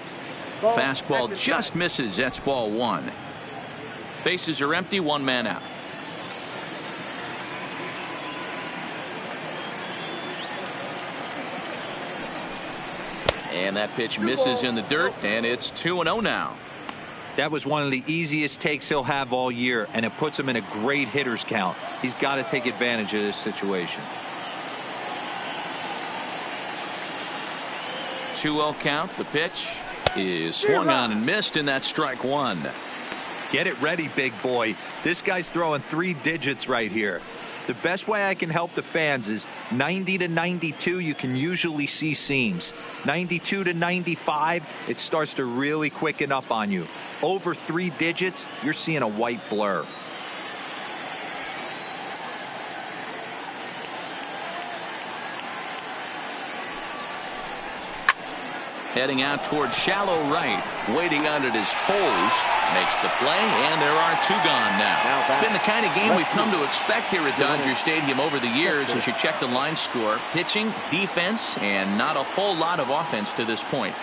Fastball just misses. That's ball one. Bases are empty. One man out. And that pitch misses in the dirt, and it's 2-0 now. That was one of the easiest takes he'll have all year, and it puts him in a great hitter's count. He's got to take advantage of this situation. 2-0 count. The pitch is swung on and missed, and that's strike one. Get it ready, big boy. This guy's throwing 3 digits right here. The best way I can help the fans is 90 to 92. You can usually see seams. 92 to 95, it starts to really quicken up on you. Over 3 digits, you're seeing a white blur. Heading out towards shallow right, waiting on it his toes, makes the play, and there are 2 gone now. It's been the kind of game we've come to expect here at Dodger Stadium over the years as you check the line score. Pitching, defense, and not a whole lot of offense to this point.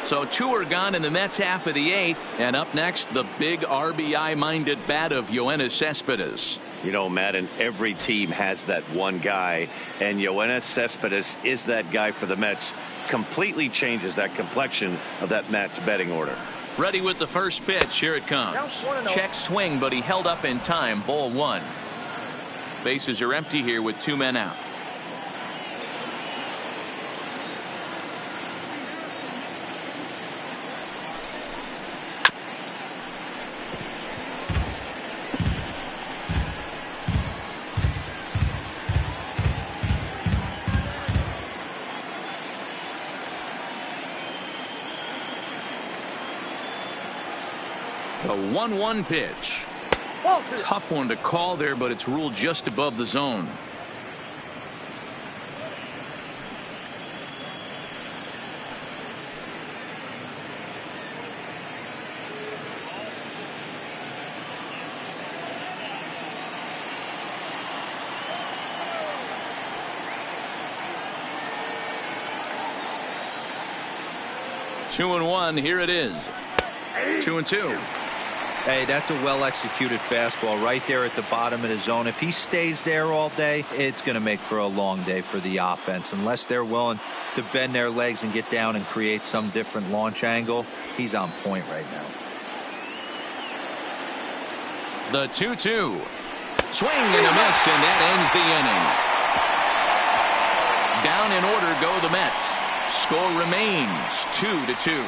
So 2 are gone in the Mets half of the 8th, and up next, the big RBI-minded bat of Yoenis Cespedes. You know, Madden, every team has that one guy, and Yoenis Cespedes is that guy for the Mets. Completely changes that complexion of that Mets betting order. Ready with the first pitch. Here it comes. Check swing, but he held up in time. Ball 1. Bases are empty here with 2 men out. A 1-1 pitch. Tough one to call there, but it's ruled just above the zone. Two and 1. Here it is. 2-2. Hey, that's a well-executed fastball right there at the bottom of the zone. If he stays there all day, it's going to make for a long day for the offense. Unless they're willing to bend their legs and get down and create some different launch angle, he's on point right now. The 2-2. Swing and a miss, and that ends the inning. Down in order go the Mets. Score remains 2-2.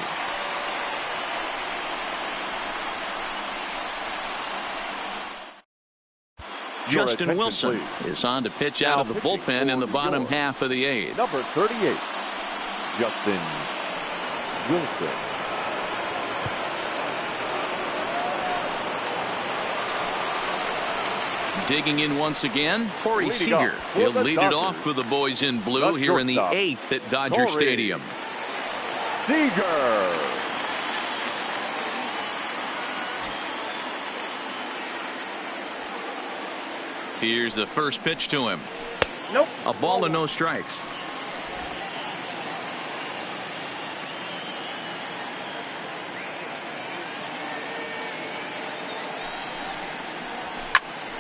Justin Wilson is on to pitch out of the bullpen in the bottom half of the 8th. Number 38, Justin Wilson. Digging in once again, Corey Seager. He'll lead it off for the boys in blue here in the 8th at Dodger Stadium. Seager. Here's the first pitch to him. Nope. A ball and no strikes.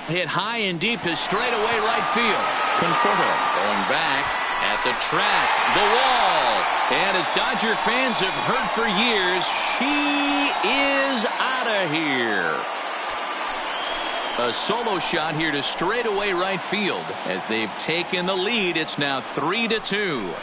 Hit high and deep to straightaway right field. Conforto going back at the track, the wall. And as Dodger fans have heard for years, she is out of here. A solo shot here to straightaway right field. As they've taken the lead, it's now 3-2.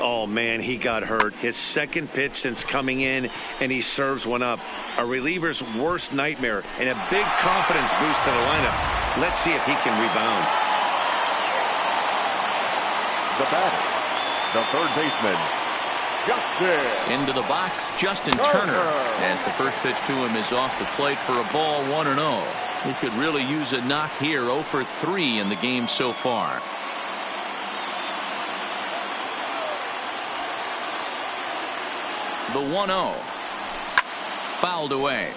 Oh, man, he got hurt. His second pitch since coming in, and he serves one up. A reliever's worst nightmare, and a big confidence boost to the lineup. Let's see if he can rebound. The batter, the third baseman, Justin. Into the box, Justin Turner. As the first pitch to him is off the plate for a ball, 1-0. He could really use a knock here. 0 for 3 in the game so far. The 1-0. Fouled away.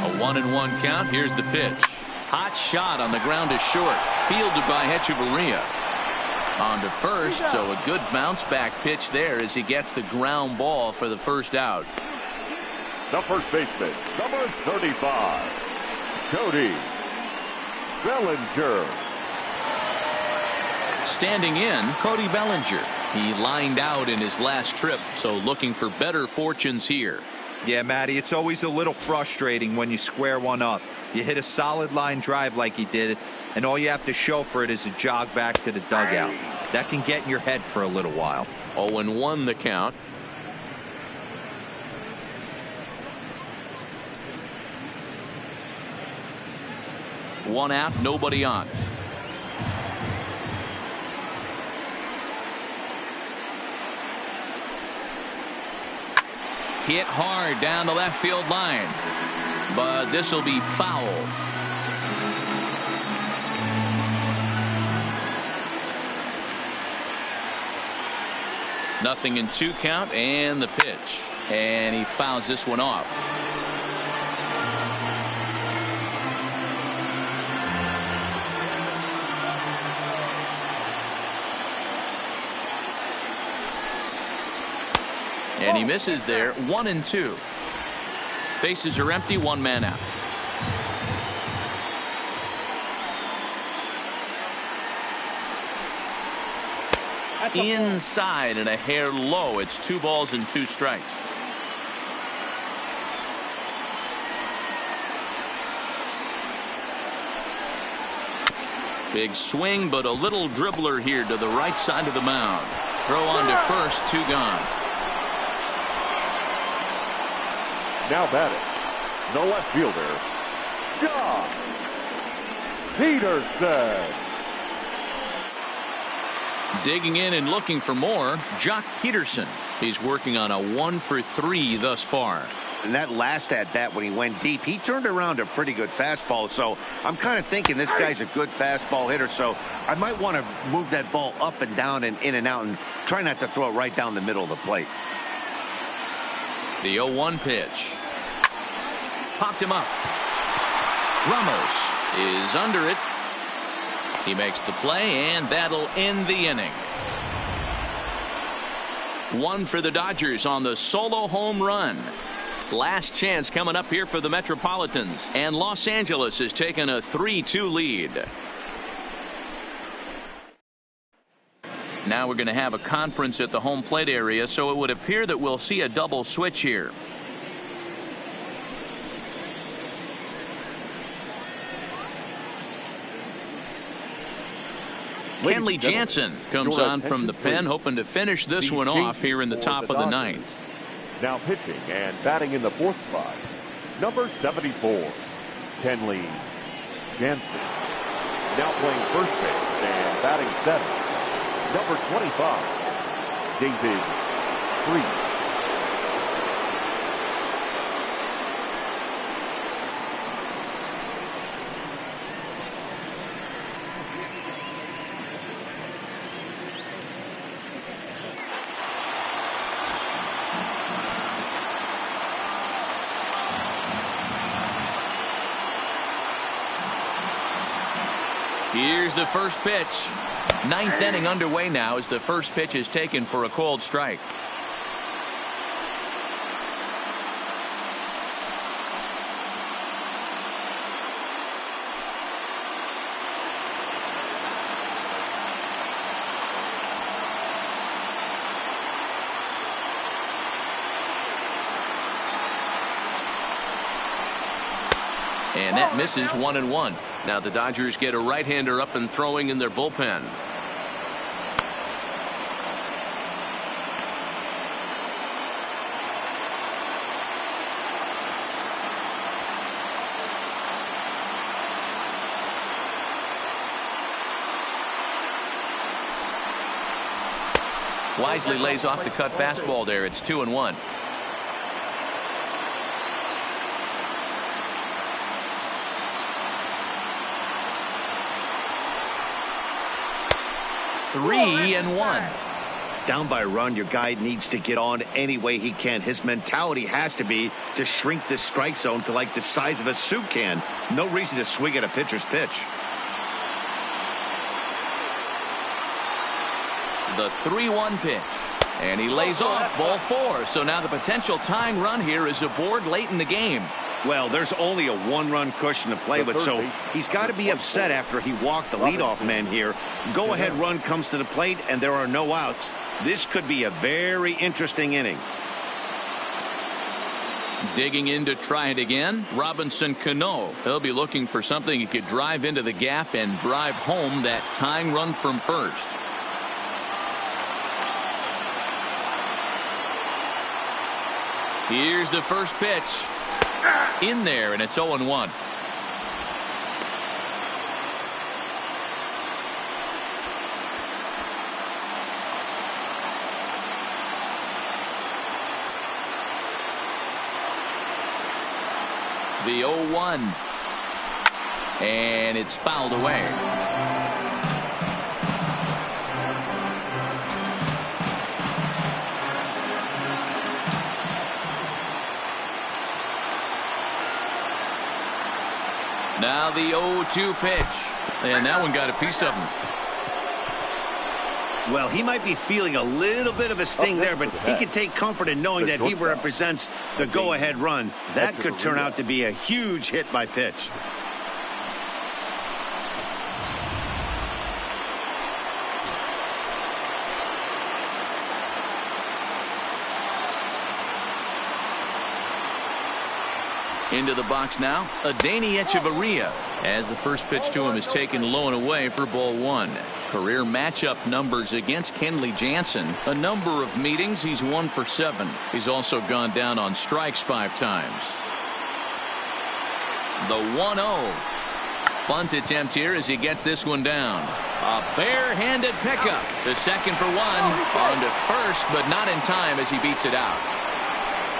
A 1-1 count. Here's the pitch. Hot shot on the ground is short. Fielded by Hechavarria. On to first, so a good bounce back pitch there as he gets the ground ball for the first out. The first baseman, number 35, Cody Bellinger. Standing in, Cody Bellinger. He lined out in his last trip, so looking for better fortunes here. Yeah, Matty, it's always a little frustrating when you square one up. You hit a solid line drive like he did, and all you have to show for it is a jog back to the dugout. That can get in your head for a little while. 0-1 the count. One out, nobody on. Hit hard down the left field line, but this will be foul. Nothing in 2 count, and the pitch, and he fouls this one off. And he misses there. 1-2. Bases are empty. 1 man out. Inside and a hair low. It's 2 balls and 2 strikes. Big swing, but a little dribbler here to the right side of the mound. Throw on to first. 2 gone. Now batting, the left fielder, Josh Peterson. Digging in and looking for more, Jock Peterson. He's working on a 1 for 3 thus far. And that last at bat when he went deep, he turned around a pretty good fastball. So I'm kind of thinking this guy's a good fastball hitter. So I might want to move that ball up and down and in and out and try not to throw it right down the middle of the plate. The 0-1 pitch. Popped him up. Ramos is under it. He makes the play, and that'll end the inning. 1 for the Dodgers on the solo home run. Last chance coming up here for the Metropolitans, and Los Angeles has taken a 3-2 lead. Now we're going to have a conference at the home plate area, so it would appear that we'll see a double switch here. Kenley Jansen comes on from the pen, hoping to finish this one off here in the top of the 9th. Now pitching and batting in the 4th spot, number 74, Kenley Jansen. Now playing first base and batting 7th, number 25, David Freese. Here's the first pitch. Ninth inning underway now as the first pitch is taken for a called strike. And that misses 1-1. Now the Dodgers get a right-hander up and throwing in their bullpen. Wisely lays off the cut fastball there. It's 2-1. Three and one. Down by a run, your guy needs to get on any way he can. His mentality has to be to shrink this strike zone to like the size of a soup can. No reason to swing at a pitcher's pitch. The 3-1 pitch. And he lays off ball 4. So now the potential tying run here is aboard late in the game. Well, there's only a one-run cushion to play with, so he's got to be upset after he walked the leadoff man here. Go-ahead run comes to the plate, and there are no outs. This could be a very interesting inning. Digging in to try it again, Robinson Cano. He'll be looking for something he could drive into the gap and drive home that tying run from first. Here's the first pitch. In there, and it's 0-1. The 0-1. And it's fouled away. Now the 0-2 pitch. And that one got a piece of him. Well, he might be feeling a little bit of a sting there, but he can take comfort in knowing that he represents the go-ahead run. That could turn out to be a huge hit by pitch. Into the box now, Adeiny Echeverria, as the first pitch to him is taken low and away for ball 1. Career matchup numbers against Kenley Jansen. A number of meetings, he's 1 for 7. He's also gone down on strikes 5 times. The 1-0. Bunt attempt here as he gets this one down. A barehanded pickup. The second for 1. On to first, but not in time as he beats it out.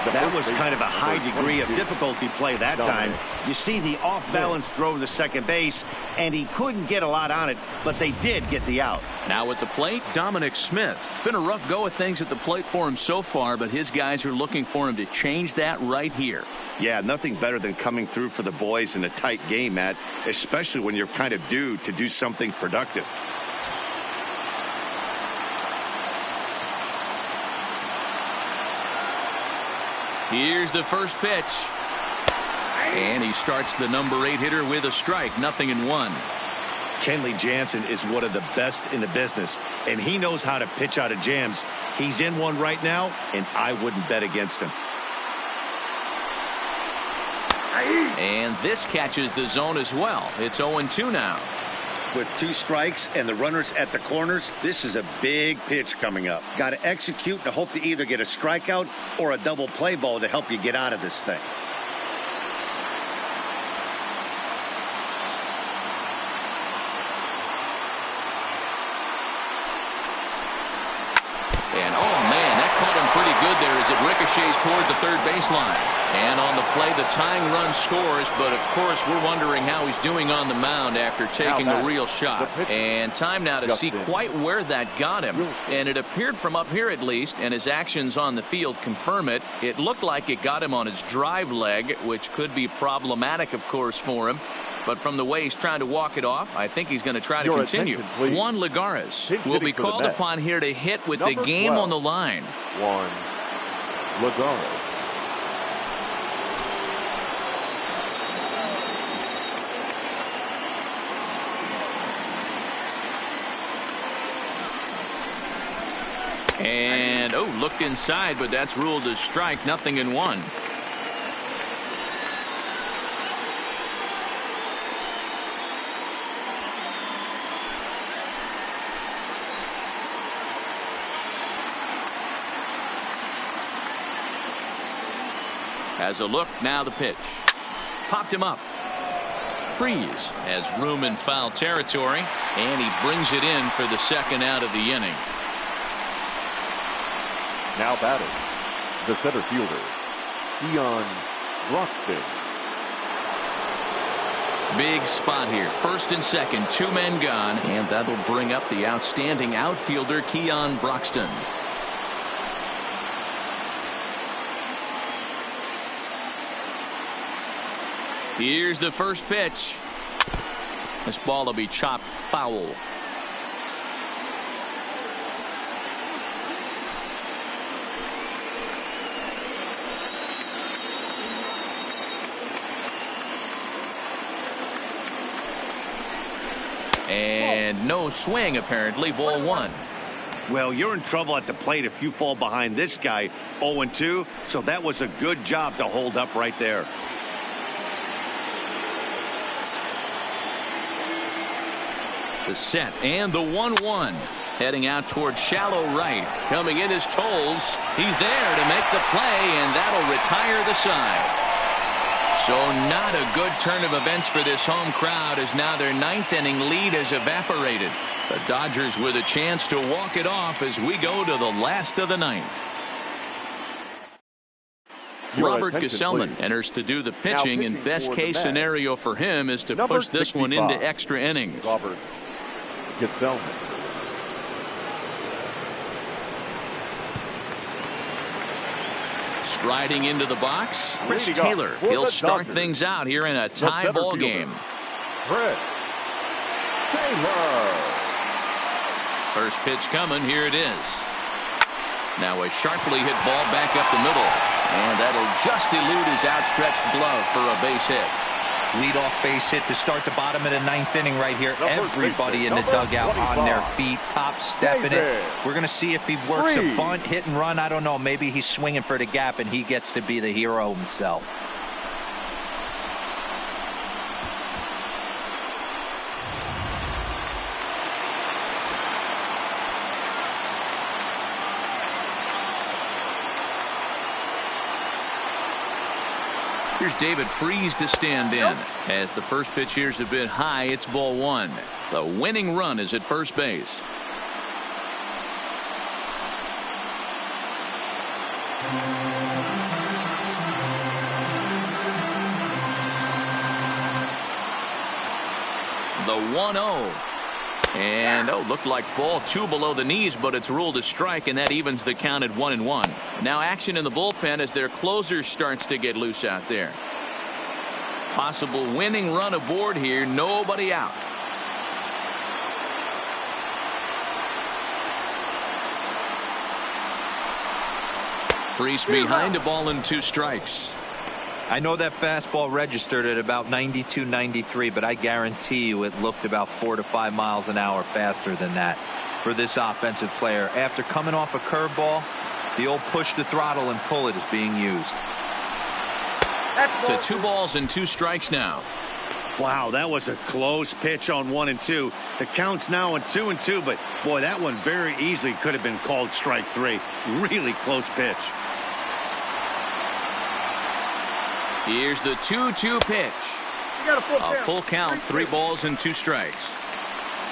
That was kind of a high degree of difficulty play that time. You see the off-balance throw to second base, and he couldn't get a lot on it, but they did get the out. Now at the plate, Dominic Smith. Been a rough go of things at the plate for him so far, but his guys are looking for him to change that right here. Yeah, nothing better than coming through for the boys in a tight game, Matt, especially when you're kind of due to do something productive. Here's the first pitch. And he starts the number 8 hitter with a strike. 0-1. Kenley Jansen is one of the best in the business, and he knows how to pitch out of jams. He's in one right now, and I wouldn't bet against him. And this catches the zone as well. It's 0-2 now. With 2 strikes and the runners at the corners, this is a big pitch coming up. Got to execute to hope to either get a strikeout or a double play ball to help you get out of this thing. And oh man, that caught him pretty good there as it ricochets toward the third baseline. And on the play, the tying run scores, but of course we're wondering how he's doing on the mound after taking a real shot. And time now to see quite where that got him. And it appeared from up here at least, and his actions on the field confirm it. It looked like it got him on his drive leg, which could be problematic, of course, for him. But from the way he's trying to walk it off, I think he's going to try to continue. Juan Lagares will be called upon here to hit with the game on the line. Juan Lagares. And, looked inside, but that's ruled a strike. 0-1. Has a look, now the pitch. Popped him up. Freeze has room in foul territory, and he brings it in for the second out of the inning. Now batting, the center fielder, Keon Broxton. Big spot here. First and second, 2 men gone, and that'll bring up the outstanding outfielder, Keon Broxton. Here's the first pitch. This ball will be chopped foul. And no swing, apparently. Ball 1. Well, you're in trouble at the plate if you fall behind this guy 0-2, so that was a good job to hold up right there. The set and the 1-1. Heading out towards shallow right. Coming in is Tolles. He's there to make the play, and that'll retire the side. So not a good turn of events for this home crowd, as now their 9th inning lead has evaporated. The Dodgers with a chance to walk it off as we go to the last of the 9th. Robert Gesellman enters to do the pitching, and best case scenario for him is to push this one into extra innings. Robert Gesellman. Striding into the box, Chris Taylor. He'll start things out here in a tie ball game. Chris Taylor. First pitch coming. Here it is. Now a sharply hit ball back up the middle, and that'll just elude his outstretched glove for a base hit. Leadoff base hit to start the bottom of the 9th inning right here. Everybody in the dugout on their feet, top stepping it. We're going to see if he works a bunt, hit and run. I don't know. Maybe he's swinging for the gap and he gets to be the hero himself. Here's David Freese to stand in. As the first pitch here's a bit high, it's ball 1. The winning run is at first base. The 1-0. And, looked like ball 2 below the knees, but it's ruled a strike, and that evens the count at 1-1. Now action in the bullpen as their closer starts to get loose out there. Possible winning run aboard here, nobody out. Freese behind a ball and 2 strikes. I know that fastball registered at about 92, 93, but I guarantee you it looked about 4 to 5 miles an hour faster than that for this offensive player. After coming off a curveball, the old push the throttle and pull it is being used. To 2 balls and 2 strikes now. Wow, that was a close pitch on 1 and 2. The count's now on 2 and 2, but boy, that one very easily could have been called strike 3. Really close pitch. Here's the 2-2 pitch. A full count, 3 balls and 2 strikes.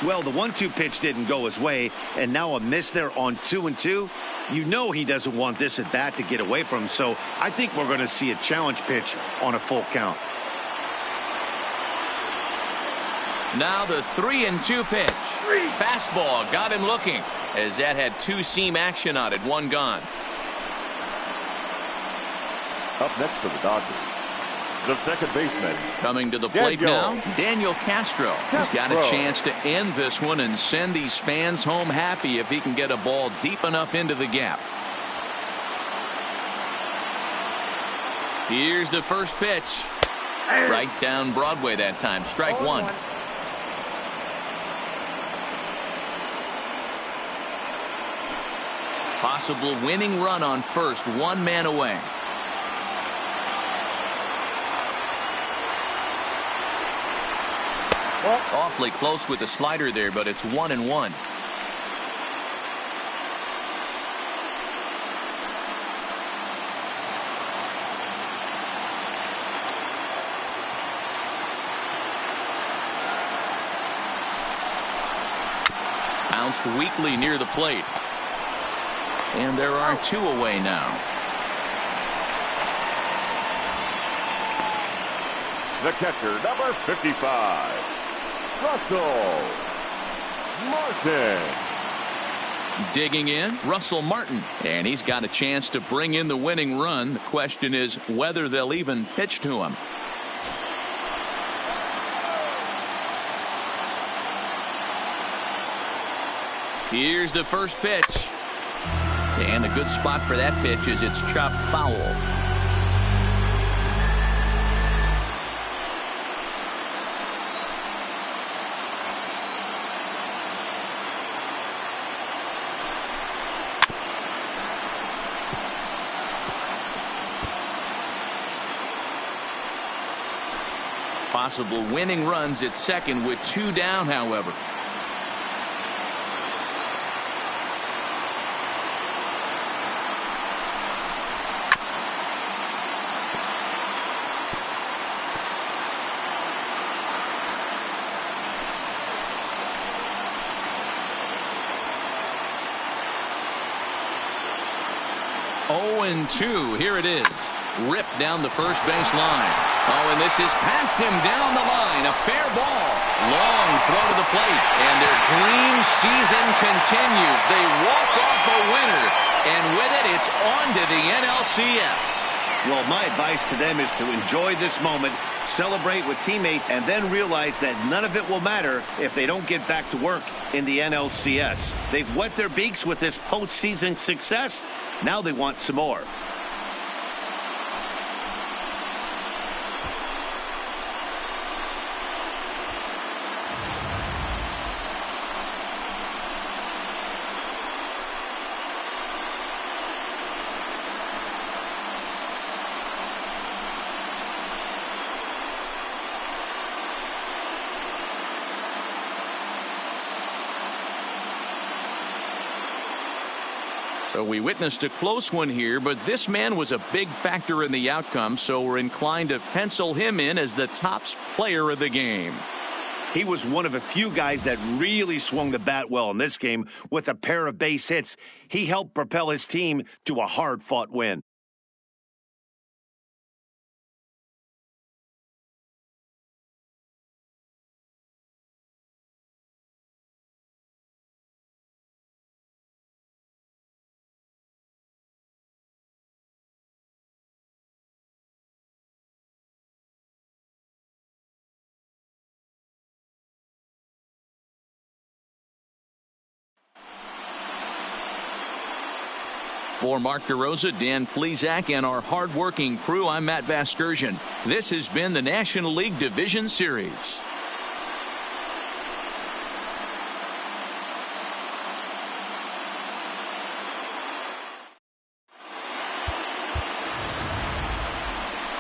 Well, the 1-2 pitch didn't go his way, and now a miss there on 2 and 2. You know he doesn't want this at bat to get away from him, so I think we're going to see a challenge pitch on a full count. Now the 3-2 pitch. Fastball got him looking, as that had 2-seam action on it, 1 gone. Up next for the Dodgers, the second baseman. Coming to the plate now, Daniel Castro. He's got a chance to end this one and send these fans home happy if he can get a ball deep enough into the gap. Here's the first pitch. Right down Broadway that time. Strike one. Possible winning run on first, one man away. Awfully close with the slider there, but it's 1-1. Bounced weakly near the plate. And there are two away now. The catcher, number 55, Russell Martin. Digging in, Russell Martin. And he's got a chance to bring in the winning run. The question is whether they'll even pitch to him. Here's the first pitch. And a good spot for that pitch is it's chopped foul. Possible winning runs at second with two down, however. And 2. Here it is. Ripped down the first base line. Oh, and this is past him down the line. A fair ball. Long throw to the plate. And their dream season continues. They walk off a winner. And with it, it's on to the NLCS. Well, my advice to them is to enjoy this moment, celebrate with teammates, and then realize that none of it will matter if they don't get back to work in the NLCS. They've wet their beaks with this postseason success. Now they want some more. So we witnessed a close one here, but this man was a big factor in the outcome, so we're inclined to pencil him in as the top player of the game. He was one of a few guys that really swung the bat well in this game with a pair of base hits. He helped propel his team to a hard-fought win. For Mark DeRosa, Dan Plesac, and our hard-working crew, I'm Matt Vasgersian. This has been the National League Division Series.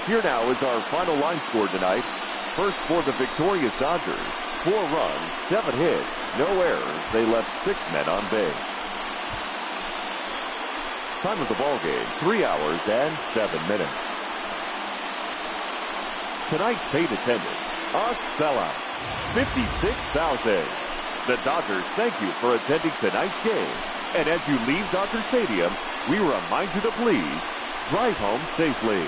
Here now is our final line score tonight. First for the victorious Dodgers, 4 runs, 7 hits, no errors. They left 6 men on base. Time of the ball game, 3 hours and 7 minutes. Tonight's paid attendance, a sellout, 56,000. The Dodgers thank you for attending tonight's game. And as you leave Dodger Stadium, we remind you to please drive home safely.